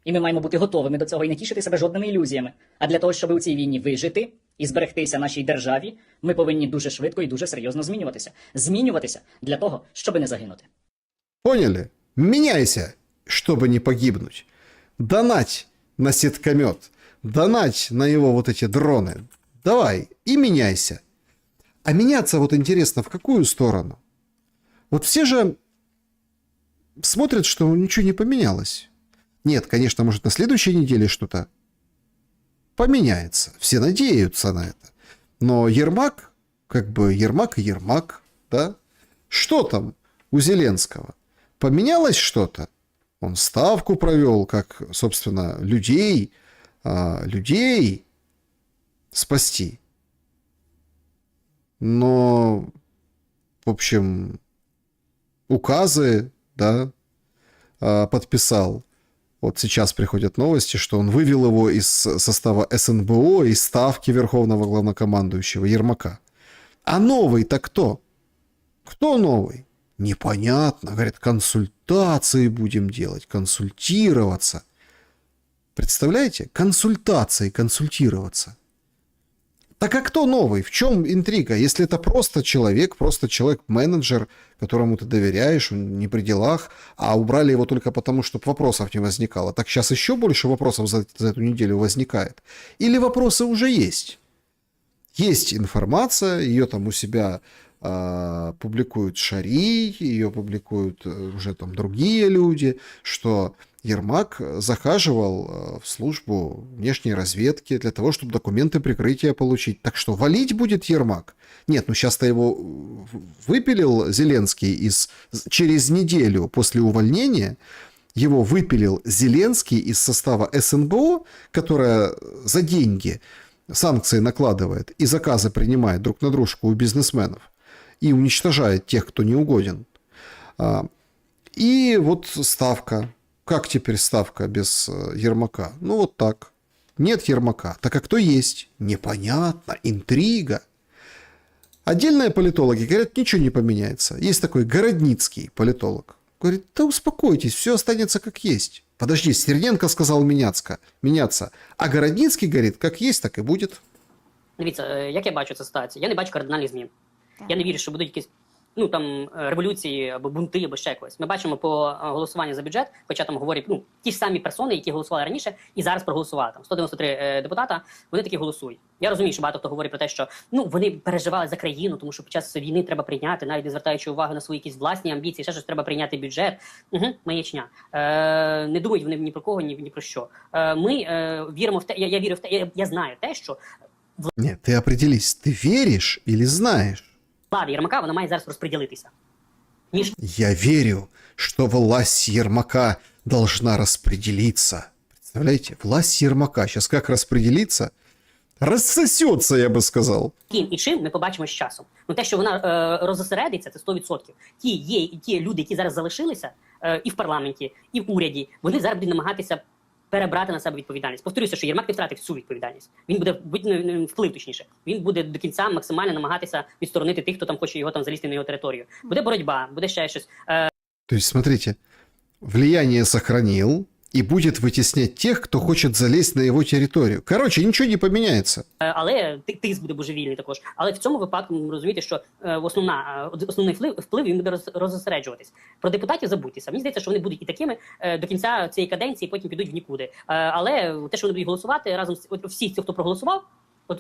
І ми маємо бути готовими до цього і не тішити себе жодними ілюзіями. А для того, щоб у цій війні вижити і зберегтися нашій державі, ми повинні дуже швидко і дуже серйозно змінюватися. Змінюватися для того, щоб не загинути. Поняли? Меняйся, чтобы не погибнуть. Донать на сеткомет. Донать на его вот эти дроны. Давай, и меняйся. А меняться вот интересно в какую сторону? Вот все же смотрят, что ничего не поменялось. Нет, конечно, может на следующей неделе что-то поменяется. Все надеются на это. Но Ермак, как бы Ермак и Ермак, да? Что там у Зеленского? Поменялось что-то? Он ставку провел, как, собственно, людей спасти. Но, в общем, указы, да, подписал. Вот сейчас приходят новости, что он вывел его из состава СНБО, из ставки Верховного Главнокомандующего Ермака. А новый-то кто? Кто новый? Непонятно. Говорят, консультации будем делать, консультироваться. Представляете? Консультации, консультироваться. Так а кто новый? В чем интрига? Если это просто человек-менеджер, которому ты доверяешь, он не при делах, а убрали его только потому, чтобы вопросов не возникало. Так сейчас еще больше вопросов за эту неделю возникает. Или вопросы уже есть? Есть информация, ее там у себя публикуют Шари, ее публикуют уже там другие люди, что Ермак захаживал в службу внешней разведки для того, чтобы документы прикрытия получить. Так что валить будет Ермак? Нет, ну сейчас-то его выпилил Зеленский через неделю после увольнения, его выпилил Зеленский из состава СНБО, которая за деньги санкции накладывает и заказы принимает друг на дружку у бизнесменов и уничтожает тех, кто не угоден. И вот ставка. Как теперь ставка без Ермака? Ну вот так. Нет Ермака. Так а кто есть? Непонятно. Интрига. Отдельные политологи говорят, ничего не поменяется. Есть такой Городницкий политолог. Говорит, да успокойтесь, все останется как есть. Подожди, Стерненко сказал меняться. А Городницкий говорит, как есть, так і буде. Дивіться, як я бачу цю ситуацію? Я не бачу кардинальних змін. Я не вірю, що будуть якісь революції або бунти, або ще якось. Ми бачимо по голосуванню за бюджет, хоча там говорять, ті ж самі персони, які голосували раніше, і зараз проголосували. Там 193 депутата, вони таки голосують. Я розумію, що багато хто говорить про те, що вони переживали за країну, тому що під час війни треба прийняти, навіть не звертаючи увагу на свої якісь власні амбіції, ще щось треба прийняти бюджет. Маячня. Не думають вони ні про кого, ні про що. Ми віримо в те, я вірю в те, я знаю те, що... Нет, ты определись, ты веришь или знаешь? Влада Єрмака, вона має зараз розподілитися. Я верю, что власть Ермака должна распределиться. Представляете, власть Ермака сейчас как распределиться? Рассосется, я бы сказал. Ким і чим ми побачимо з часом. Те, що вона розосередиться, це 100%. Ті люди, які зараз залишилися і в парламенті, і в уряді, вони зараз будуть намагатися перебрати на себе відповідальність. Повторюся, що Єрмак не втратив всю відповідальність. Він буде, вплив точніше, він буде до кінця максимально намагатися відсторонити тих, хто там хоче його там залізти на його територію. Буде боротьба, буде ще щось. То есть, смотрите, влияние сохранил и будет вытеснять тех, кто хочет залезть на его территорию. Короче, ничего не поменяется. Але тиск буде божевільний також. Але в цьому випадку розумієте, що основний вплив він буде розосереджуватись. Про депутатів забудьтеся. Мені здається, що вони будуть і такими до кінця цієї каденції, потім підуть в нікуди. Але те, що вони будуть голосувати разом з всі, хто проголосував,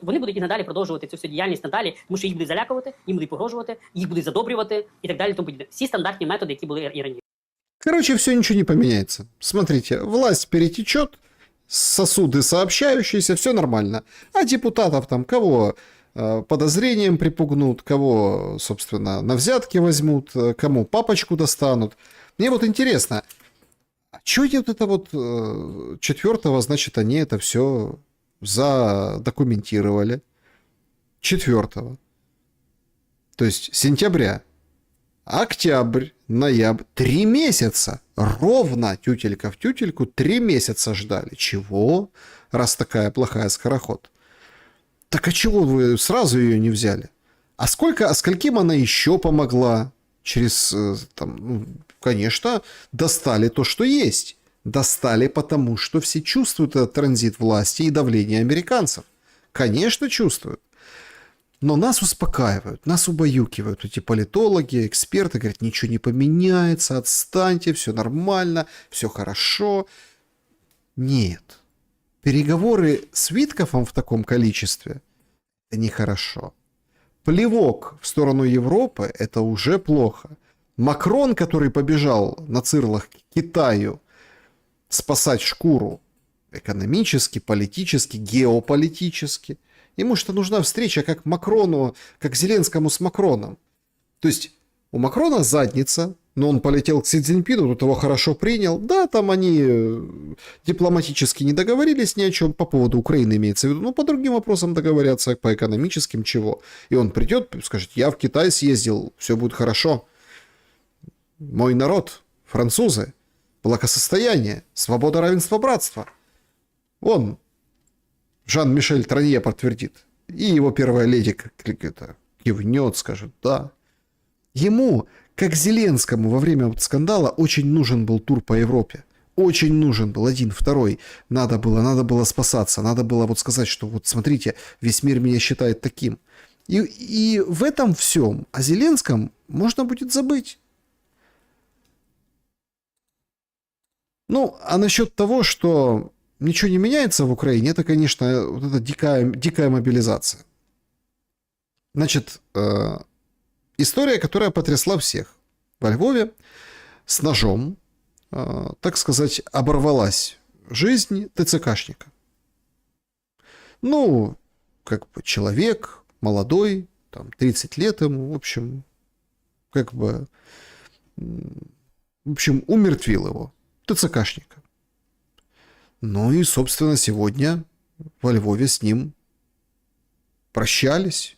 вони будуть і надалі продовжувати цю всю діяльність надалі, тому що їх будуть залякувати, їм будуть погрожувати, їх будуть задобрювати і так далі. Тому подібне. Всі стандартні методи, які були і раніше. Короче, все ничего не поменяется. Смотрите, власть перетечет, сосуды сообщающиеся, все нормально. А депутатов там кого подозрением припугнут, кого, собственно, на взятки возьмут, кому папочку достанут. Мне вот интересно, а что вот это вот 4-го, значит, они это все задокументировали? 4-го. То есть сентября. Октябрь, ноябрь, 3 месяца. Ровно тютелька в тютельку 3 месяца ждали. Чего? Раз такая плохая скороход. Так а чего вы сразу ее не взяли? А скольким она еще помогла? Через, конечно, достали то, что есть. Достали потому, что все чувствуют этот транзит власти и давление американцев. Конечно, чувствуют. Но нас успокаивают, нас убаюкивают эти политологи, эксперты, говорят, ничего не поменяется, отстаньте, все нормально, все хорошо. Нет. Переговоры с Виткофом в таком количестве – это нехорошо. Плевок в сторону Европы – это уже плохо. Макрон, который побежал на цирлах к Китаю спасать шкуру экономически, политически, геополитически – ему что нужна встреча как Макрону, как Зеленскому с Макроном. То есть у Макрона задница, но он полетел к Си Цзиньпину, тут его хорошо принял. Да, там они дипломатически не договорились ни о чем по поводу Украины, имеется в виду. Но по другим вопросам договорятся, по экономическим чего. И он придет, скажет, я в Китай съездил, все будет хорошо. Мой народ, французы, благосостояние, свобода, равенство, братство. Вон, Жан-Мишель Транье подтвердит. И его первая леди кивнет, скажет, да. Ему, как Зеленскому во время скандала, очень нужен был тур по Европе. Очень нужен был, 1, 2. Надо было спасаться. Надо было вот сказать, что вот смотрите, весь мир меня считает таким. И в этом всем о Зеленском можно будет забыть. Ну, а насчет того, что ничего не меняется в Украине, это, конечно, вот эта дикая мобилизация. Значит, история, которая потрясла всех. Во Львове с ножом, так сказать, оборвалась жизнь ТЦКшника. Ну, как бы человек молодой, там 30 лет ему, в общем, умертвил его, ТЦКшника. Ну и, собственно, сегодня во Львове с ним прощались.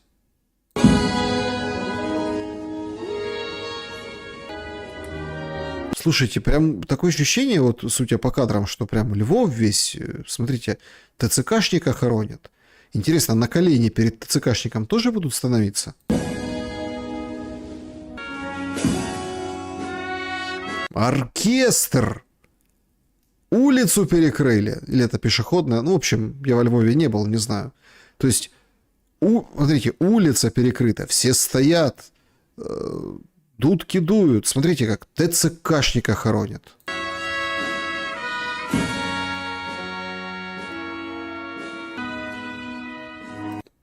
Слушайте, прям такое ощущение, вот судя по кадрам, что прям Львов весь, смотрите, ТЦКшника хоронят. Интересно, на колени перед ТЦКшником тоже будут становиться? Оркестр! Улицу перекрыли. Или это пешеходная? Ну, в общем, я во Львове не был, не знаю. То есть, смотрите, улица перекрыта, все стоят, дудки дуют. Смотрите, как ТЦКшника хоронят.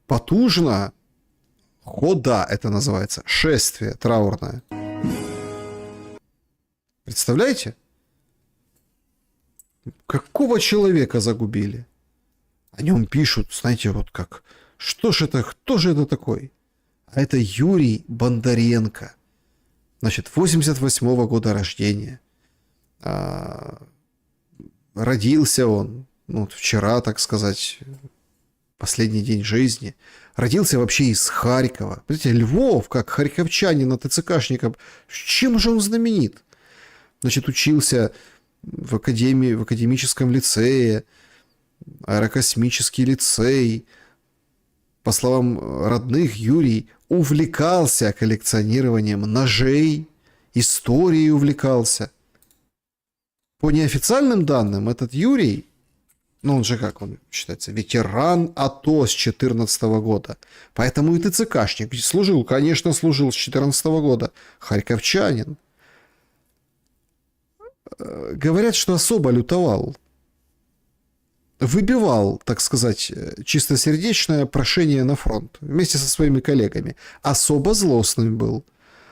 Потужно. Хода это называется. Шествие траурное. Представляете? Какого человека загубили? О нем пишут, знаете, вот как. Что ж это, кто же это такой? А это Юрий Бондаренко. Значит, 88-го года рождения. Родился он, ну, вот вчера, так сказать, последний день жизни. Родился вообще из Харькова. Смотрите, Львов, как харьковчанин, ТЦКшником. Чем же он знаменит? Значит, учился в академии, в академическом лицее, аэрокосмический лицей. По словам родных, Юрий увлекался коллекционированием ножей, историей увлекался. По неофициальным данным, этот Юрий, ну он же как он считается, ветеран АТО с 2014 года. Поэтому и ТЦКшник служил, конечно, служил с 2014 года. Харьковчанин. Говорят, что особо лютовал. Выбивал, так сказать, чистосердечное прошение на фронт вместе со своими коллегами. Особо злостный был,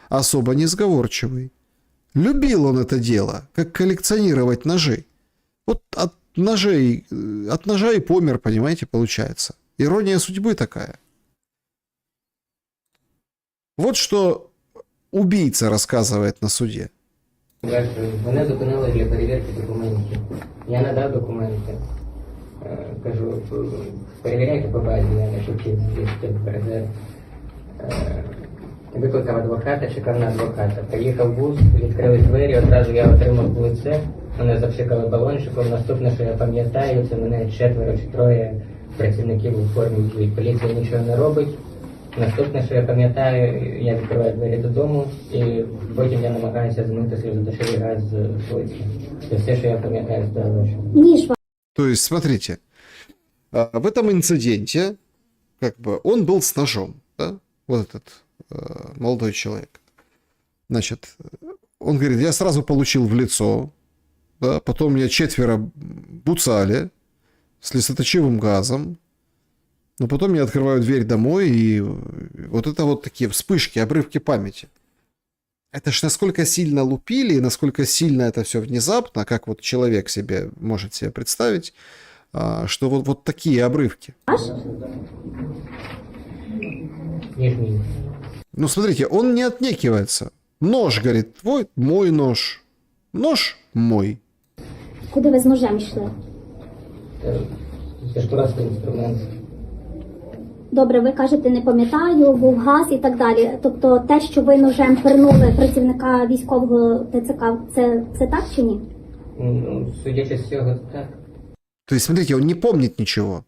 особо несговорчивый. Любил он это дело, как коллекционировать ножи. Вот от ножа и помер, понимаете, получается. Ирония судьбы такая. Вот что убийца рассказывает на суде. Мене зупинили для перевірки документів. Я надав документи. Кажу, перевіряйте по базі, я не шуків в РЗ. Викликав адвоката, чекав на адвоката. Приїхав бус, відкрили двері, одразу я отримав в лице. Мене запшикали балончиком. Наступне, що я пам'ятаю, це мене 4 чи 3 працівників у формі дії. Поліція нічого не робить. Наступне, що я пам'ятаю, я відкриваю двері додому, і потім я намагаюся змити сльозодушевий газ з вулиці. Це все, що я пам'ятаю з того вечора. То есть, смотрите, в этом инциденте, как бы, он был с ножом, да? Вот этот молодой человек. Значит, он говорит, я сразу получил в лицо, да? Потом меня 4 буцали с слезоточивым газом, но потом я открываю дверь домой, и вот это вот такие вспышки, обрывки памяти. Это ж насколько сильно лупили, и насколько сильно это все внезапно, как вот человек себе может себе представить, что вот такие обрывки. Ну, смотрите, он не отнекивается. Нож, говорит, твой, мой нож. Нож мой. Куди ви з ножем йшли? Це ж дорослий інструмент. Добре, ви кажете, не пам'ятаю, був газ і так далі. Тобто те, що ви ножем пирнули працівника військового ТЦК, це так чи ні? Ну, судячи з цього, так. То есть, смотрите, он не помнит ничего.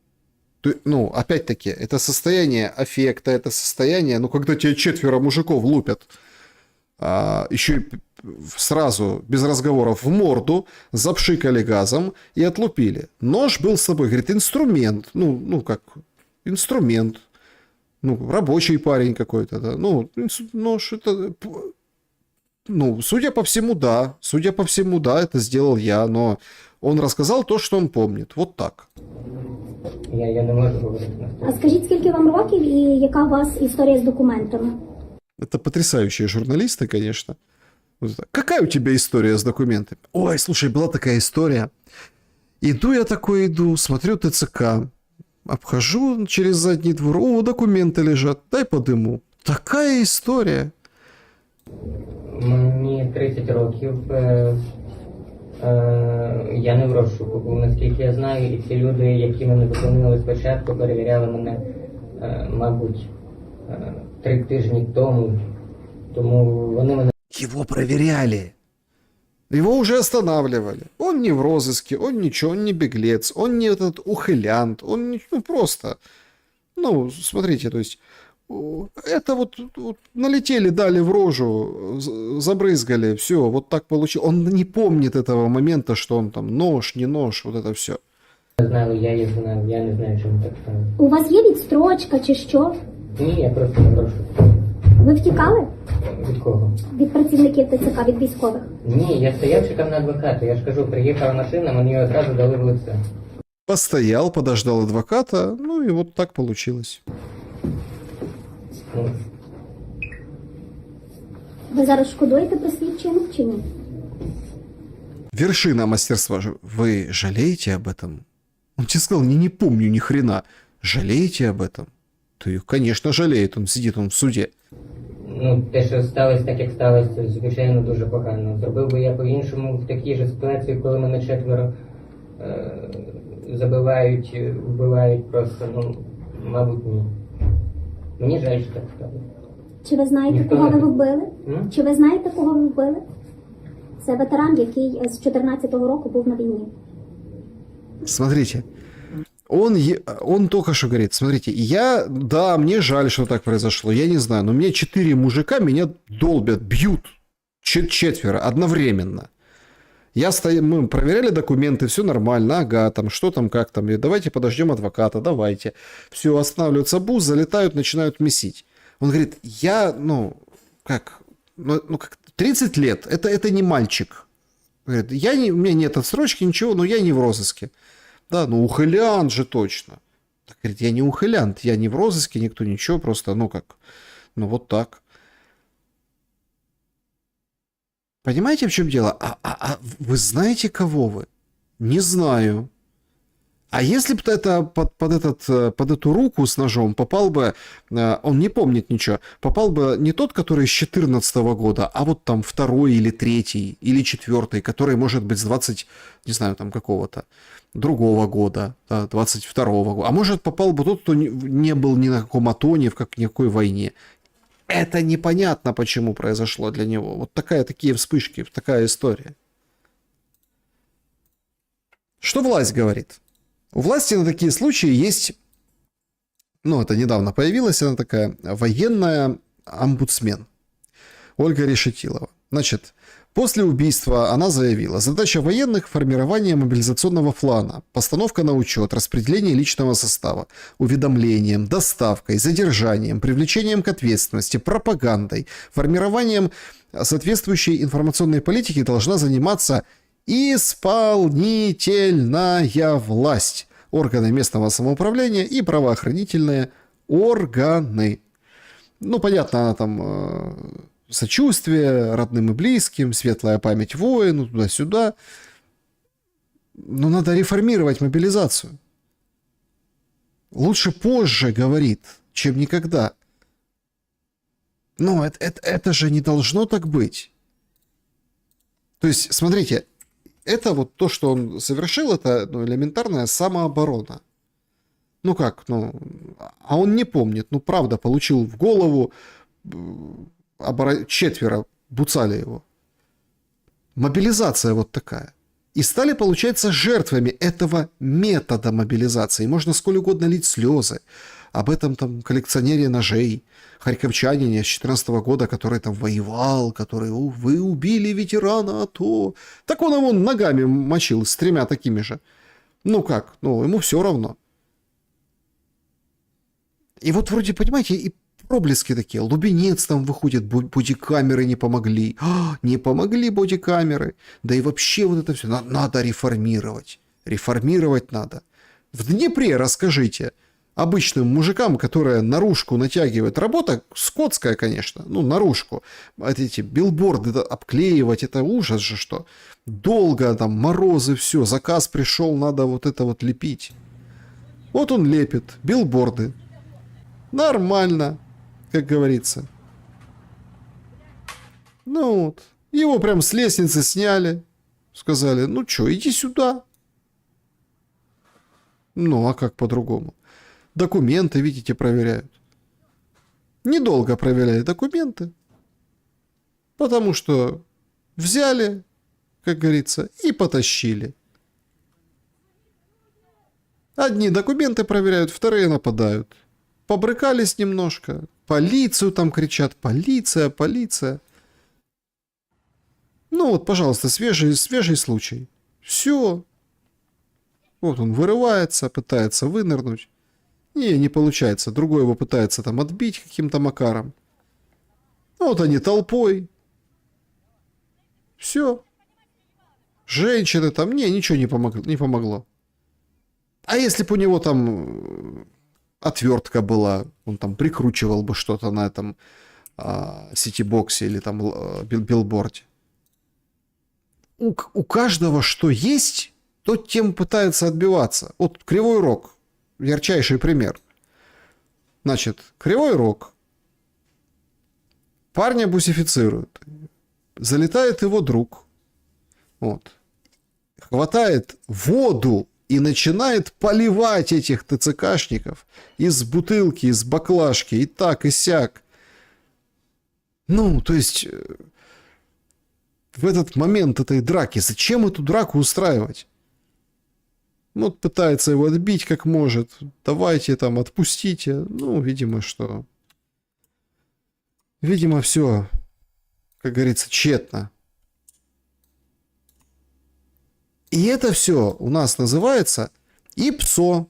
Ну, опять-таки, это состояние аффекта, это состояние, ну, когда тебе 4 мужиков лупят, еще и сразу, без разговоров, в морду, запшикали газом и отлупили. Нож был с собой, говорит, инструмент, ну как, инструмент, ну, рабочий парень какой-то, да, ну, нож, это, ну, судя по всему, да, это сделал я, но он рассказал то, что он помнит, вот так. Я не можу говорити на А скажіть, скільки вам років і яка у вас історія з документами? Это потрясающие журналисты, конечно. Вот это. Какая у тебя история с документами? Ой, слушай, была такая история. Иду я такой, смотрю ТЦК, обхожу через задний двор, о, документы лежат, дай подыму. Такая история. Мені 30 років. Я не в розшуку був, наскільки я знаю, і ці люди, які мене зупинили спочатку, перевіряли мене, мабуть, 3 тижні тому. Тому вони мене... Его проверяли. Его уже останавливали. Он не в розыске, он ничего, он не беглец, он не этот ухилянт, он не, ну просто, ну, смотрите, то есть, это вот налетели, дали в рожу, забрызгали, все, вот так получилось. Он не помнит этого момента, что он там нож, не нож, вот это все. Знали, я їх знав, я не знаю, чому так стало. У вас є відстрочка чи що? Ні, я просто не прошу. Ви втікали? Від кого? Від працівників ТЦК, від військових? Ні, я стояв, чекав на адвоката. Я ж кажу, приїхала машина, мені одразу дали в лице. Постоял, подождал адвоката, ну и вот так получилось. Ви зараз шкодуєте про свій вчинок чи ні? Вершина мастерства. Вы жалеете об этом? Он тебе сказал, не помню ни хрена. Жалеете об этом? Ты, конечно, жалеет. Он сидит, он в суде. Ну, те, що сталося так, як сталося, це, звичайно, дуже погано. Зробив би я по-іншому в такій же ситуації, коли мене четверо забивають, вбивають просто, ну, мабуть, ні. Мені жаль, що так сталося. Чи ви знаєте, Ніхто кого не- ви вбили? М? Чи ви знаєте, кого ви вбили? Це ветеран, який з 14-го року був на війні. Смотрите. Он только что говорит, смотрите, да, мне жаль, что так произошло, я не знаю, но мне 4 мужика меня долбят, бьют, четверо одновременно. Мы проверяли документы, все нормально, ага, там, что там, как там, и давайте подождем адвоката, давайте. Все, останавливается бус, залетают, начинают месить. Он говорит, как 30 лет, это не мальчик. Говорит, у меня нет отсрочки, ничего, но я не в розыске. Да, ну ухилянт же точно. Так, говорит, я не ухилянт, я не в розыске, никто ничего, просто, вот так. Понимаете, в чем дело? А вы знаете, кого вы? Не знаю. А если бы это под эту руку с ножом попал бы, он не помнит ничего, попал бы не тот, который с 14 года, а вот там 2-й или 3-й или 4-й, который может быть с 20, не знаю, там какого-то другого года, да, 22-го года. А может попал бы тот, кто не был ни на каком АТО, ни в никакой войне. Это непонятно, почему произошло для него. Вот такие вспышки, такая история. Что власть говорит? У власти на такие случаи есть, это недавно появилась, она такая, военная омбудсмен Ольга Решетилова. Значит, после убийства она заявила, задача военных – формирование мобилизационного плана, постановка на учет, распределение личного состава, уведомлением, доставкой, задержанием, привлечением к ответственности, пропагандой, формированием соответствующей информационной политики должна заниматься исполнительная власть, органы местного самоуправления и правоохранительные органы. Понятно, она там сочувствие родным и близким, светлая память воину, туда-сюда. Но надо реформировать мобилизацию. Лучше позже, говорит, чем никогда. Но это же не должно так быть. То есть, смотрите, это вот то, что он совершил, это элементарная самооборона. А он не помнит, правда, получил в голову, 4 буцали его. Мобилизация вот такая. И стали, получается, жертвами этого метода мобилизации. Можно сколь угодно лить слезы. Об этом там коллекционере ножей, харьковчанине с 14 года, который там воевал, который, вы убили ветерана АТО. Так он его ногами мочил с 3 такими же. Ему все равно. И вот вроде, понимаете, и проблески такие. Лубенец там выходит, бодикамеры не помогли. Не помогли бодикамеры. Да и вообще вот это все надо реформировать. Реформировать надо. В Днепре расскажите обычным мужикам, которые наружку натягивают. Работа скотская, конечно. Наружку. Эти билборды обклеивать, это ужас же что. Долго там, морозы, все. Заказ пришел, надо вот это вот лепить. Вот он лепит. Билборды. Нормально, как говорится. Его прям с лестницы сняли. Сказали, иди сюда. А как по-другому? Документы, видите, проверяют. Недолго проверяли документы. Потому что взяли, как говорится, и потащили. Одни документы проверяют, вторые нападают. Побрыкались немножко, полицию там кричат, полиция, полиция. Ну вот, пожалуйста, свежий случай. Все. Вот он вырывается, пытается вынырнуть. Не получается. Другой его пытается там отбить каким-то макаром. Вот они толпой. Все. Женщины там, ничего не помогло. А если бы у него там отвертка была, он там прикручивал бы что-то на этом ситибоксе или там билборде. У каждого что есть, тот тем пытается отбиваться. Вот Кривой Рог, ярчайший пример. Значит, Кривой Рог. Парня бусифицируют. Залетает его друг. Вот. Хватает воду и начинает поливать этих ТЦКшников из бутылки, из баклажки, и так, и сяк. Ну, то есть, в этот момент этой драки, зачем эту драку устраивать? Вот пытается его отбить как может. Давайте там, отпустите. Ну, видимо, что... Видимо, все, как говорится, тщетно. И это все у нас называется ИПСО.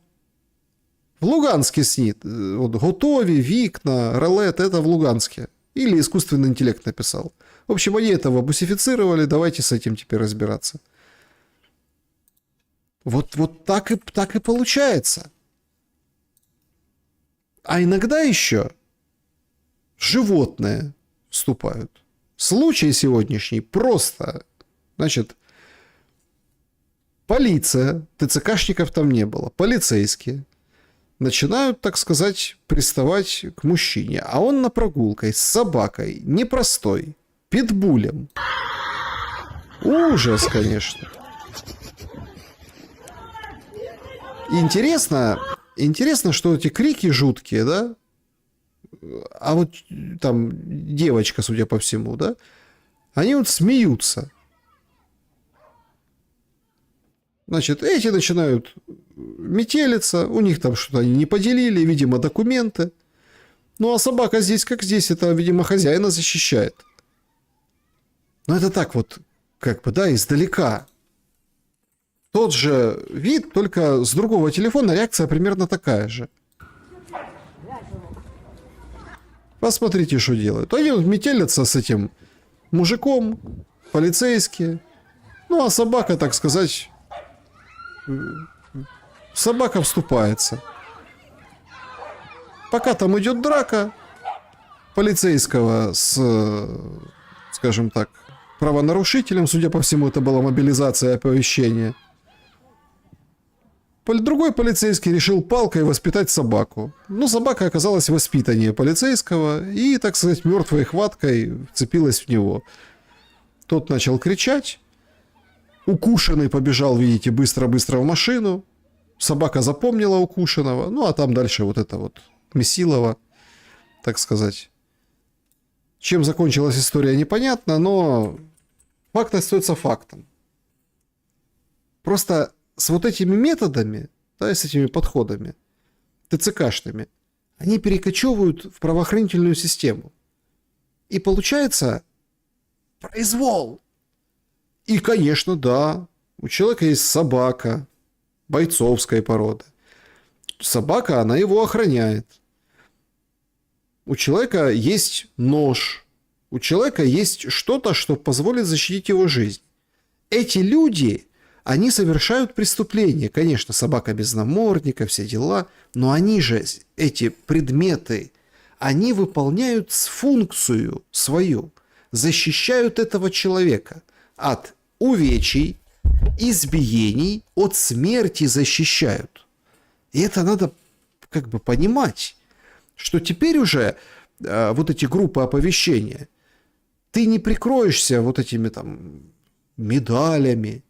В Луганске СНИД. Вот Готові, Вікна, Ролет, это в Луганске. Или искусственный интеллект написал. В общем, они этого бусифицировали, давайте с этим теперь разбираться. Вот так и получается. А иногда еще животные вступают. Случай сегодняшний просто, значит, полиция, ТЦКшников там не было, полицейские начинают, так сказать, приставать к мужчине, а он на прогулке с собакой, непростой, питбулем. Ужас, конечно. Интересно, что эти крики жуткие, да? А вот там девочка, судя по всему, да? Они вот смеются. Значит, эти начинают метелиться, у них там что-то они не поделили, видимо, документы. Ну, а собака здесь, как здесь, это, видимо, хозяина защищает. Но это так вот, как бы, да, издалека. Тот же вид, только с другого телефона реакция примерно такая же. Посмотрите, что делают. Они вот метелятся с этим мужиком, полицейские. Ну, а собака, так сказать, собака вступается. Пока там идет драка полицейского с, скажем так, правонарушителем, судя по всему, это была мобилизация и оповещение. Другой полицейский решил палкой воспитать собаку. Но собака оказалась воспитаннее полицейского и, так сказать, мертвой хваткой вцепилась в него. Тот начал кричать. Укушенный побежал, видите, быстро-быстро в машину. Собака запомнила укушенного. Ну, а там дальше вот это вот месилово, так сказать. Чем закончилась история, непонятно, но факт остается фактом. Просто с вот этими методами, да, с этими подходами ТЦКшными, они перекочевывают в правоохранительную систему. И получается произвол. И, конечно, да, у человека есть собака бойцовской породы. Собака, она его охраняет. У человека есть нож. У человека есть что-то, что позволит защитить его жизнь. Эти люди... Они совершают преступления. Конечно, собака без намордника, все дела. Но они же, эти предметы, они выполняют функцию свою. Защищают этого человека от увечий, избиений, от смерти защищают. И это надо как бы понимать, что теперь уже вот эти группы оповещения, ты не прикроешься вот этими там медалями.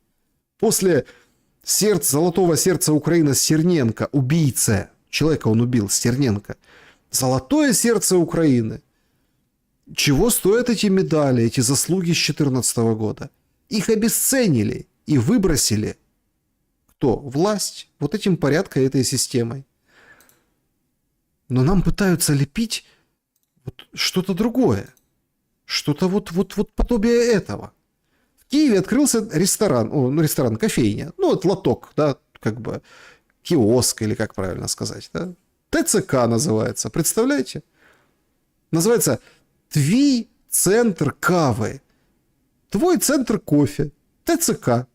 После золотого сердца Украины Стерненко, убийца, человека он убил, Стерненко, золотое сердце Украины. Чего стоят эти медали, эти заслуги с 2014 года? Их обесценили и выбросили. Кто? Власть. Вот этим порядком, этой системой. Но нам пытаются лепить вот что-то другое. Что-то вот подобие этого. В Киеве открылся ресторан, кофейня. Ну, вот лоток, да, как бы киоск, или как правильно сказать, да. ТЦК называется, представляете? Называется «Твій центр кави». Твой центр кофе. ТЦК.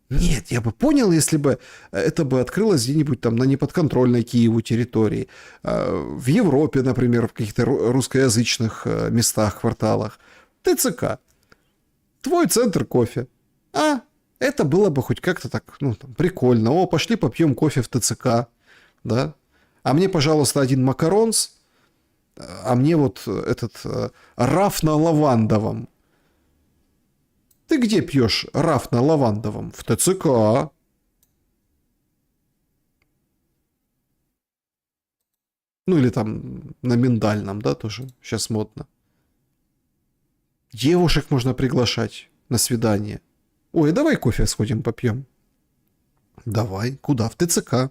Нет, я бы понял, если бы это бы открылось где-нибудь там на неподконтрольной Киеву территории. В Европе, например, в каких-то русскоязычных местах, кварталах. ТЦК. Твой центр кофе. Это было бы хоть как-то так, прикольно. О, пошли попьем кофе в ТЦК. Да? А мне, пожалуйста, один макаронс. А мне вот этот раф на лавандовом. Ты где пьешь раф на лавандовом? В ТЦК. Ну или там на миндальном, да, тоже сейчас модно. Девушек можно приглашать на свидание. Ой, давай кофе сходим попьем. Давай. Куда? В ТЦК.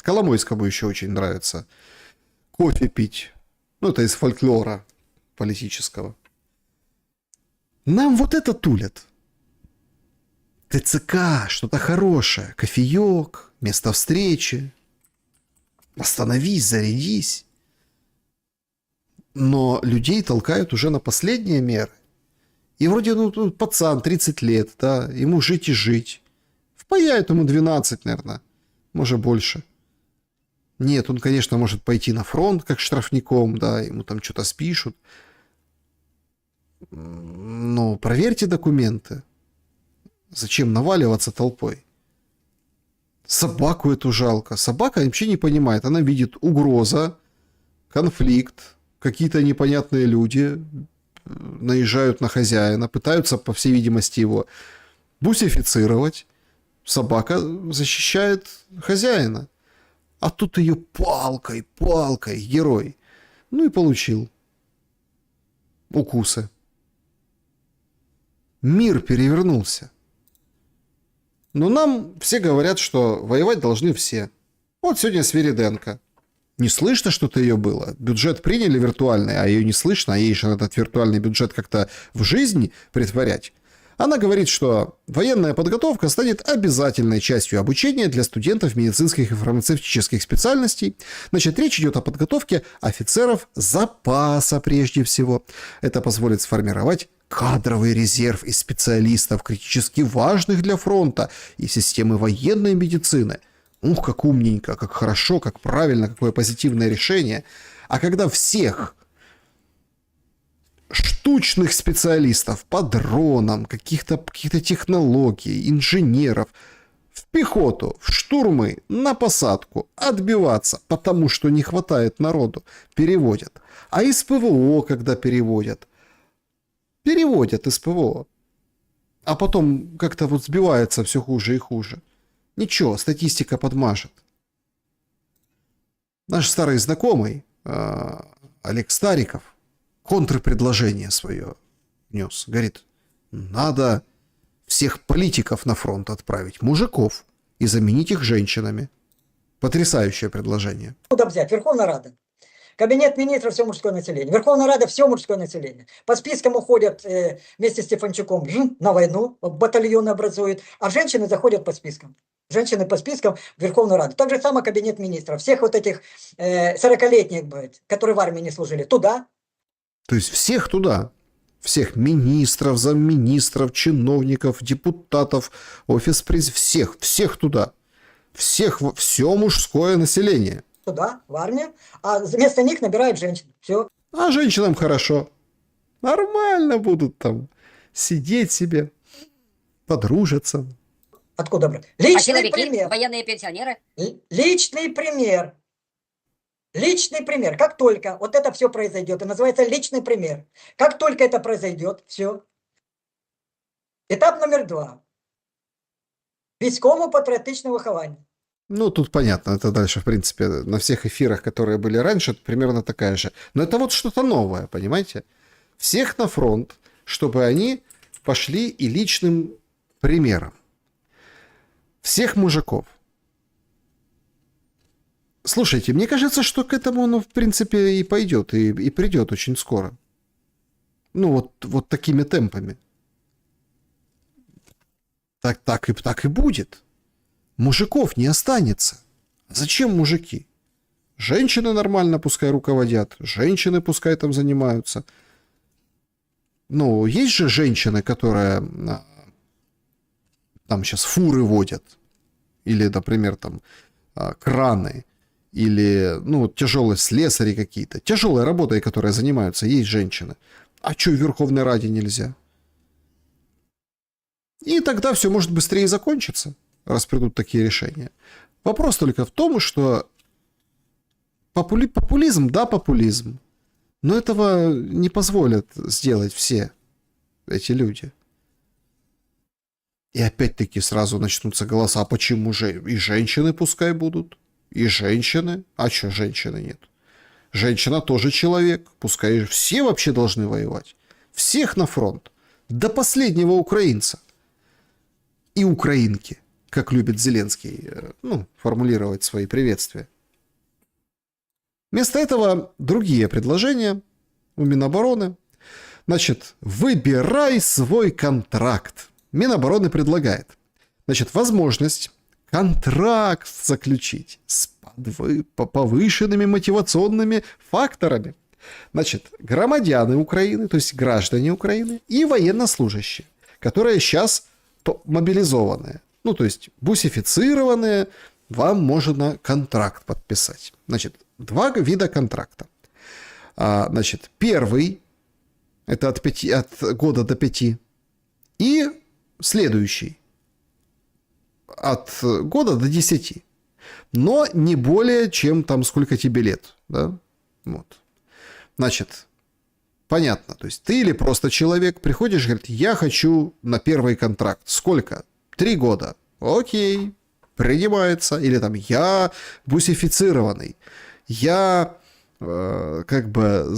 Коломойскому еще очень нравится кофе пить. Ну, это из фольклора политического. Нам вот это тулят. ТЦК, что-то хорошее. Кофеек, место встречи. Остановись, зарядись. Но людей толкают уже на последние меры. И вроде, пацан, 30 лет, да, ему жить и жить. Впаяют ему 12, наверное, может больше. Нет, он, конечно, может пойти на фронт как штрафником, да, ему там что-то спишут. Но проверьте документы. Зачем наваливаться толпой? Собаку эту жалко. Собака вообще не понимает. Она видит угроза, конфликт, какие-то непонятные люди наезжают на хозяина, пытаются, по всей видимости, его бусифицировать. Собака защищает хозяина. А тут ее палкой, герой. Ну и получил укусы. Мир перевернулся. Но нам все говорят, что воевать должны все. Вот сегодня Свириденко. Не слышно, что-то ее было. Бюджет приняли виртуальный, а ее не слышно, а ей же надо этот виртуальный бюджет как-то в жизнь претворять. Она говорит, что военная подготовка станет обязательной частью обучения для студентов медицинских и фармацевтических специальностей. Значит, речь идет о подготовке офицеров запаса прежде всего. Это позволит сформировать кадровый резерв из специалистов, критически важных для фронта и системы военной медицины. Ух, как умненько, как хорошо, как правильно, какое позитивное решение. А когда всех штучных специалистов по дронам, каких-то технологий, инженеров в пехоту, в штурмы, на посадку, отбиваться, потому что не хватает народу, переводят. А из ПВО, когда переводят из ПВО. А потом как-то вот сбивается все хуже и хуже. Ничего, статистика подмажет. Наш старый знакомый Олег Стариков контрпредложение свое внес. Говорит, надо всех политиков на фронт отправить, мужиков, и заменить их женщинами. Потрясающее предложение. Куда взять? Верховная Рада. Кабинет министров, все мужское население. Верховная Рада, все мужское население. По спискам уходят вместе с Стефанчуком на войну, батальоны образуют, а женщины заходят по спискам. Женщины по спискам в Верховную Раду. Так же самое Кабинет министров. Всех вот этих 40-летних, которые в армии не служили, туда. То есть всех туда. Всех министров, замминистров, чиновников, депутатов, офис президента. Всех туда. Всех, все мужское население. Туда, в армию, а вместо них набирают женщин. Все. А женщинам хорошо. Нормально будут там сидеть себе, подружатся. Откуда брать? Личный пример. Военные пенсионеры. Личный пример. Личный пример. Как только вот это все произойдет, это называется личный пример. Как только это произойдет, все. Этап номер 2. Військово-патріотичне виховання. Ну, тут понятно, это дальше, в принципе, на всех эфирах, которые были раньше, примерно такая же. Но это вот что-то новое, понимаете? Всех на фронт, чтобы они пошли и личным примером. Всех мужиков. Слушайте, мне кажется, что к этому оно, в принципе, и пойдет, и придет очень скоро. Ну, вот такими темпами. Так и будет. Мужиков не останется. Зачем мужики? Женщины нормально пускай руководят, женщины пускай там занимаются. Ну, есть же женщины, которые там сейчас фуры водят, или, например, там краны, или, ну, тяжелые слесари какие-то. Тяжелой работой, которые занимаются, есть женщины. А что в Верховной Раде нельзя? И тогда все может быстрее закончиться, раз придут такие решения. Вопрос только в том, что популизм, да, популизм, но этого не позволят сделать все эти люди. И опять-таки сразу начнутся голоса, а почему же и женщины пускай будут? И женщины? А что женщины нет? Женщина тоже человек, пускай все вообще должны воевать. Всех на фронт. До последнего украинца. И украинки, как любит Зеленский, ну, формулировать свои приветствия. Вместо этого другие предложения у Минобороны. Значит, выбирай свой контракт. Минобороны предлагает. Значит, возможность контракт заключить с повышенными мотивационными факторами. Значит, громадяне Украины, то есть граждане Украины и военнослужащие, которые сейчас мобилизованные, ну, то есть бусифицированные, вам можно контракт подписать. Значит, два вида контракта. Значит, первый, это от года до 5, и следующий, от года до 10. Но не более, чем там сколько тебе лет. Да? Вот. Значит, понятно. То есть ты или просто человек приходишь и говорит, я хочу на первый контракт. Сколько? 3 года. Окей, принимается. Или там я бусифицированный. Я как бы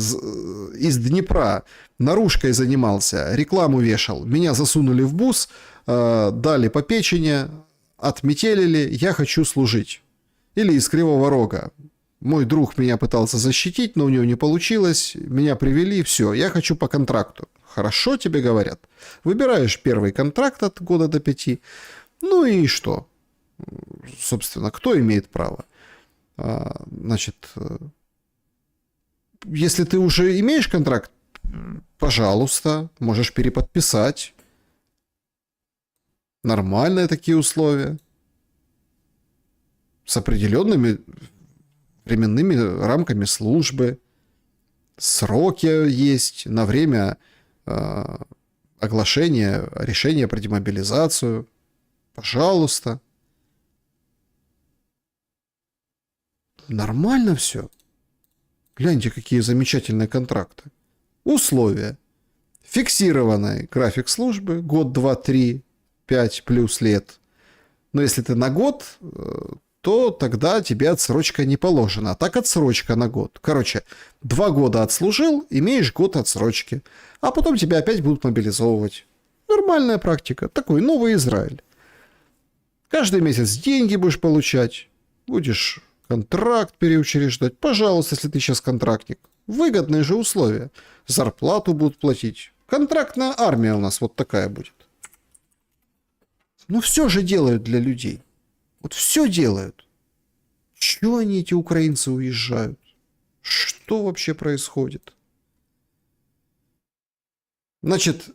из Днепра наружкой занимался, рекламу вешал. Меня засунули в бус, дали по печени, отметелили, я хочу служить. Или из Кривого Рога. Мой друг меня пытался защитить, но у него не получилось. Меня привели, все, я хочу по контракту. Хорошо тебе говорят. Выбираешь первый контракт от года до 5. Ну и что? Собственно, кто имеет право? Значит, если ты уже имеешь контракт, пожалуйста, можешь переподписать. Нормальные такие условия. С определенными временными рамками службы. Сроки есть на время оглашения решения про демобилизацию. Пожалуйста. Нормально все. Гляньте, какие замечательные контракты. Условия. Фиксированный график службы. Год, 2, 3, 5 плюс лет. Но если ты на год, то тогда тебе отсрочка не положена. А так отсрочка на год. Короче, 2 года отслужил, имеешь год отсрочки. А потом тебя опять будут мобилизовывать. Нормальная практика. Такой новый Израиль. Каждый месяц деньги будешь получать. Будешь контракт переучреждать. Пожалуйста, если ты сейчас контрактник. Выгодные же условия. Зарплату будут платить. Контрактная армия у нас вот такая будет. Ну все же делают для людей. Вот все делают. Чего они, эти украинцы, уезжают? Что вообще происходит? Значит,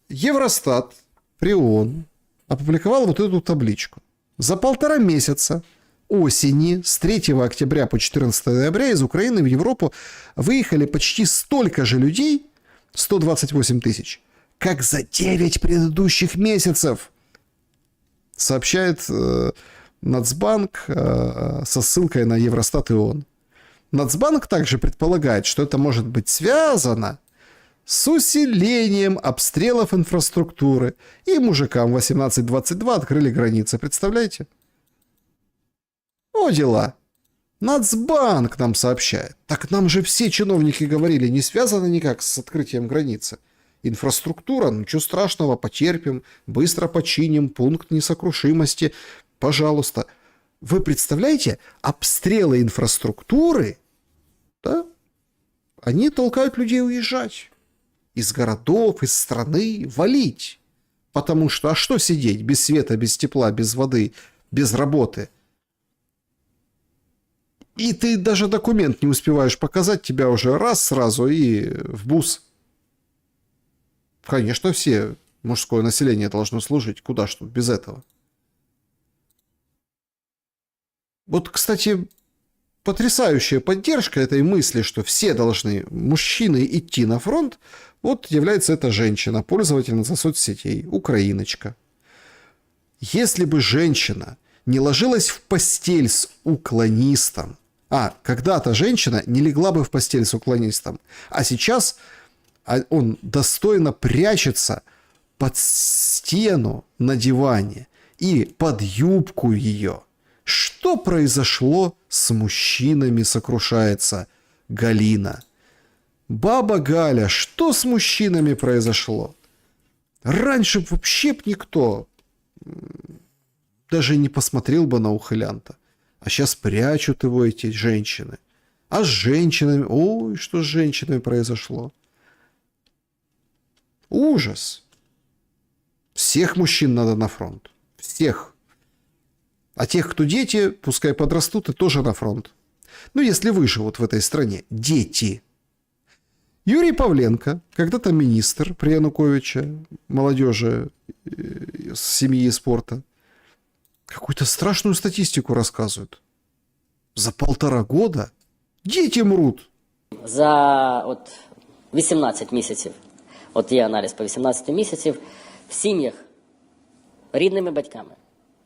Евростат при ООН опубликовал вот эту табличку. За 1,5 месяца осени с 3 октября по 14 ноября из Украины в Европу выехали почти столько же людей, 128 тысяч, как за 9 предыдущих месяцев. Сообщает Нацбанк со ссылкой на Евростат и ООН. Нацбанк также предполагает, что это может быть связано с усилением обстрелов инфраструктуры. И мужикам 18-22 открыли границы. Представляете? О, дела. Нацбанк нам сообщает. Так нам же все чиновники говорили, не связано никак с открытием границы. Инфраструктура, ничего страшного, потерпим, быстро починим, пункт несокрушимости, пожалуйста. Вы представляете, обстрелы инфраструктуры, да, они толкают людей уезжать из городов, из страны, валить. Потому что, а что сидеть без света, без тепла, без воды, без работы? И ты даже документ не успеваешь показать, тебя уже раз сразу и в бус. Конечно, все мужское население должно служить. Куда ж тут без этого? Вот, кстати, потрясающая поддержка этой мысли, что все должны, мужчины, идти на фронт, вот является эта женщина, пользовательница соцсетей, украиночка. Если бы женщина не ложилась в постель с уклонистом, когда-то женщина не легла бы в постель с уклонистом, а сейчас он достойно прячется под стену на диване и под юбку ее. Что произошло с мужчинами, сокрушается Галина. Баба Галя, что с мужчинами произошло? Раньше вообще б никто даже не посмотрел бы на ухилянта. А сейчас прячут его эти женщины. А с женщинами... Ой, что с женщинами произошло? Ужас. Всех мужчин надо на фронт. Всех. А тех, кто дети, пускай подрастут и тоже на фронт. Ну, если выживут в этой стране. Дети. Юрий Павленко, когда-то министр при Януковиче, молодежи, семьи и спорта, какую-то страшную статистику рассказывают. За 1,5 года дети мрут. За 18 місяців, є аналіз по 18 місяців, в сім'ях рідними батьками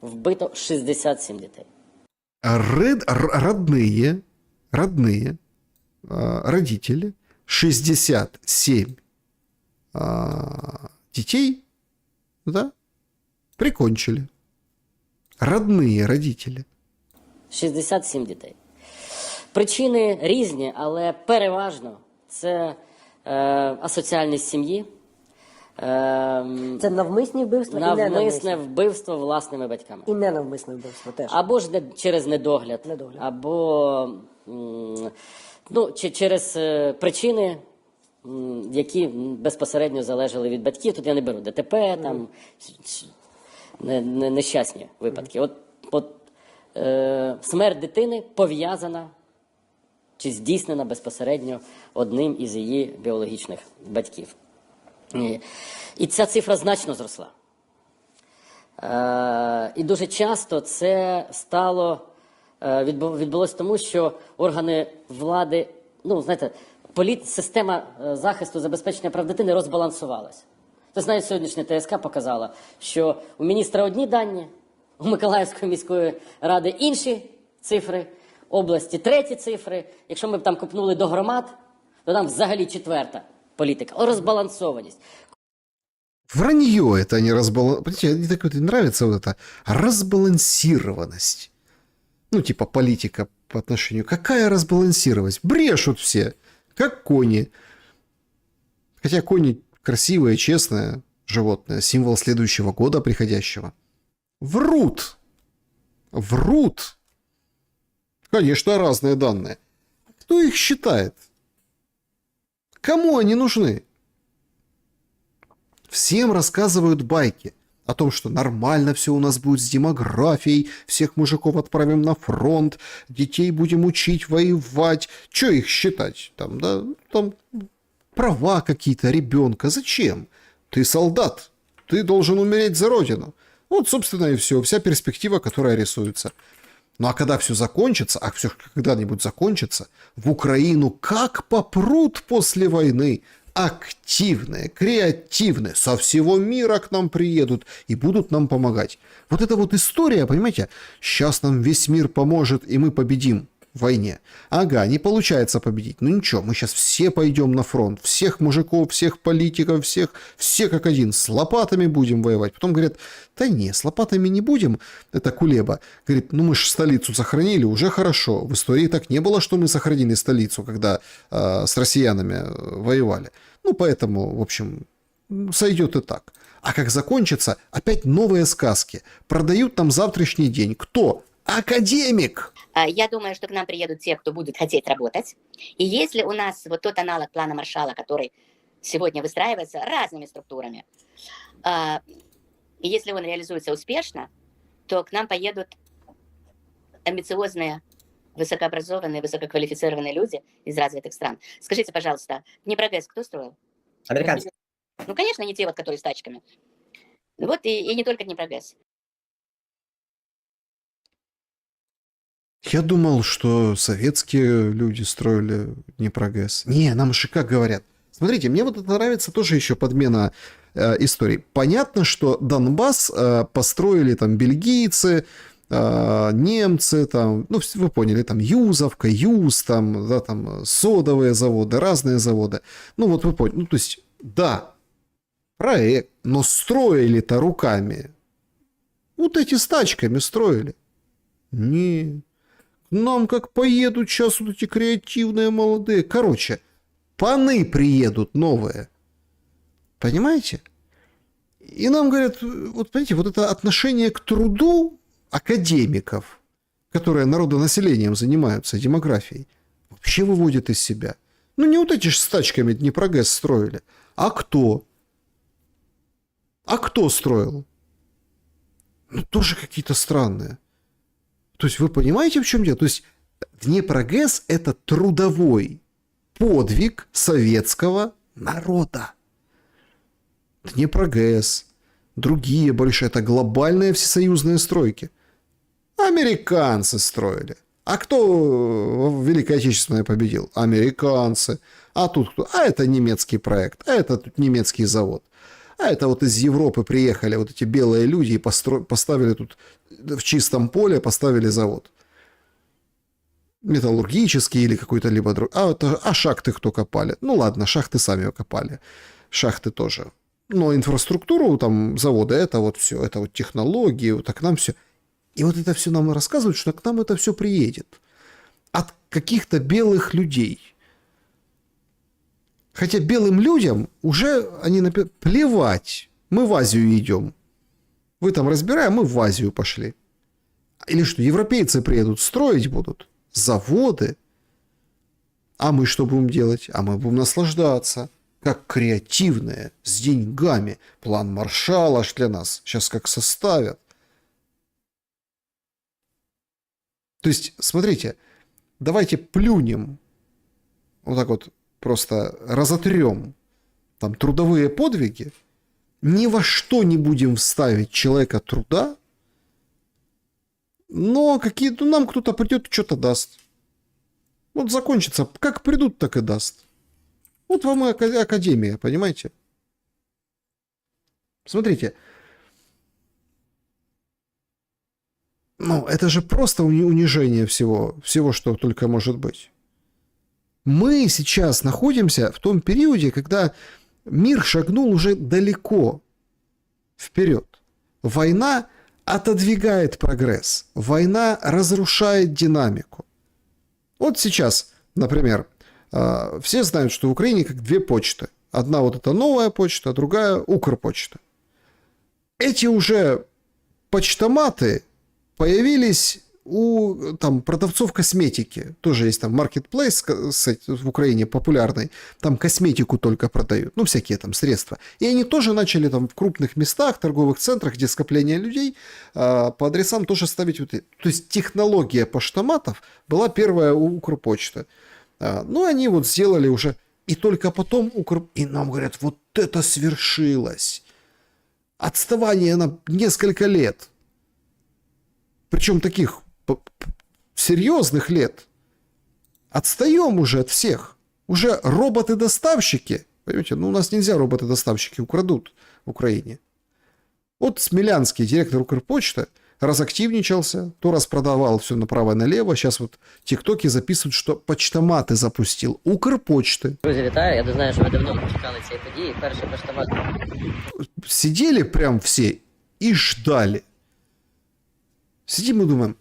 вбито 67 дітей. Родные родители, 67 детей, да, прикончили. Родные родители. 67 дітей. Причини різні, але переважно це асоціальність сім'ї. Це навмисні вбивства і Навмисне ненавмисне? Вбивство власними батьками. І ненавмисне вбивство теж. Або ж через недогляд, або через причини, які безпосередньо залежали від батьків. Тут я не беру ДТП, там нещасні випадки. Смерть дитини пов'язана чи здійснена безпосередньо одним із її біологічних батьків. І ця цифра значно зросла. І дуже часто це відбулося тому, що органи влади, система захисту забезпечення прав дитини розбалансувалася. Тобто навіть сьогоднішня ТСК показала, що у міністра одні дані, у Миколаївської міської ради інші цифри, області треті цифри. Якщо ми б там копнули до громад, то там взагалі 4-та політика. Розбалансованість. Вранье это, а не разбалансированность. Мне так вот нравится вот эта разбалансированность. Ну, типа политика по отношению. Какая разбалансированность? Брешут все, как кони. Хотя кони красивое, честное животное, символ следующего года приходящего. Врут. Врут. Конечно, разные данные. Кто их считает? Кому они нужны? Всем рассказывают байки о том, что нормально все у нас будет с демографией, всех мужиков отправим на фронт, детей будем учить воевать. Че их считать? Там права какие-то ребенка. Зачем? Ты солдат. Ты должен умереть за родину. Вот, собственно, и все. Вся перспектива, которая рисуется. Ну а когда все закончится, а все когда-нибудь закончится, в Украину как попрут после войны. Активные, креативные, со всего мира к нам приедут и будут нам помогать. Вот эта вот история, понимаете, сейчас нам весь мир поможет, и мы победим в войне. Ага, не получается победить. Ну ничего, мы сейчас все пойдем на фронт. Всех мужиков, всех политиков, все как один. С лопатами будем воевать. Потом говорят, да не, с лопатами не будем. Это Кулеба. Говорит, ну мы же столицу сохранили, уже хорошо. В истории так не было, что мы сохранили столицу, когда с россиянами воевали. Ну поэтому, в общем, сойдет и так. А как закончится, опять новые сказки. Продают нам завтрашний день. Кто? Академик! Я думаю, что к нам приедут те, кто будет хотеть работать. И если у нас вот тот аналог плана Маршалла, который сегодня выстраивается разными структурами, и если он реализуется успешно, то к нам поедут амбициозные, высокообразованные, высококвалифицированные люди из развитых стран. Скажите, пожалуйста, Днепрогэс кто строил? Американцы. Ну, конечно, не те вот, которые с тачками. Вот и не только Днепрогэс. Я думал, что советские люди строили Днепрогэс. Не, нам же как говорят. Смотрите, мне вот это нравится тоже еще подмена историй. Понятно, что Донбасс построили там бельгийцы, немцы, там, ну, вы поняли, там Юзовка, Юз, там, да, там содовые заводы, разные заводы. Ну, вот вы поняли. Ну, то есть, да, проект, но строили-то руками. Вот эти с тачками строили. Не, нам как поедут сейчас вот эти креативные молодые. Короче, паны приедут новые. Понимаете? И нам говорят, вот понимаете, вот это отношение к труду академиков, которые народонаселением занимаются, демографией, вообще выводит из себя. Ну, не вот эти же с тачками Днепрогэс строили. А кто? А кто строил? Ну, тоже какие-то странные. То есть, вы понимаете, в чем дело? То есть, Днепрогэс – это трудовой подвиг советского народа. Днепрогэс, другие большие – это глобальные всесоюзные стройки. Американцы строили. А кто в Великой Отечественной победил? Американцы. А тут кто? А это немецкий проект. А это тут немецкий завод. А это вот из Европы приехали вот эти белые люди и поставили тут в чистом поле, поставили завод. Металлургический или какой-то либо другой. А шахты кто копали? Ну ладно, шахты сами копали. Шахты тоже. Но инфраструктуру там завода, это вот все, это вот технологии, вот так нам все. И вот это все нам рассказывают, что к нам это все приедет. От каких-то белых людей. Хотя белым людям уже они плевать. Мы в Азию идем. Вы там разбираем, мы в Азию пошли. Или что, европейцы приедут, строить будут заводы. А мы что будем делать? А мы будем наслаждаться. Как креативные, с деньгами. План Маршалла аж для нас. Сейчас как составят. То есть, смотрите, давайте плюнем, вот так вот просто разотрем там трудовые подвиги, ни во что не будем вставить человека труда, но какие-то нам кто-то придет и что-то даст. Вот закончится, как придут, так и даст. Вот вам и академия, понимаете? Смотрите, ну, это же просто унижение всего, что только может быть. Мы сейчас находимся в том периоде, когда мир шагнул уже далеко вперед. Война отодвигает прогресс. Война разрушает динамику. Вот сейчас, например, все знают, что в Украине как две почты. Одна вот эта новая почта, а другая Укрпочта. Эти уже почтоматы появились у там, продавцов косметики. Тоже есть там маркетплейс в Украине популярный. Там косметику только продают. Ну, всякие там средства. И они тоже начали там в крупных местах, торговых центрах, где скопление людей, по адресам тоже ставить вот это. То есть технология поштоматов была первая у Укрпочты. Ну, они вот сделали уже. И только потом И нам говорят, вот это свершилось. Отставание на несколько лет. Причем таких серьезных лет. Отстаем уже от всех. Уже роботы-доставщики. Понимаете, ну у нас нельзя роботы-доставщики украдут в Украине. Вот Смелянский, директор Укрпочты, разактивничался, то распродавал все направо и налево. Сейчас вот тиктоки записывают, що почтомати запустил. Укрпочти. Друзі, вітаю. Я знаю, що ви давно чекали цієї події. Перший поштомат. Сидели прям все и ждали. Сидим и думаем,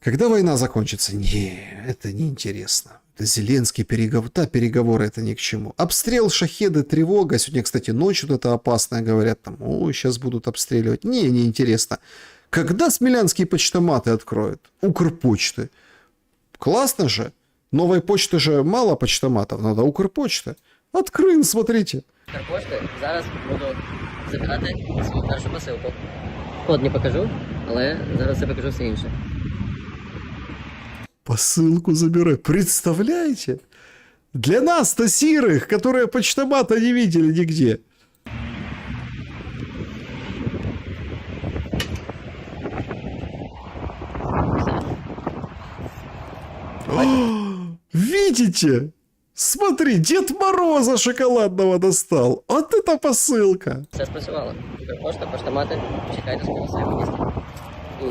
когда война закончится? Не, это неинтересно. Зеленский переговоры это ни к чему. Обстрел, шахеды, тревога. Сегодня, кстати, ночь вот это опасная, говорят, там, сейчас будут обстреливать. Не интересно. Когда смелянские почтоматы откроют? Укрпочты. Классно же. Новой почты же мало почтоматов, надо Укрпочта. Открыли, смотрите. Укрпошти зараз буду забирати свою першу посилку. Код не покажу, але зараз я покажу все інше. Посылку забирай. Представляете? Для нас-то серых, которые почтомата не видели нигде. Видите? Смотри, Дед Мороза шоколадного достал. Вот это посылка. Все спрацювало. Укрпошта, поштомати, чекайте скоро своє місце. І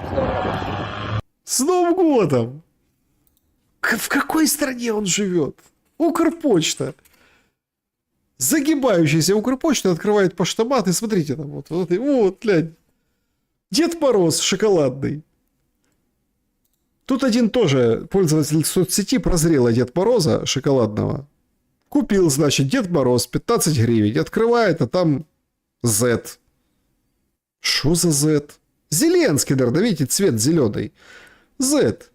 з Новим роком. С Новым годом! В какой стране он живет? Укрпочта. Загибающаяся Укрпочта открывает поштомат, и смотрите там, вот, глянь. Дед Мороз шоколадный. Тут один тоже пользователь соцсети прозрел Дед Мороза шоколадного. Купил, значит, Дед Мороз 15 гривен. Открывает, а там Z. Что за Z? Зеленский, наверное, видите, цвет зеленый. Z.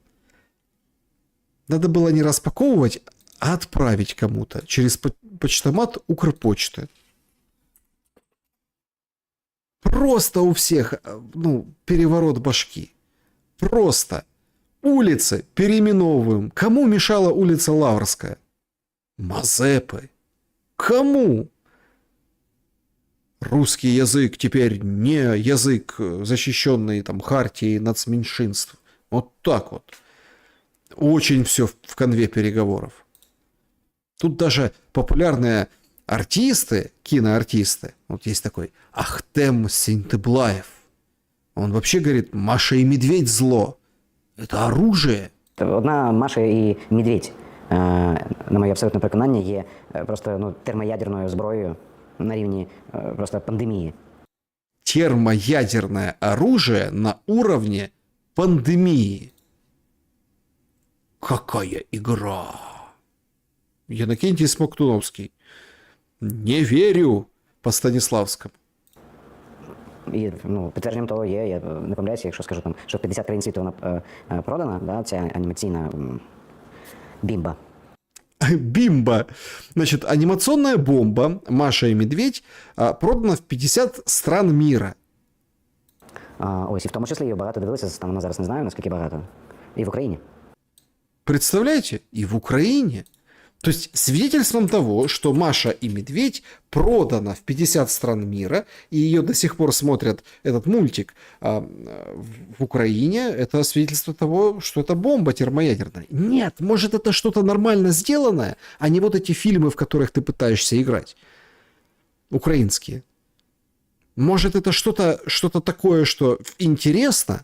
Надо было не распаковывать, а отправить кому-то через почтомат Укрпочты. Просто у всех, переворот башки. Просто. Улицы переименовываем. Кому мешала улица Лаврская? Мазепы. Кому? Русский язык теперь не язык, защищенный там хартией нацменьшинств. Вот так вот. Очень все в конве переговоров. Тут даже популярные артисты, киноартисты, вот есть такой Ахтем Синтыблаев. Он вообще говорит, Маша и медведь зло. Это оружие. Одна Маша і медведь, на моє абсолютне переконання, є просто термоядерною зброєю на рівні просто пандемії. Термоядерное оружие на уровне пандемии. Какая игра! Иннокентий Смоктуновский. Не верю по Станиславскому. І підтвердженням того є, я не помиляюся, якщо скажу, там, що в 50 країн світу вона продана, да, ця анімаційна бімба. Бимба. Значит, анимационная бомба «Маша и медведь» продана в 50 стран мира. Ось, і в тому числі її багато дивилися, станом на зараз не знаю, наскільки багато. І в Україні. Представляете? И в Украине. То есть свидетельством того, что Маша и медведь продана в 50 стран мира, и ее до сих пор смотрят, этот мультик, в Украине, это свидетельство того, что это бомба термоядерная. Нет, может это что-то нормально сделанное, а не вот эти фильмы, в которых ты пытаешься играть. Украинские. Может это что-то такое, что интересно,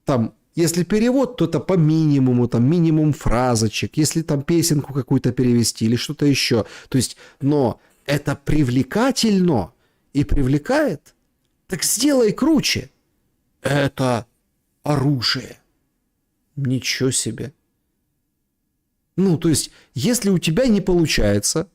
там, если перевод, то это по минимуму, там минимум фразочек, если там песенку какую-то перевести или что-то еще. То есть, но это привлекательно и привлекает, так сделай круче. Это оружие. Ничего себе. То есть, если у тебя не получается,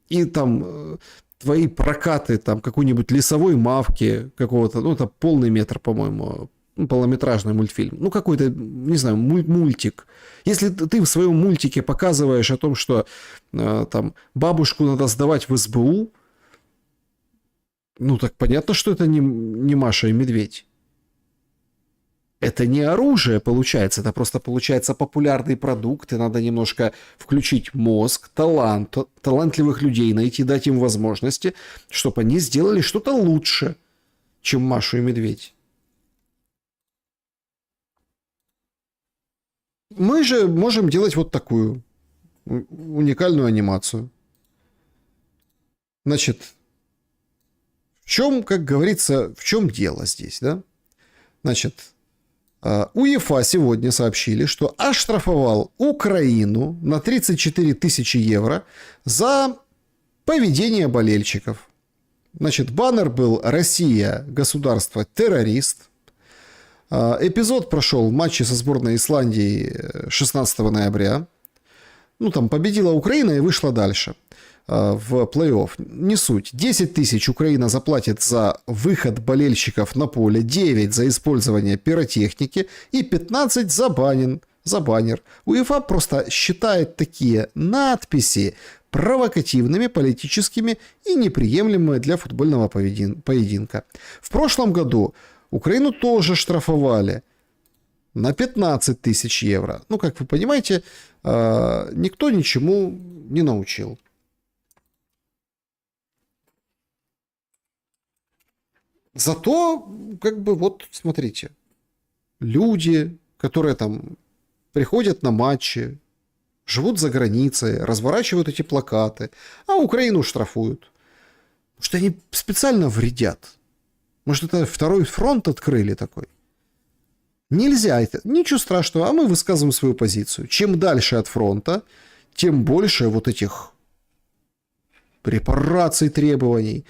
и там твои прокаты там какой-нибудь лесовой мавки какого-то, это полный метр, по-моему, полнометражный мультфильм, какой-то, не знаю, мультик. Если ты в своем мультике показываешь о том, что там бабушку надо сдавать в СБУ, так понятно, что это не Маша и медведь. Это не оружие получается, это просто получается популярный продукт, и надо немножко включить мозг, талантливых людей найти, дать им возможности, чтобы они сделали что-то лучше, чем Машу и медведь. Мы же можем делать вот такую уникальную анимацию. Значит, в чем, как говорится, в чем дело здесь, да? Значит, УЕФА сегодня сообщили, что оштрафовал Украину на 34 тысячи евро за поведение болельщиков. Значит, баннер был «Россия, государство-террорист». Эпизод прошел в матче со сборной Исландии 16 ноября. Ну, там победила Украина и вышла дальше в плей-офф. Не суть. 10 тысяч Украина заплатит за выход болельщиков на поле, 9 за использование пиротехники и 15 за баннер. УЕФА просто считает такие надписи провокативными, политическими и неприемлемыми для футбольного поединка. В прошлом году Украину тоже штрафовали на 15 тысяч евро. Ну, как вы понимаете, никто ничему не научил. Зато, как бы, вот, смотрите, люди, которые там приходят на матчи, живут за границей, разворачивают эти плакаты, а Украину штрафуют. Потому что они специально вредят. Может, это второй фронт открыли такой? Нельзя это. Ничего страшного, а мы высказываем свою позицию. Чем дальше от фронта, тем больше вот этих репараций, требований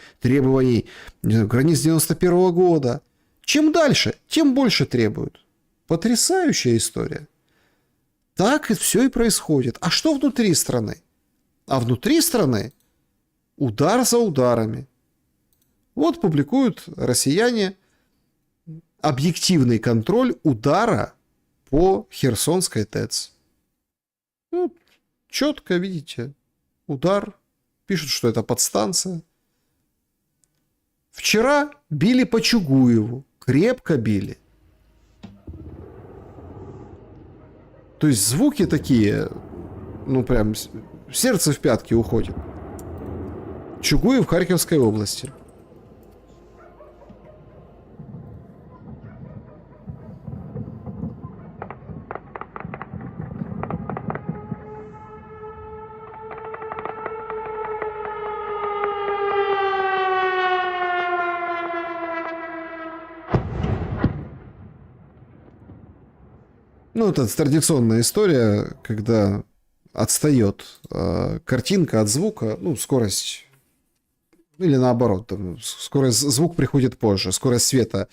границ 91 года. Чем дальше, тем больше требуют. Потрясающая история. Так все и происходит. А что внутри страны? А внутри страны удар за ударами. Вот публикуют россияне объективный контроль удара по Херсонской ТЭЦ. Ну, четко, видите, удар. Пишут, что это подстанция. Вчера били по Чугуеву. Крепко били. То есть звуки такие, ну прям сердце в пятки уходит. Чугуев в Харьковской области. Ну, это традиционная история, когда отстает картинка от звука, ну, скорость, или наоборот, там, звук приходит позже, скорость света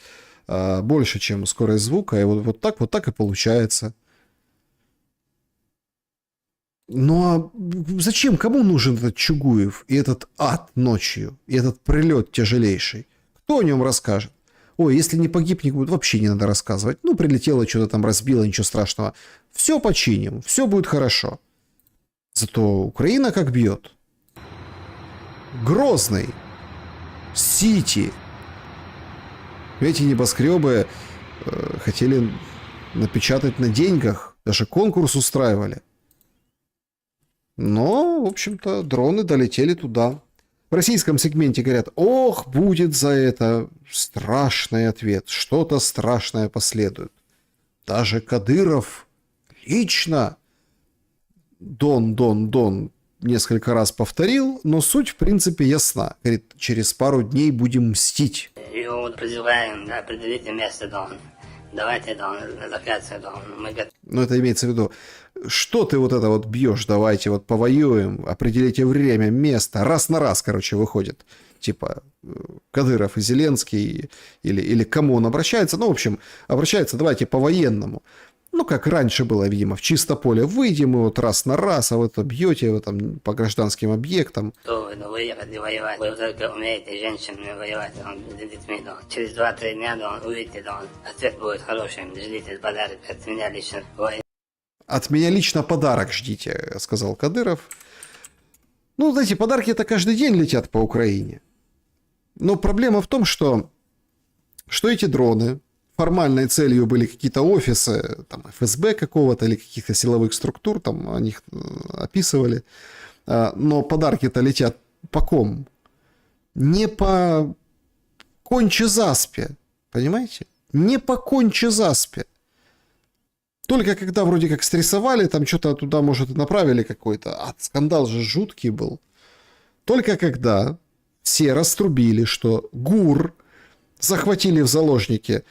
больше, чем скорость звука, и вот так и получается. Ну, а зачем, кому нужен этот Чугуев и этот ад ночью, и этот прилет тяжелейший? Кто о нем расскажет? Ой, если не погиб, вообще не надо рассказывать. Ну, прилетело, что-то там разбило, ничего страшного. Все починим, все будет хорошо. Зато Украина как бьет. Грозный. Сити. Эти небоскребы хотели напечатать на деньгах. Даже конкурс устраивали. Но, в общем-то, дроны долетели туда. В российском сегменте говорят: ох, будет за это страшный ответ, что-то страшное последует. Даже Кадыров лично Дон несколько раз повторил, но суть в принципе ясна. Говорит, через пару дней будем мстить. Его призываем, да, определите место Дон. Давайте Дон, локацию Дон. Ну, это имеется в виду, что ты вот это вот бьешь, давайте вот повоюем, определите время, место, раз на раз, короче, выходит. Типа Кадыров и Зеленский, или к кому он обращается. Ну, в общем, обращается, давайте по-военному. Ну, как раньше было, видимо, в чисто поле. Выйдем и вот раз на раз, а вы то бьете его там по гражданским объектам. Выехать и воевать. Вы только умеете женщинами воевать, с детьми, да. Через 2-3 дня, да, увидите, да, ответ будет хорошим. Ждите подарок от меня лично. От меня лично подарок ждите, сказал Кадыров. Ну, знаете, подарки-то каждый день летят по Украине. Но проблема в том, что эти дроны формальной целью были какие-то офисы, там, ФСБ какого-то или каких-то силовых структур, там о них описывали. Но подарки-то летят по ком? Не по Конче-Заспе, понимаете? Не по Конче-Заспе. Только когда вроде как стрессовали, там что-то туда, может, и направили какой-то. А скандал же жуткий был. Только когда все раструбили, что ГУР захватили в заложники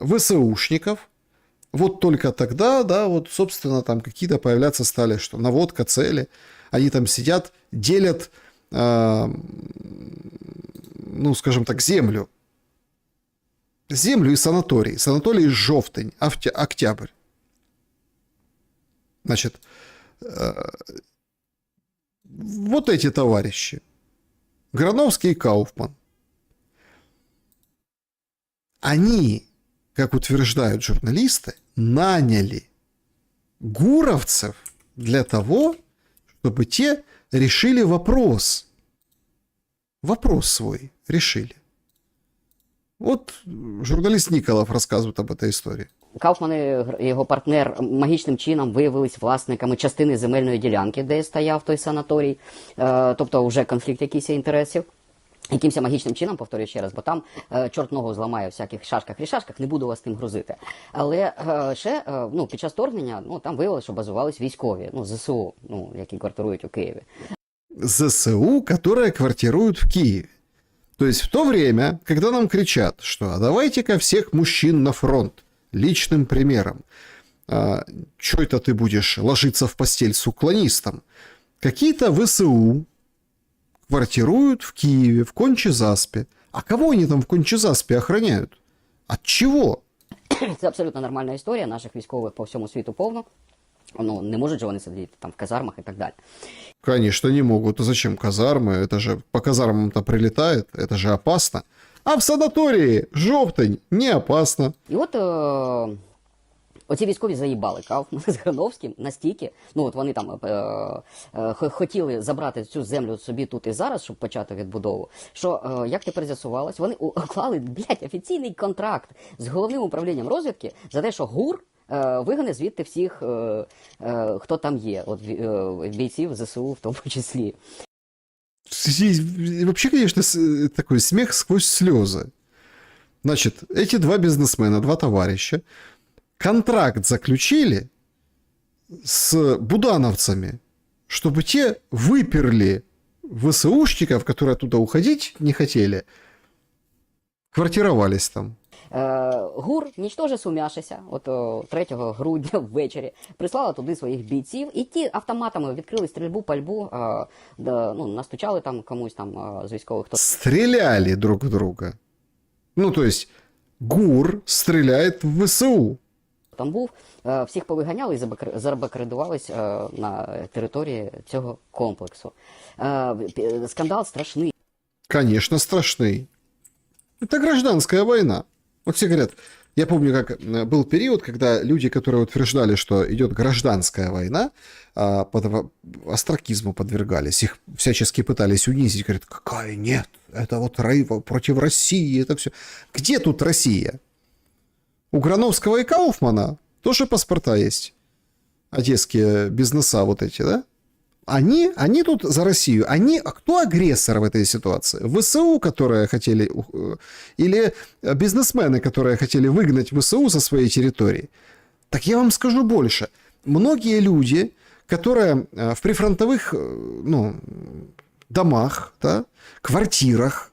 ВСУшников, вот только тогда, да, вот, собственно, там какие-то появляться стали, что наводка, цели. Они там сидят, делят, ну, скажем так, землю. землю и санаторий. Санаторий Жовтень, Октябрь. Значит, вот эти товарищи, Грановский и Кауфман, они, как утверждают журналисты, наняли гуровцев для того, чтобы те решили вопрос. Вопрос свой решили. Вот журналіст Ніколов розказує об этой історії. Кауфман і його партнер магічним чином виявились власниками частини земельної ділянки, де стояв той санаторій, тобто вже конфлікт якийсь інтересів. Якимось магічним чином, повторюю ще раз, бо там чорт ногу зламає в всяких шашках-рішашках, не буду вас тим грузити. Але ще під час вторгнення там виявилося, що базувались військові, ЗСУ, які квартирують у Києві. ЗСУ, которые квартируют в Киеве. То есть в то время, когда нам кричат, что «а давайте-ка всех мужчин на фронт личным примером, что это ты будешь ложиться в постель с уклонистом», какие-то ВСУ квартируют в Киеве, в Кончезаспе. А кого они там в Кончезаспе охраняют? От чего? Це абсолютно нормальна історія, наших військових по всьому світу повно. Не можуть же вони сидіти там в казармах і так далі. Конечно, не могут. А зачем казармы? Это же по казармам-то прилетает, это же опасно. А в санатории Жовтень не опасно. І от оці військові заїбали Кауфман з Грановським настільки, вони там хотіли забрати цю землю собі тут і зараз, щоб почати відбудову, що, як тепер з'ясувалось, вони уклали, офіційний контракт з головним управлінням розвідки за те, що ГУР вигони звідти всіх, хто там є, от бійців ЗСУ в тому числі. Вообще, конечно, такой смех сквозь слезы. Значит, эти два бизнесмена, два товарища, контракт заключили с будановцами, чтобы те выперли ВСУшников, которые оттуда уходить не хотели, квартировались там. ГУР, нічтоже сум'яшися, 3 грудня ввечері, прислала туди своїх бійців, і ті автоматами відкрили стрільбу, пальбу, настучали там комусь там з військових. Стреляли друг в друга. То есть ГУР стреляет в ВСУ. Там був, всіх повиганяли і забарикадувались на території цього комплексу. Скандал страшний. Конечно, страшный. Это гражданская война. Вот все говорят, я помню, как был период, когда люди, которые утверждали, что идет гражданская война, под остракизму подвергались, их всячески пытались унизить, говорят, какая нет, это вот против России, это все. Где тут Россия? У Грановского и Кауфмана тоже паспорта есть. Одесские бизнеса вот эти, да? Они тут за Россию. А кто агрессор в этой ситуации? ВСУ, которые хотели... Или бизнесмены, которые хотели выгнать ВСУ со своей территории? Так я вам скажу больше. Многие люди, которые в прифронтовых домах, да, квартирах,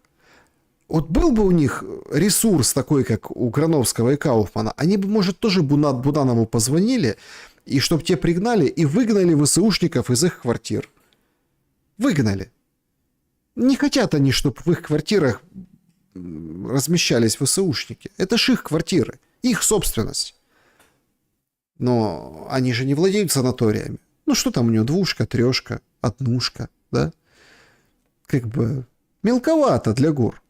вот был бы у них ресурс такой, как у Грановского и Кауфмана, они бы, может, тоже Буданову позвонили, и чтобы те пригнали и выгнали ВСУшников из их квартир. Выгнали. Не хотят они, чтобы в их квартирах размещались ВСУшники. Это ж их квартиры, их собственность. Но они же не владеют санаториями. Что там у него, 2, 3, 1, да? Как бы мелковато для ГУР.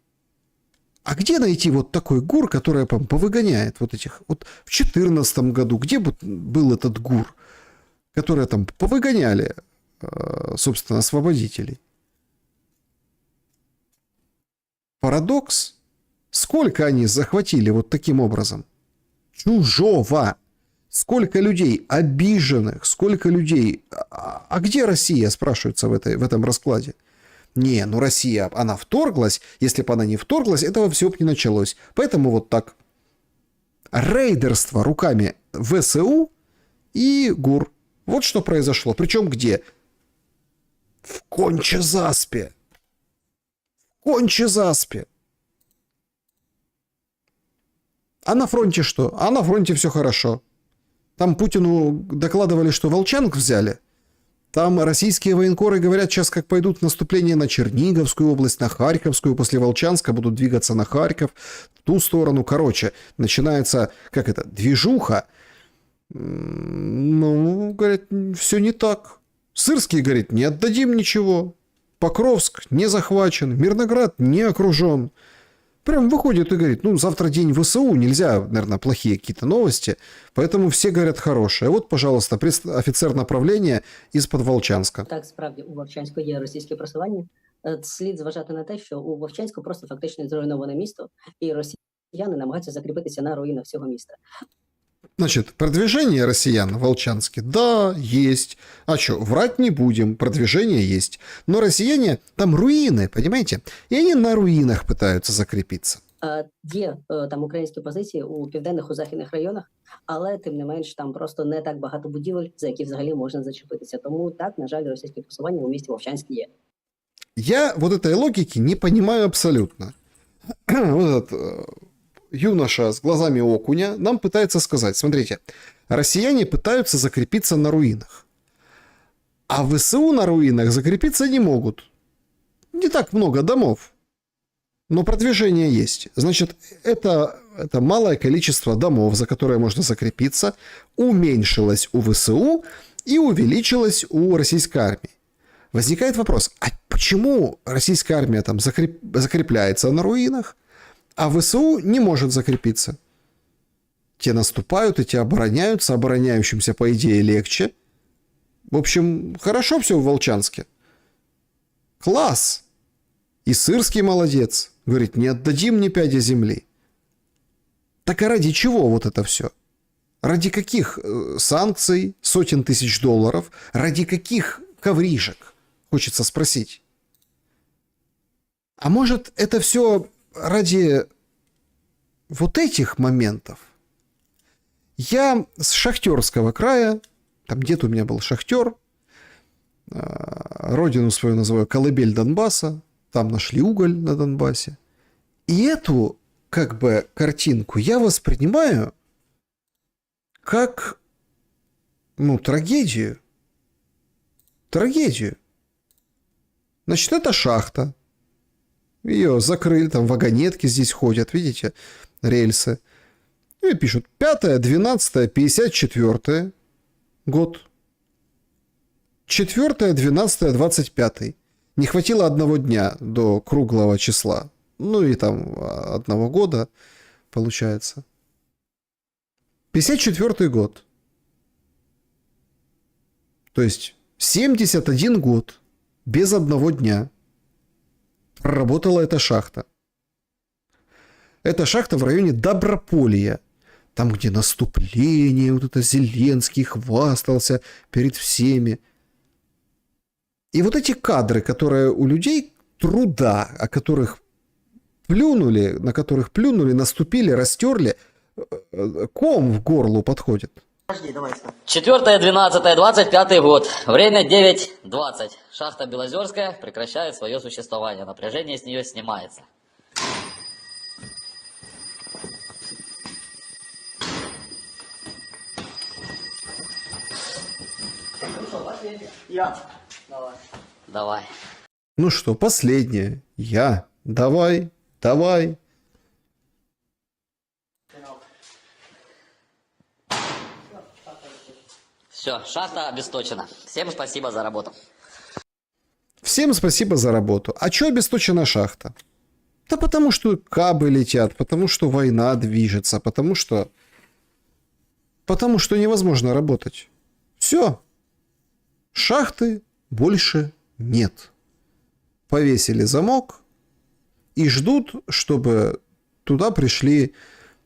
А где найти вот такой ГУР, который повыгоняет вот этих... Вот в 2014 году, где был этот ГУР, который там повыгоняли, собственно, освободителей? Парадокс. Сколько они захватили вот таким образом? Чужого. Сколько людей обиженных, сколько людей... А где Россия, спрашивается в этом раскладе? Не, Россия, она вторглась. Если бы она не вторглась, этого все бы не началось. Поэтому вот так. Рейдерство руками ВСУ и ГУР. Вот что произошло. Причем где? В Кончезаспе. В Кончезаспе. А на фронте что? А на фронте все хорошо. Там Путину докладывали, что Волчанск взяли. Там российские военкоры говорят, сейчас как пойдут в наступление на Черниговскую область, на Харьковскую, после Волчанска будут двигаться на Харьков, в ту сторону. Короче, начинается, движуха. Ну, говорят, все не так. Сырский говорит, не отдадим ничего. Покровск не захвачен, Мирноград не окружен. Прям выходит и говорит, ну, завтра день ВСУ, нельзя, наверное, плохие какие-то новости, поэтому все говорят хорошие. Вот, пожалуйста, офицер направления із-під Волчанська. Так, справді, у Вовчанську є російське просування. Слід зважати на те, що у Вовчанську просто фактично зруйноване місто, і росіяни намагаються закріпитися на руїнах всього міста. Значит, продвижение россиян в Волчанске, да, есть. А что, врать не будем, продвижение есть. Но россияне, там руины, понимаете? И они на руинах пытаются закрепиться. Є там українські позиції у південних, у західних районах, але тим не менш там просто не так багато будівель, за які взагалі можна зачепитися. Тому так, на жаль, російське просування у місті Вовчанськ є. Я вот этой логики не понимаю абсолютно. Вот этот юноша с глазами окуня нам пытается сказать, смотрите, россияне пытаются закрепиться на руинах, а ВСУ на руинах закрепиться не могут. Не так много домов, но продвижение есть. Значит, это малое количество домов, за которые можно закрепиться, уменьшилось у ВСУ и увеличилось у российской армии. Возникает вопрос, а почему российская армия там закрепляется на руинах, а ВСУ не может закрепиться? Те наступают, эти обороняются, обороняющимся, по идее, легче. В общем, хорошо все в Волчанске. Класс! И Сырский молодец. Говорит, не отдадим ни пяди земли. Так а ради чего вот это все? Ради каких санкций, сотен тысяч долларов? Ради каких коврижек? Хочется спросить. А может, это все ради вот этих моментов? Я с Шахтерского края, там где-то у меня был Шахтер, родину свою называю Колыбель Донбасса, там нашли уголь на Донбассе. И эту, как бы, картинку я воспринимаю как, ну, трагедию. Трагедию. Значит, это шахта. Ее закрыли, там вагонетки здесь ходят, видите, рельсы. И пишут 5-12-54 год. 4-12-25. Не хватило одного дня до круглого числа. Ну и там одного года получается. 54 год. То есть 71 год без одного дня проработала эта шахта. Эта шахта в районе Доброполья. Там, где наступление, вот это Зеленский хвастался перед всеми. И вот эти кадры, которые у людей труда, о которых плюнули, на которых плюнули, наступили, растерли, ком в горло подходит. 4-12-25 год. Время 9:20. Шахта Белозерская прекращает свое существование. Напряжение с нее снимается. Я. Давай. Ну что, последнее. Я. Давай. Давай. Все, шахта обесточена. Всем спасибо за работу. Всем спасибо за работу. А чё обесточена шахта? Да потому что кабы летят, потому что война движется, потому что невозможно работать. Все. Шахты больше нет. Повесили замок и ждут, чтобы туда пришли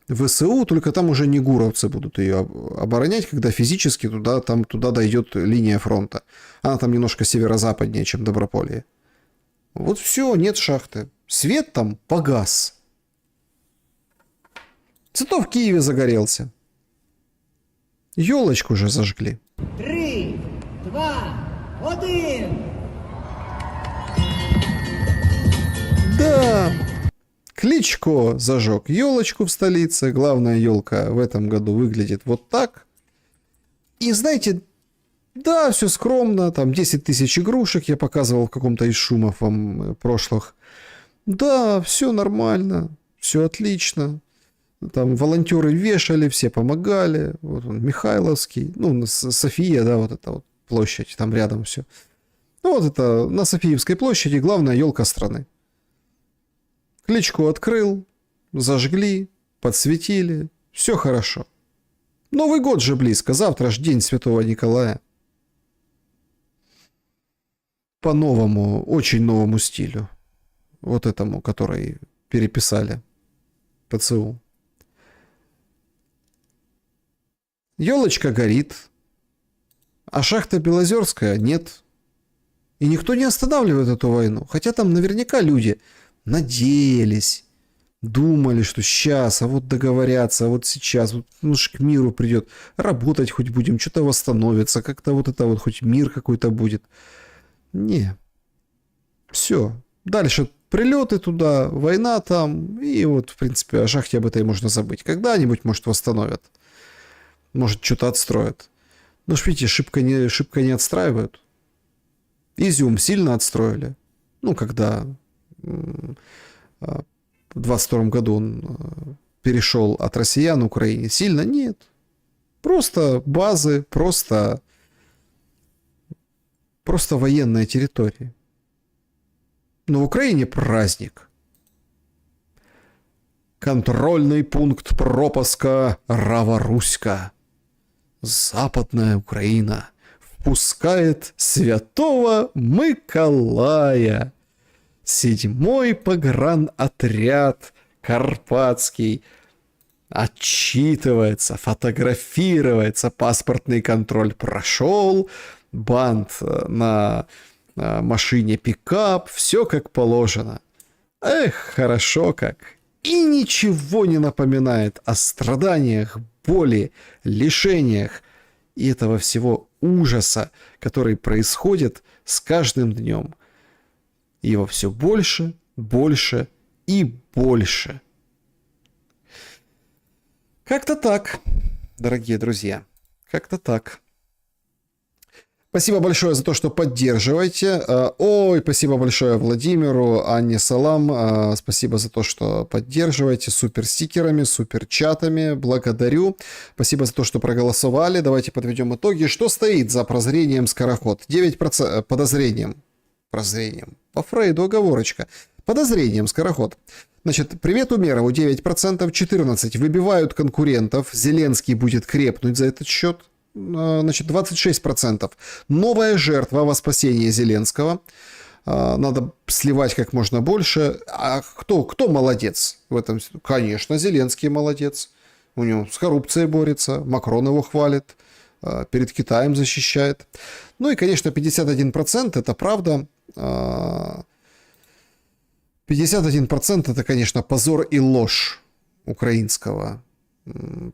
ВСУ, только там уже не гуровцы будут ее оборонять, когда физически туда дойдет линия фронта. Она там немножко северо-западнее, чем Доброполье. Вот все, нет шахты. Свет там погас. Зато в Киеве загорелся. Елочку уже зажгли. 3, 2, 1. Да. Кличко зажег елочку в столице. Главная елка в этом году выглядит вот так. И знаете, Да, все скромно, там 10 тысяч игрушек я показывал в каком-то из шумов вам прошлых. Да, все нормально, все отлично. Там волонтеры вешали, все помогали. Вот он, Михайловский, ну, София, да, вот эта вот площадь, там рядом все. Ну, вот это на Софиевской площади главная елка страны. Кличку открыл, зажгли, подсветили, все хорошо. Новый год же близко, завтра ж день Святого Николая. По новому, очень новому стилю. Вот этому, который переписали ПЦУ. Елочка горит, а шахта Белозерская нет. И никто не останавливает эту войну. Хотя там наверняка люди надеялись, думали, что сейчас, а вот договорятся, а вот сейчас, вот, ну, к миру придет, работать хоть будем, что-то восстановится, как-то вот это вот, хоть мир какой-то будет. Не. Все. Дальше прилеты туда, война там, и вот, в принципе, о шахте об этой можно забыть. Когда-нибудь, может, восстановят. Может, что-то отстроят. Ну, ж видите, шибко не отстраивают. Изюм сильно отстроили. Ну, когда в 22 году он перешел от россиян Украине. Сильно нет. Просто базы, просто военная территория. Но в Украине праздник. Контрольный пункт пропуска Рава-Руська. Западная Украина впускает Святого Миколая. 7-й погранотряд Карпатский отчитывается, фотографируется, паспортный контроль прошел, бант на машине пикап, все как положено. Эх, хорошо как. И ничего не напоминает о страданиях, боли, лишениях и этого всего ужаса, который происходит с каждым днем. Его все больше, больше и больше. Как-то так, дорогие друзья. Как-то так. Спасибо большое за то, что поддерживаете. Ой, спасибо большое Владимиру, Анне Салам. Спасибо за то, что поддерживаете суперстикерами, суперчатами. Благодарю. Спасибо за то, что проголосовали. Давайте подведем итоги. Что стоит за прозрением Скороход? 9% подозрением. Прозрением. По Фрейду оговорочка. Подозрением Скороход. Значит, привет Умерову 9%, 14% выбивают конкурентов. Зеленский будет крепнуть за этот счет. Значит, 26%. Новая жертва во спасении Зеленского. Надо сливать как можно больше. А кто молодец в этом? Конечно, Зеленский молодец. У него с коррупцией борется. Макрон его хвалит. Перед Китаем защищает. Ну и, конечно, 51% это правда. 51% это, конечно, позор и ложь украинского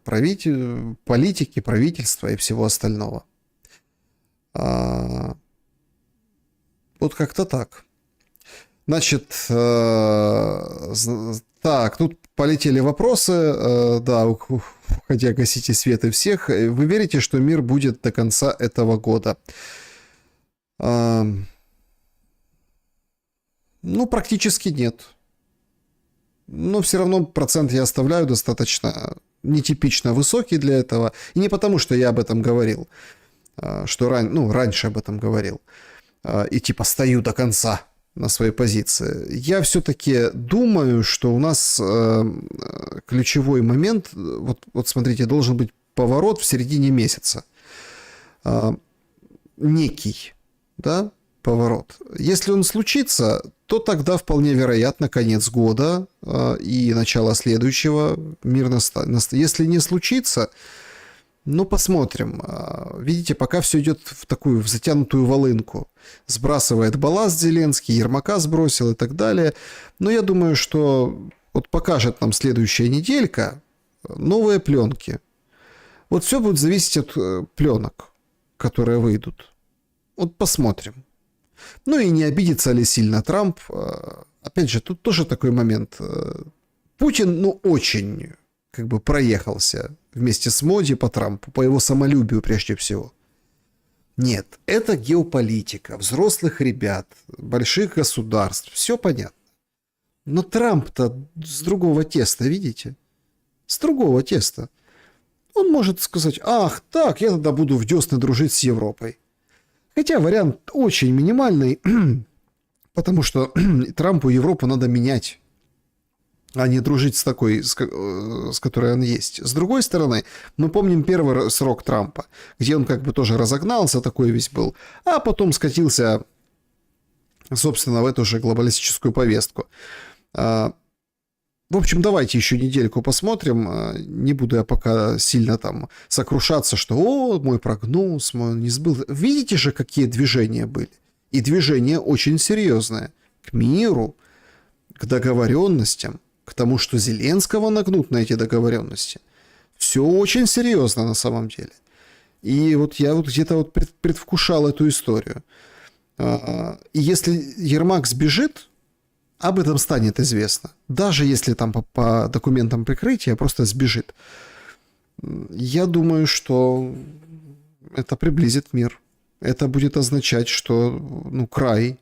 политики, правительства и всего остального. Вот как-то так. Значит, так, тут полетели вопросы. Да, уходя, гасите свет и всех. Вы верите, что мир будет до конца этого года? Ну, практически нет. Но все равно процент я оставляю достаточно нетипично высокий для этого. И не потому, что я об этом говорил, что раньше об этом говорил. И типа стою до конца на своей позиции. Я все-таки думаю, что у нас ключевой момент, вот смотрите, должен быть поворот в середине месяца. Некий, да, поворот. Если он случится, то тогда вполне вероятно конец года и начало следующего мир настанет. Если не случится, ну посмотрим. Видите, пока все идет в затянутую волынку. Сбрасывает балласт Зеленский, Ермака сбросил и так далее. Но я думаю, что вот покажет нам следующая неделька новые пленки. Вот все будет зависеть от пленок, которые выйдут. Вот посмотрим. Ну и не обидится ли сильно Трамп. Опять же, тут тоже такой момент. Путин, очень как бы проехался вместе с Моди по Трампу, по его самолюбию прежде всего. Нет, это геополитика, взрослых ребят, больших государств, все понятно. Но Трамп-то с другого теста, видите? С другого теста. Он может сказать: ах, так, я тогда буду в десны дружить с Европой. Хотя вариант очень минимальный, потому что Трампу Европу надо менять, а не дружить с такой, с которой он есть. С другой стороны, мы помним первый срок Трампа, где он как бы тоже разогнался, такой весь был, а потом скатился, собственно, в эту же глобалистическую повестку. В общем, давайте еще недельку посмотрим. Не буду я пока сильно там сокрушаться, что «О, мой прогноз, мой не сбыл». Видите же, какие движения были? И движения очень серьезные. К миру, к договоренностям, к тому, что Зеленского нагнут на эти договоренности. Все очень серьезно на самом деле. И вот я вот где-то вот предвкушал эту историю. И если Ермак сбежит, об этом станет известно. Даже если там по документам прикрытия просто сбежит. Я думаю, что это приблизит мир. Это будет означать, что край.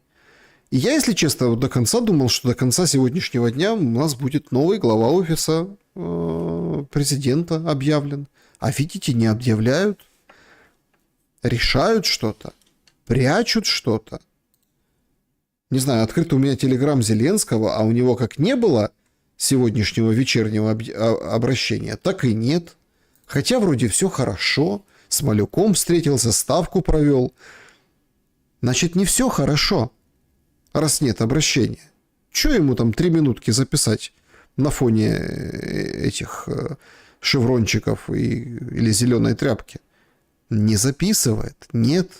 И я, если честно, до конца думал, что до конца сегодняшнего дня у нас будет новый глава офиса президента объявлен. А видите, не объявляют. Решают что-то. Прячут что-то. Не знаю, открыт у меня телеграм Зеленского, а у него как не было сегодняшнего вечернего обращения, так и нет. Хотя вроде все хорошо, с Малюком встретился, ставку провел. Значит, не все хорошо, раз нет обращения. Че ему там 3 минутки записать на фоне этих шеврончиков или зеленой тряпки? Не записывает, нет.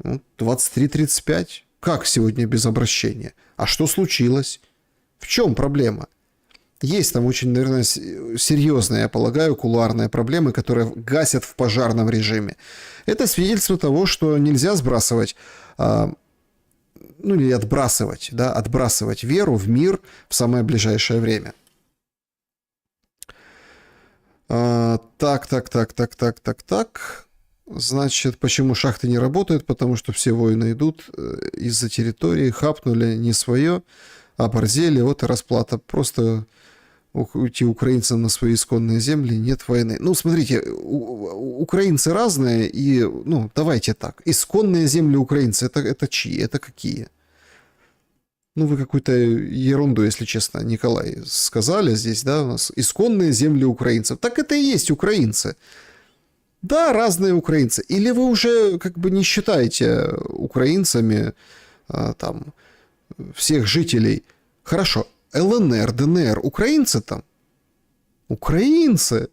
23:35. Как сегодня без обращения? А что случилось? В чем проблема? Есть там очень, наверное, серьезные, я полагаю, кулуарные проблемы, которые гасят в пожарном режиме. Это свидетельство того, что нельзя сбрасывать, или отбрасывать, да, отбрасывать веру в мир в самое ближайшее время. Так. Значит, почему шахты не работают? Потому что все войны идут из-за территории, хапнули не свое, оборзели, вот и расплата. Просто уйти украинцам на свои исконные земли, нет войны. Ну, смотрите, украинцы разные, и, давайте так. Исконные земли украинцы, это чьи? Это какие? Вы какую-то ерунду, если честно, Николай, сказали здесь, да, у нас исконные земли украинцев. Так это и есть украинцы. Да, разные украинцы. Или вы уже как бы не считаете украинцами там всех жителей? Хорошо, ЛНР, ДНР, украинцы там? Украинцы!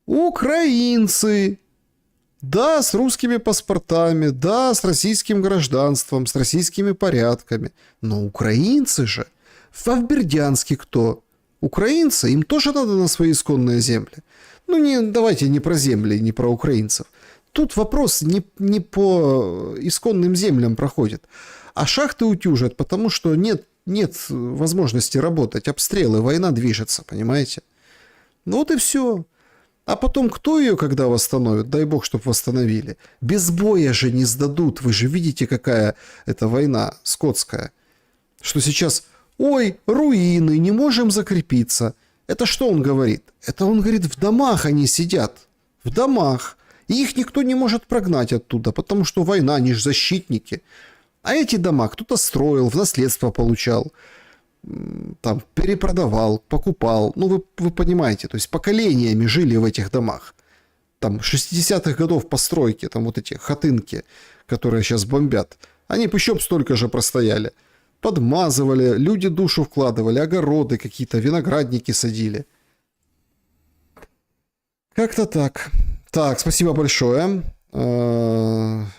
Украинцы! Да, с русскими паспортами, да, с российским гражданством, с российскими порядками. Но украинцы же! В Бердянске кто? Украинцы? Им тоже надо на свои исконные земли. Давайте не про земли, не про украинцев. Тут вопрос не по исконным землям проходит, а шахты утюжат, потому что нет возможности работать, обстрелы, война движется, понимаете? Вот и все. А потом кто ее когда восстановит? Дай бог, чтоб восстановили. Без боя же не сдадут. Вы же видите, какая это война скотская. Что сейчас, ой, руины, не можем закрепиться. Это что он говорит? Это он говорит, в домах они сидят. В домах. И их никто не может прогнать оттуда, потому что война, они же защитники. А эти дома кто-то строил, в наследство получал, там, перепродавал, покупал. Вы понимаете, то есть поколениями жили в этих домах. Там 60-х годов постройки, там вот эти хатынки, которые сейчас бомбят, они бы еще столько же простояли. Подмазывали, люди душу вкладывали, огороды какие-то, виноградники садили. Как-то так. Так, спасибо большое.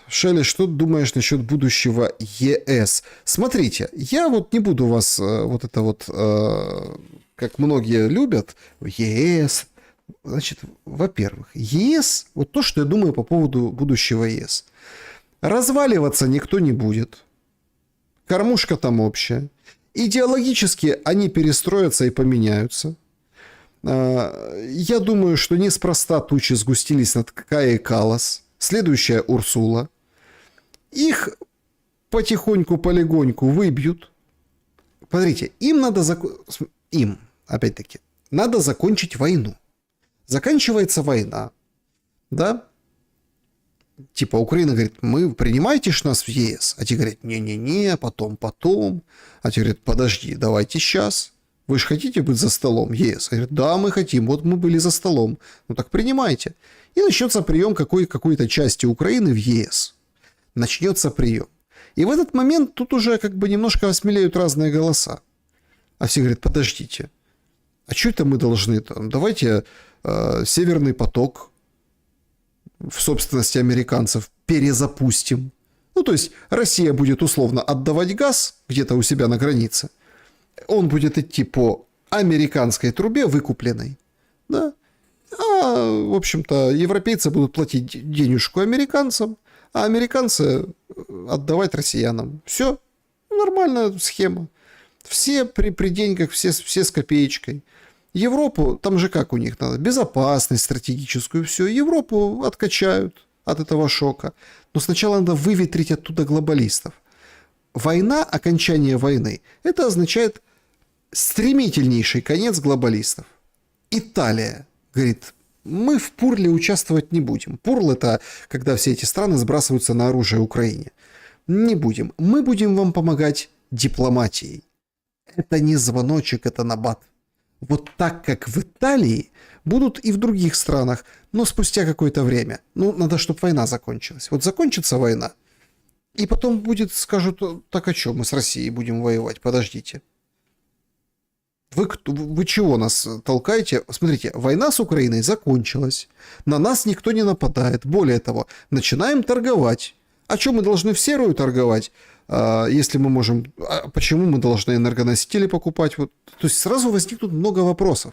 Шелли, что думаешь насчет будущего ЕС? Смотрите, я вот не буду вас как многие любят, ЕС. Значит, во-первых, ЕС, вот то, что я думаю по поводу будущего ЕС. Разваливаться никто не будет. Кормушка там общая. Идеологически они перестроятся и поменяются. Я думаю, что неспроста тучи сгустились над Каей Каллас. Следующая Урсула. их потихоньку, полегоньку выбьют. Смотрите, им, опять-таки, надо закончить войну. Заканчивается война, да? Типа Украина говорит, мы принимаете ж нас в ЕС? А те говорят, не-не-не, потом. А те говорят, подожди, давайте сейчас. Вы же хотите быть за столом ЕС? Говорят, да, мы хотим, вот мы были за столом. Ну так принимайте. И начнется прием какой-то части Украины в ЕС. Начнется прием. И в этот момент тут уже как бы немножко осмелеют разные голоса. А все говорят, подождите, а что это мы должны там? Давайте Северный поток в собственности американцев перезапустим. Ну, то есть Россия будет условно отдавать газ где-то у себя на границе. Он будет идти по американской трубе выкупленной. Да? А, в общем-то, европейцы будут платить денежку американцам, а американцы отдавать россиянам. Все, нормальная схема. Все при деньгах, все с копеечкой. Европу, там же как у них надо, безопасность стратегическую, все. Европу откачают от этого шока. Но сначала надо выветрить оттуда глобалистов. Война, окончание войны, это означает стремительнейший конец глобалистов. Италия говорит, мы в Пурле участвовать не будем. Пурл — это когда все эти страны сбрасываются на оружие Украине. Не будем. Мы будем вам помогать дипломатией. Это не звоночек, это набат. Вот так, как в Италии, будут и в других странах, но спустя какое-то время. Ну, надо, чтобы война закончилась. Вот закончится война, и потом скажут, так а что, мы с Россией будем воевать, подождите. Вы чего нас толкаете? Смотрите, война с Украиной закончилась, на нас никто не нападает. Более того, начинаем торговать. А что, мы должны в серую торговать? Если мы можем... почему мы должны энергоносители покупать? Вот. То есть сразу возникнут много вопросов.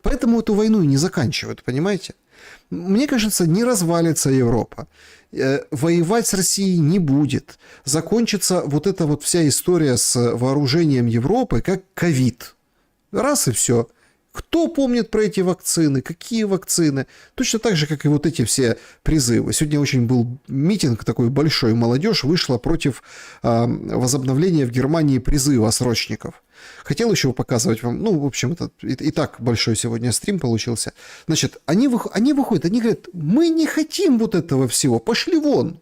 Поэтому эту войну и не заканчивают, понимаете? Мне кажется, не развалится Европа. Воевать с Россией не будет. Закончится вот эта вот вся история с вооружением Европы, как ковид. Раз и все. Кто помнит про эти вакцины? Какие вакцины? Точно так же, как и вот эти все призывы. Сегодня очень был митинг такой большой. Молодежь вышла против возобновления в Германии призыва срочников. Хотел еще показывать вам. Ну, в общем, это и так большой сегодня стрим получился. Значит, они выходят, они говорят, мы не хотим вот этого всего. Пошли вон.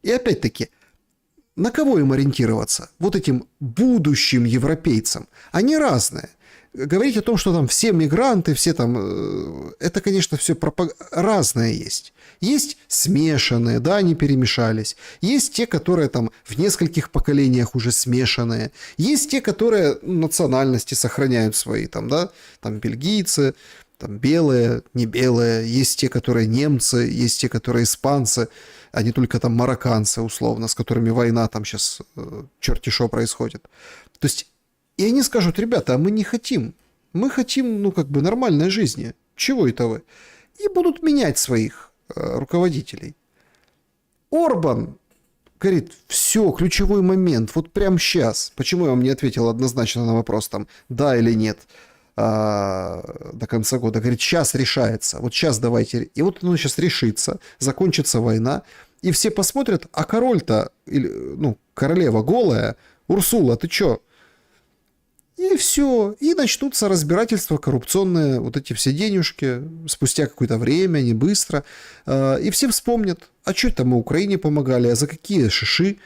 И опять-таки, на кого им ориентироваться? Вот этим будущим европейцам. Они разные. Говорить о том, что там все мигранты, все там... Это, конечно, все разное есть. Есть смешанные, да, они перемешались. Есть те, которые там в нескольких поколениях уже смешанные. Есть те, которые национальности сохраняют свои, там, да, там бельгийцы, там белые, не белые. Есть те, которые немцы, есть те, которые испанцы, а не только там марокканцы, условно, с которыми война там сейчас черти шо происходит. То есть и они скажут, ребята, а мы не хотим. Мы хотим, ну, как бы нормальной жизни. Чего это вы? И будут менять своих руководителей. Орбан говорит, все, ключевой момент, вот прямо сейчас. Почему я вам не ответил однозначно на вопрос, там, да или нет, до конца года? Говорит, сейчас решается. Вот сейчас давайте. И вот оно сейчас решится. Закончится война. И все посмотрят, а король-то, ну, королева голая, Урсула, ты чё? И все. И начнутся разбирательства коррупционные, вот эти все денежки, спустя какое-то время, не быстро. И все вспомнят, а что это мы Украине помогали, а за какие шиши,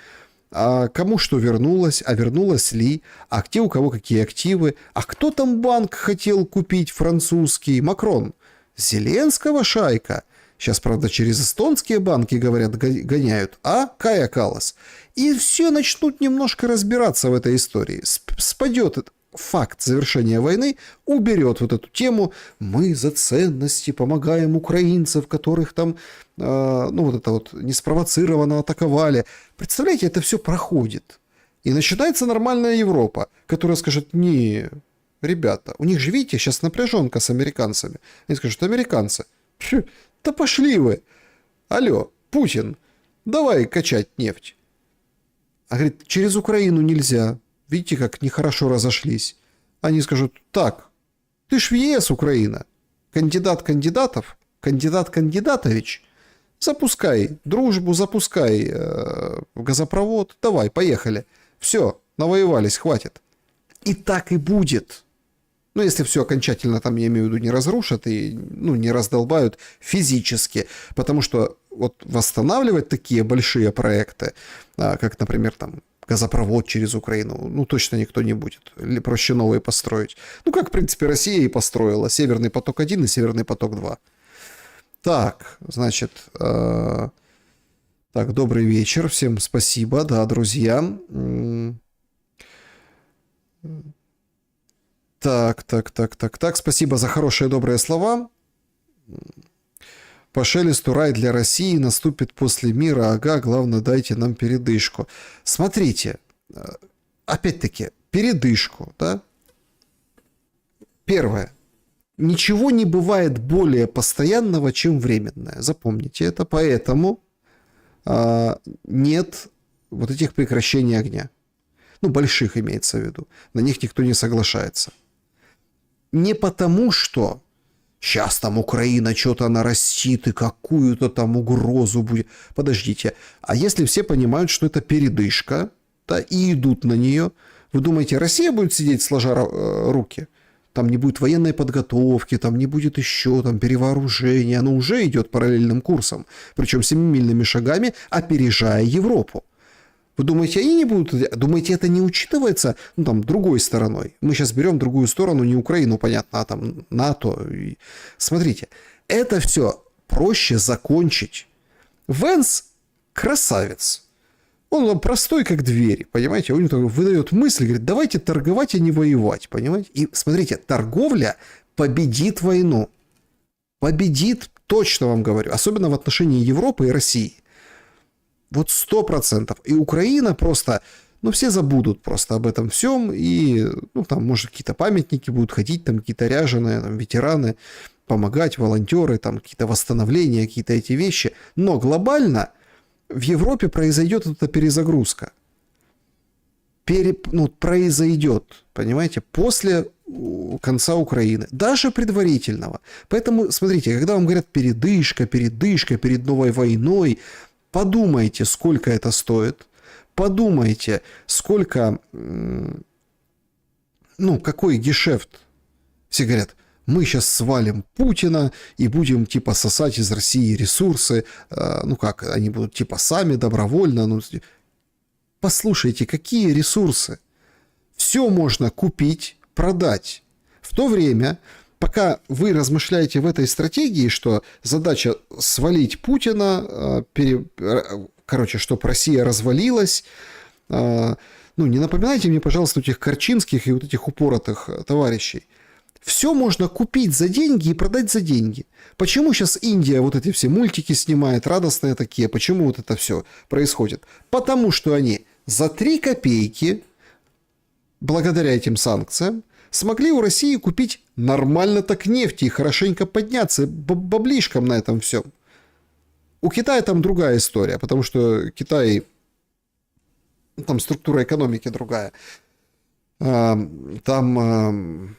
а кому что вернулось, а вернулось ли, а где у кого какие активы, а кто там банк хотел купить французский, Макрон, Зеленского шайка. Сейчас, правда, через эстонские банки, говорят, гоняют, а Кая Каллас. И все начнут немножко разбираться в этой истории. Спадет факт завершения войны, уберет вот эту тему. Мы за ценности помогаем украинцев, которых там, ну вот это вот неспровоцированно атаковали. Представляете, это все проходит. И начинается нормальная Европа, которая скажет, не, ребята, у них же, видите, сейчас напряженка с американцами. Они скажут, американцы, да пошли вы. Алло, Путин, давай качать нефть. А говорит, через Украину нельзя. Видите, как нехорошо разошлись. Они скажут, так, ты ж в ЕС, Украина. Кандидат кандидатов, кандидат кандидатович. Запускай дружбу, запускай газопровод, давай, поехали. Все, навоевались, хватит. И так и будет. Ну, если все окончательно, там, я имею в виду, не разрушат и, ну, не раздолбают физически. Потому что вот восстанавливать такие большие проекты, как, например, там, газопровод через Украину, ну, точно никто не будет. Или проще новые построить. Ну, как, в принципе, Россия и построила. Северный поток-1 и Северный поток-2. Так, значит... так, добрый вечер. Всем спасибо, да, друзья. Так, спасибо за хорошие добрые слова. По шелесту рай для России наступит после мира. Ага, главное, дайте нам передышку. Смотрите, опять-таки, передышку, да? Первое. Ничего не бывает более постоянного, чем временное. Запомните это. Поэтому нет вот этих прекращений огня. Ну, больших имеется в виду. На них никто не соглашается. Не потому, что сейчас там Украина что-то нарастит и какую-то там угрозу будет. Подождите. А если все понимают, что это передышка, да, и идут на нее, вы думаете, Россия будет сидеть сложа руки? Там не будет военной подготовки, там не будет еще там перевооружения. Оно уже идет параллельным курсом, причем семимильными шагами, опережая Европу. Вы думаете, они не будут... Думаете, это не учитывается, ну, там, другой стороной? Мы сейчас берем другую сторону, не Украину, понятно, а там НАТО. Смотрите, это все проще закончить. Венс красавец. Он простой, как дверь, понимаете? Он выдает мысль, говорит, давайте торговать, а не воевать, понимаете? И смотрите, торговля победит войну. Победит, точно вам говорю. Особенно в отношении Европы и России. Вот 100%. И Украина просто, ну, все забудут просто об этом всем. И, ну, там, может, какие-то памятники будут ходить, там, какие-то ряженые, там, ветераны, помогать, волонтеры, там, какие-то восстановления, какие-то эти вещи. Но глобально в Европе произойдет эта перезагрузка. Произойдет, понимаете, после конца Украины. Даже предварительного. Поэтому, смотрите, когда вам говорят передышка перед новой войной, подумайте, сколько это стоит. Подумайте, сколько, ну, какой гешефт. Все говорят, мы сейчас свалим Путина и будем, типа, сосать из России ресурсы. Ну, как, они будут, типа, сами добровольно. Ну, послушайте, какие ресурсы? Все можно купить, продать. В то время... Пока вы размышляете в этой стратегии, что задача свалить Путина, чтобы Россия развалилась, ну, не напоминайте мне, пожалуйста, этих Корчинских и вот этих упоротых товарищей. Все можно купить за деньги и продать за деньги. Почему сейчас Индия вот эти все мультики снимает, радостные такие, почему вот это все происходит? Потому что они за 3 копейки, благодаря этим санкциям, смогли у России купить нормально так нефти и хорошенько подняться баблишком на этом всем. У Китая там другая история, потому что Китай, там структура экономики другая. Там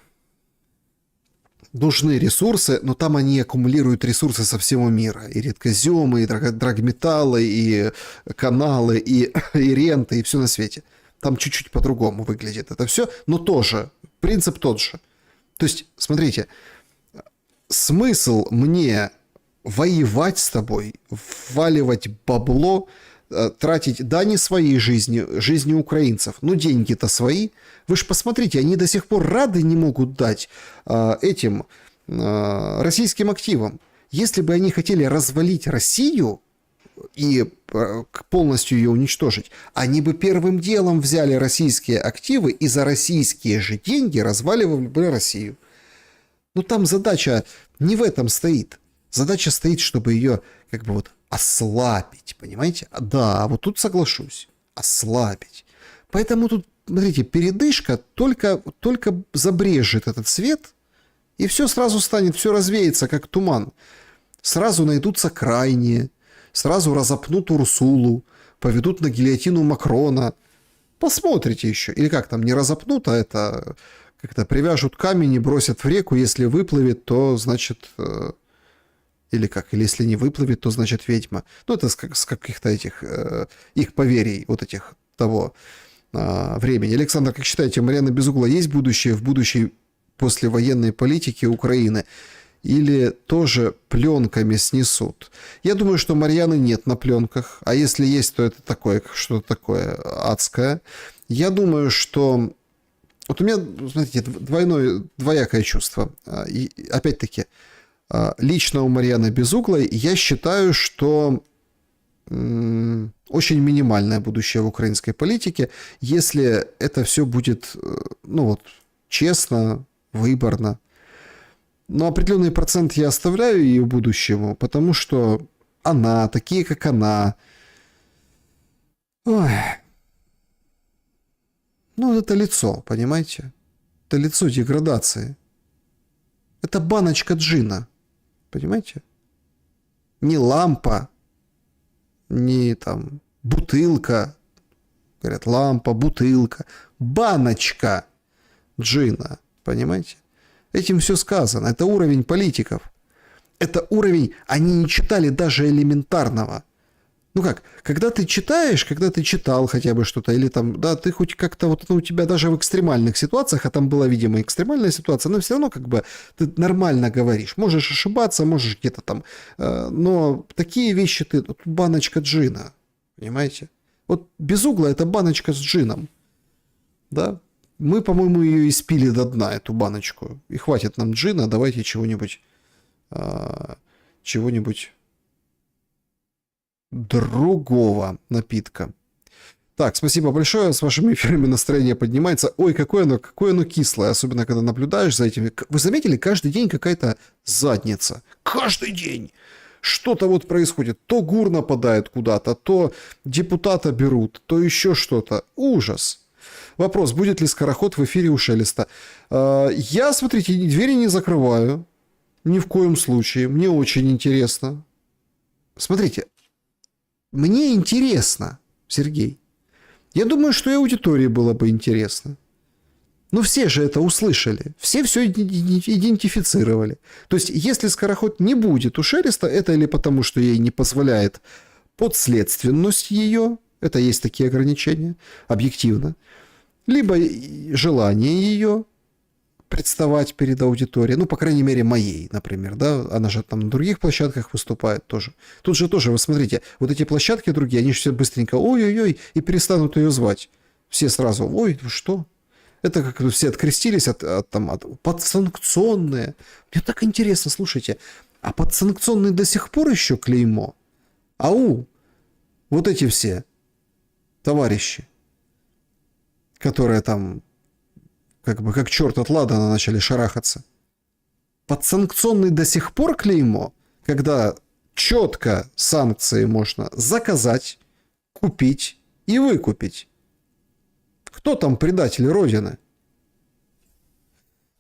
нужны ресурсы, но там они аккумулируют ресурсы со всего мира. И редкоземы, и драгметаллы, и каналы, и ренты, и все на свете. Там чуть-чуть по-другому выглядит это все, но тоже. Принцип тот же. То есть, смотрите, смысл мне воевать с тобой, вваливать бабло, тратить, да, не своей жизни, жизни украинцев, но деньги-то свои. Вы же посмотрите, они до сих пор рады не могут дать этим российским активам. Если бы они хотели развалить Россию и полностью ее уничтожить, они бы первым делом взяли российские активы и за российские же деньги разваливали бы Россию. Но там задача не в этом стоит. Задача стоит, чтобы ее как бы вот ослабить, понимаете? Да, вот тут соглашусь. Ослабить. Поэтому тут, смотрите, передышка только забрежет этот свет, и все сразу станет, все развеется, как туман. Сразу найдутся крайние, сразу разопнут Урсулу, поведут на гильотину Макрона. Посмотрите еще. Или как там, не разопнут, а это как-то привяжут камень и бросят в реку. Если выплывет, то, значит, Или как? Или если не выплывет, то значит ведьма. Ну, это с каких-то этих их поверий, вот этих того времени. Александр, как считаете, Марьяна Безугла есть будущее в будущей послевоенной политике Украины? Или тоже пленками снесут? Я думаю, что Марьяны нет на пленках. А если есть, то это такое, что-то такое адское. Я думаю, что... Вот у меня, смотрите, двоякое чувство. И опять-таки, лично у Марьяны Безуглой я считаю, что очень минимальное будущее в украинской политике, если это все будет, ну вот, честно, выборно. Но определенный процент я оставляю ее будущему, потому что она, такие как она, ой, ну это лицо, понимаете? Это лицо деградации. Это баночка джина, понимаете? Не лампа, не там бутылка, говорят, лампа, бутылка, баночка джина, понимаете? Этим все сказано. Это уровень политиков. Это уровень, они не читали даже элементарного. Ну как, когда ты читаешь, когда ты читал хотя бы что-то, или там, да, ты хоть как-то вот, ну, у тебя даже в экстремальных ситуациях, а там была, видимо, экстремальная ситуация, но все равно как бы ты нормально говоришь. Можешь ошибаться, можешь где-то там, но такие вещи ты, вот баночка джина, понимаете? Вот Безугла это баночка с джином, да? Мы, по-моему, ее испили до дна, эту баночку. И хватит нам джина, давайте чего-нибудь другого напитка. Так, спасибо большое. С вашими эфирами настроение поднимается. Ой, какое оно кислое, особенно когда наблюдаешь за этими. Вы заметили, каждый день какая-то задница. Каждый день. Что-то вот происходит. То ГУР нападает куда-то, то депутата берут, то еще что-то. Ужас. Вопрос, будет ли скороход в эфире у Шелеста. Я, смотрите, двери не закрываю. Ни в коем случае. Мне очень интересно. Смотрите, мне интересно, Сергей. Я думаю, что и аудитории было бы интересно. Но все же это услышали. Все идентифицировали. То есть, если скороход не будет у Шелеста, это или потому, что ей не позволяет подследственность ее, это есть такие ограничения, объективно, либо желание ее представать перед аудиторией, ну, по крайней мере, моей, например, да, она же там на других площадках выступает тоже. Тут же тоже, вы смотрите, вот эти площадки другие, они же все быстренько ой-ой-ой, и перестанут ее звать. Все сразу, ой, что? Это как все открестились от подсанкционные. Мне так интересно, слушайте, а подсанкционные до сих пор еще клеймо? Ау, вот эти все товарищи, которые там как черт от ладана начали шарахаться. Подсанкционный до сих пор клеймо, когда четко санкции можно заказать, купить и выкупить. Кто там предатели Родины?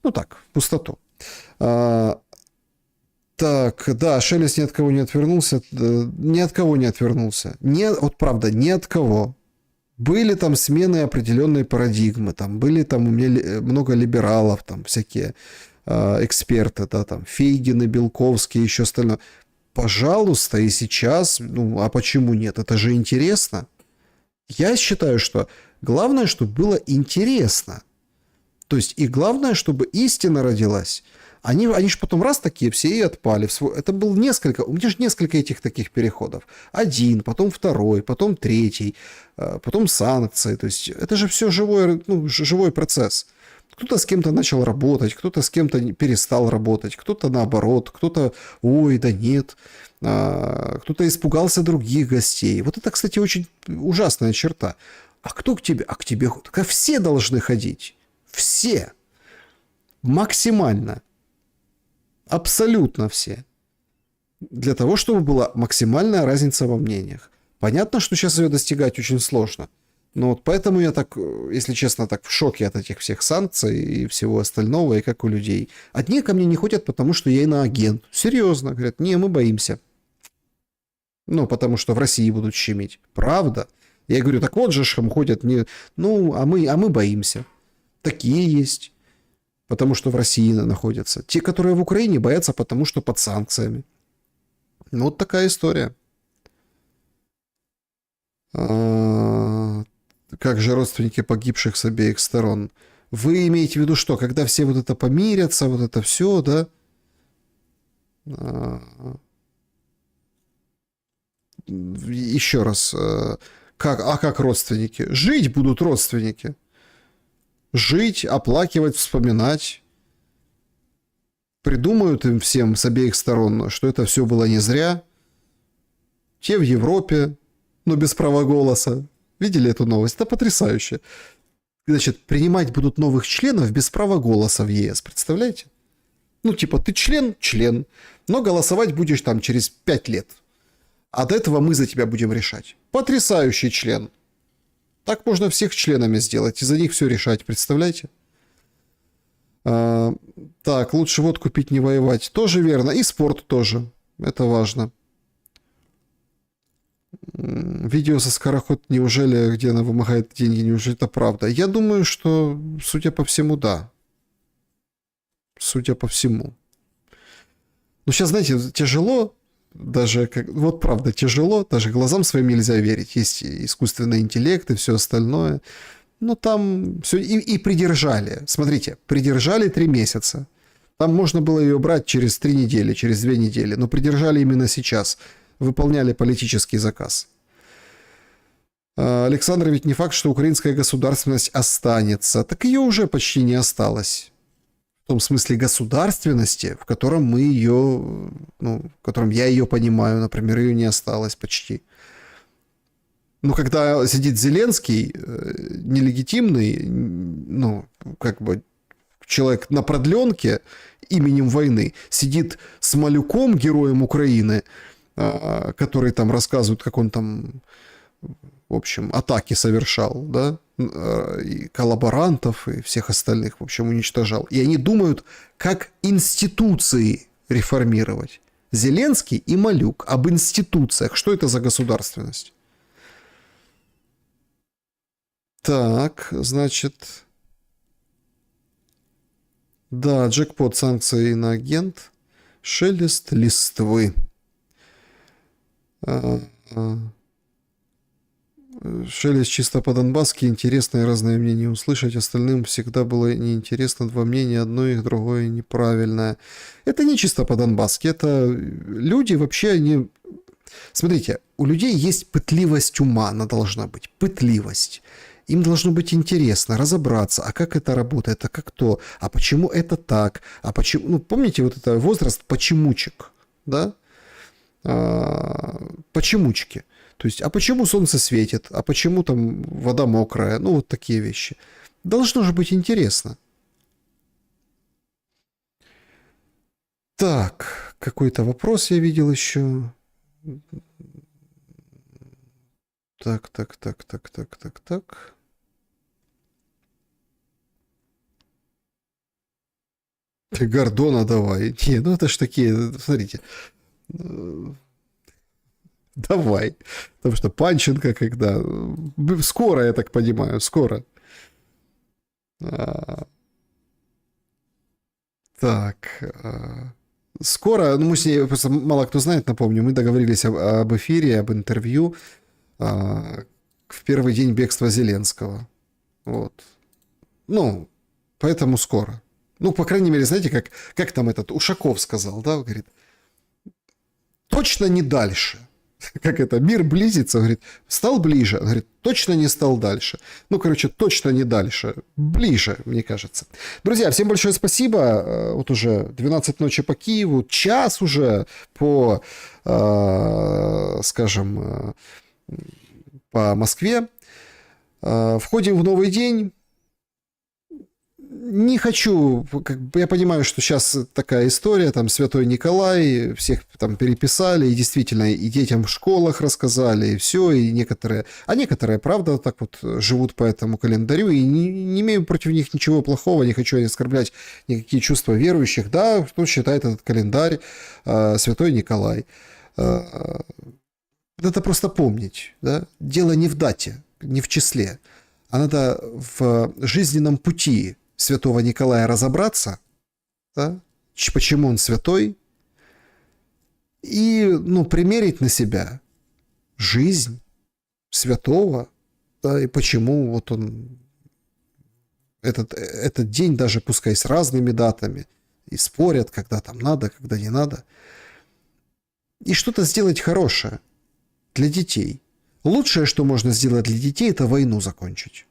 Ну так, в пустоту. Так, да, Шелест ни от кого не отвернулся. Ни от кого не отвернулся. Вот правда, ни от кого. Были там смены определенной парадигмы, там были там у меня много либералов, там всякие эксперты, да, там Фейгины, Белковские, еще остальное. Пожалуйста, и сейчас, ну, а почему нет? Это же интересно. Я считаю, что главное, чтобы было интересно. То есть, и главное, чтобы истина родилась. Они же потом раз такие все и отпали. Это было несколько, у меня же несколько этих таких переходов. Один, потом второй, потом третий, потом санкции. То есть это же все живой процесс. Кто-то с кем-то начал работать, кто-то с кем-то перестал работать, кто-то наоборот, кто-то, ой, да нет, кто-то испугался других гостей. Вот это, кстати, очень ужасная черта. А кто к тебе? А к тебе все должны ходить. Все. Максимально. Абсолютно все. Для того, чтобы была максимальная разница во мнениях. Понятно, что сейчас ее достигать очень сложно. Но вот поэтому я так, если честно, так в шоке от этих всех санкций и всего остального, и как у людей. Одни ко мне не ходят, потому что я иноагент. Серьезно. Говорят, не, мы боимся. Ну, потому что в России будут щемить. Правда? Я говорю, так вот же ходят. Не... Ну, а мы боимся. Такие есть. Потому что в России находятся. Те, которые в Украине, боятся, потому что под санкциями. Ну, вот такая история. Как же родственники погибших с обеих сторон? Вы имеете в виду что? Когда все вот это помирятся, вот это все, да? Еще раз. Как родственники? Жить будут родственники. Жить, оплакивать, вспоминать. Придумают им всем с обеих сторон, что это все было не зря. Те в Европе, но без права голоса. Видели эту новость? Это потрясающе. Значит, принимать будут новых членов без права голоса в ЕС. Представляете? Ну, типа, ты член, но голосовать будешь там через 5 лет. А до этого мы за тебя будем решать. Потрясающий член. Так можно всех членами сделать и за них все решать, представляете? Так, лучше водку пить, не воевать. Тоже верно. И спорт тоже. Это важно. Видео со скороход, неужели, где она вымогает деньги, неужели это правда? Я думаю, что, судя по всему, да. Судя по всему. Ну, сейчас, знаете, тяжело, даже, вот правда, тяжело, даже глазам своим нельзя верить. Есть искусственный интеллект и все остальное. Но там все... И придержали. Смотрите, придержали 3 месяца. Там можно было ее брать через 3 недели, через 2 недели. Но придержали именно сейчас. Выполняли политический заказ. Александр, ведь не факт, что украинская государственность останется. Так ее уже почти не осталось. В том смысле государственности, в котором мы ее, ну, в котором я ее понимаю, например, ее не осталось почти. Но когда сидит Зеленский, нелегитимный, ну, как бы человек на продленке именем войны, сидит с Малюком, героем Украины, который там рассказывает, как он там, в общем, атаки совершал, да, и коллаборантов, и всех остальных, в общем, уничтожал. И они думают, как институции реформировать. Зеленский и Малюк об институциях. Что это за государственность? Так, значит... Да, джекпот, санкции на агент. Шелест листвы. Шелест чисто по-донбасски. Интересное разное мнение услышать. Остальным всегда было неинтересно 2 мнения. Одно их, другое неправильное. Это не чисто по-донбасски. Это люди вообще не... Смотрите, у людей есть пытливость ума. Она должна быть. Пытливость. Им должно быть интересно разобраться, а как это работает, а как то, а почему это так, а почему... Ну, помните вот это возраст почемучек, да? Почемучки. То есть, а почему солнце светит, а почему там вода мокрая, ну, вот такие вещи. Должно же быть интересно. Так, какой-то вопрос я видел еще. Так. Гордона давай. Не, ну это ж такие, смотрите. Давай. Потому что Панченко когда... Скоро, я так понимаю, скоро. Так. Скоро, ну мы с ней, просто мало кто знает, напомню, мы договорились об эфире, об интервью в первый день бегства Зеленского. Вот. Ну, поэтому скоро. Ну, по крайней мере, знаете, как там этот Ушаков сказал, да, говорит, точно не дальше. Как это, мир близится, говорит, стал ближе, говорит, точно не стал дальше. Ну, короче, точно не дальше, ближе, мне кажется. Друзья, всем большое спасибо. Вот уже 12 ночи по Киеву, час уже по, скажем, по Москве. Входим в новый день. Не хочу, я понимаю, что сейчас такая история, там Святой Николай, всех там переписали, и действительно и детям в школах рассказали, и все, и некоторые, правда, так вот живут по этому календарю, и не имею против них ничего плохого, не хочу оскорблять никакие чувства верующих, да, кто считает этот календарь Святой Николай. Это просто помнить, да, дело не в дате, не в числе, а надо в жизненном пути Святого Николая разобраться, да? Почему он святой, и, ну, примерить на себя жизнь святого, да, и почему вот он этот день, даже пускай с разными датами, и спорят, когда там надо, когда не надо, и что-то сделать хорошее для детей. Лучшее, что можно сделать для детей, это войну закончить.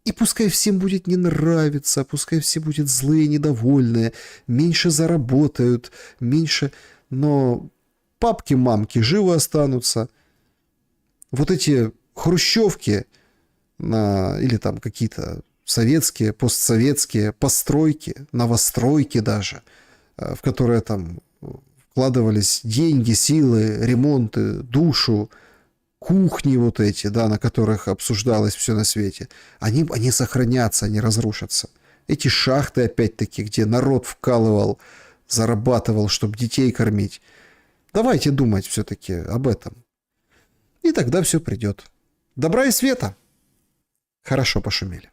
И пускай всем будет не нравиться, пускай все будут злые, недовольные, меньше заработают, меньше... Но папки-мамки живы останутся. Вот эти хрущевки или там какие-то советские, постсоветские постройки, новостройки даже, в которые там вкладывались деньги, силы, ремонты, душу, кухни вот эти, да, на которых обсуждалось все на свете, они сохранятся, они разрушатся. Эти шахты, опять-таки, где народ вкалывал, зарабатывал, чтобы детей кормить. Давайте думать все-таки об этом. И тогда все придет. Добра и света. Хорошо пошумели.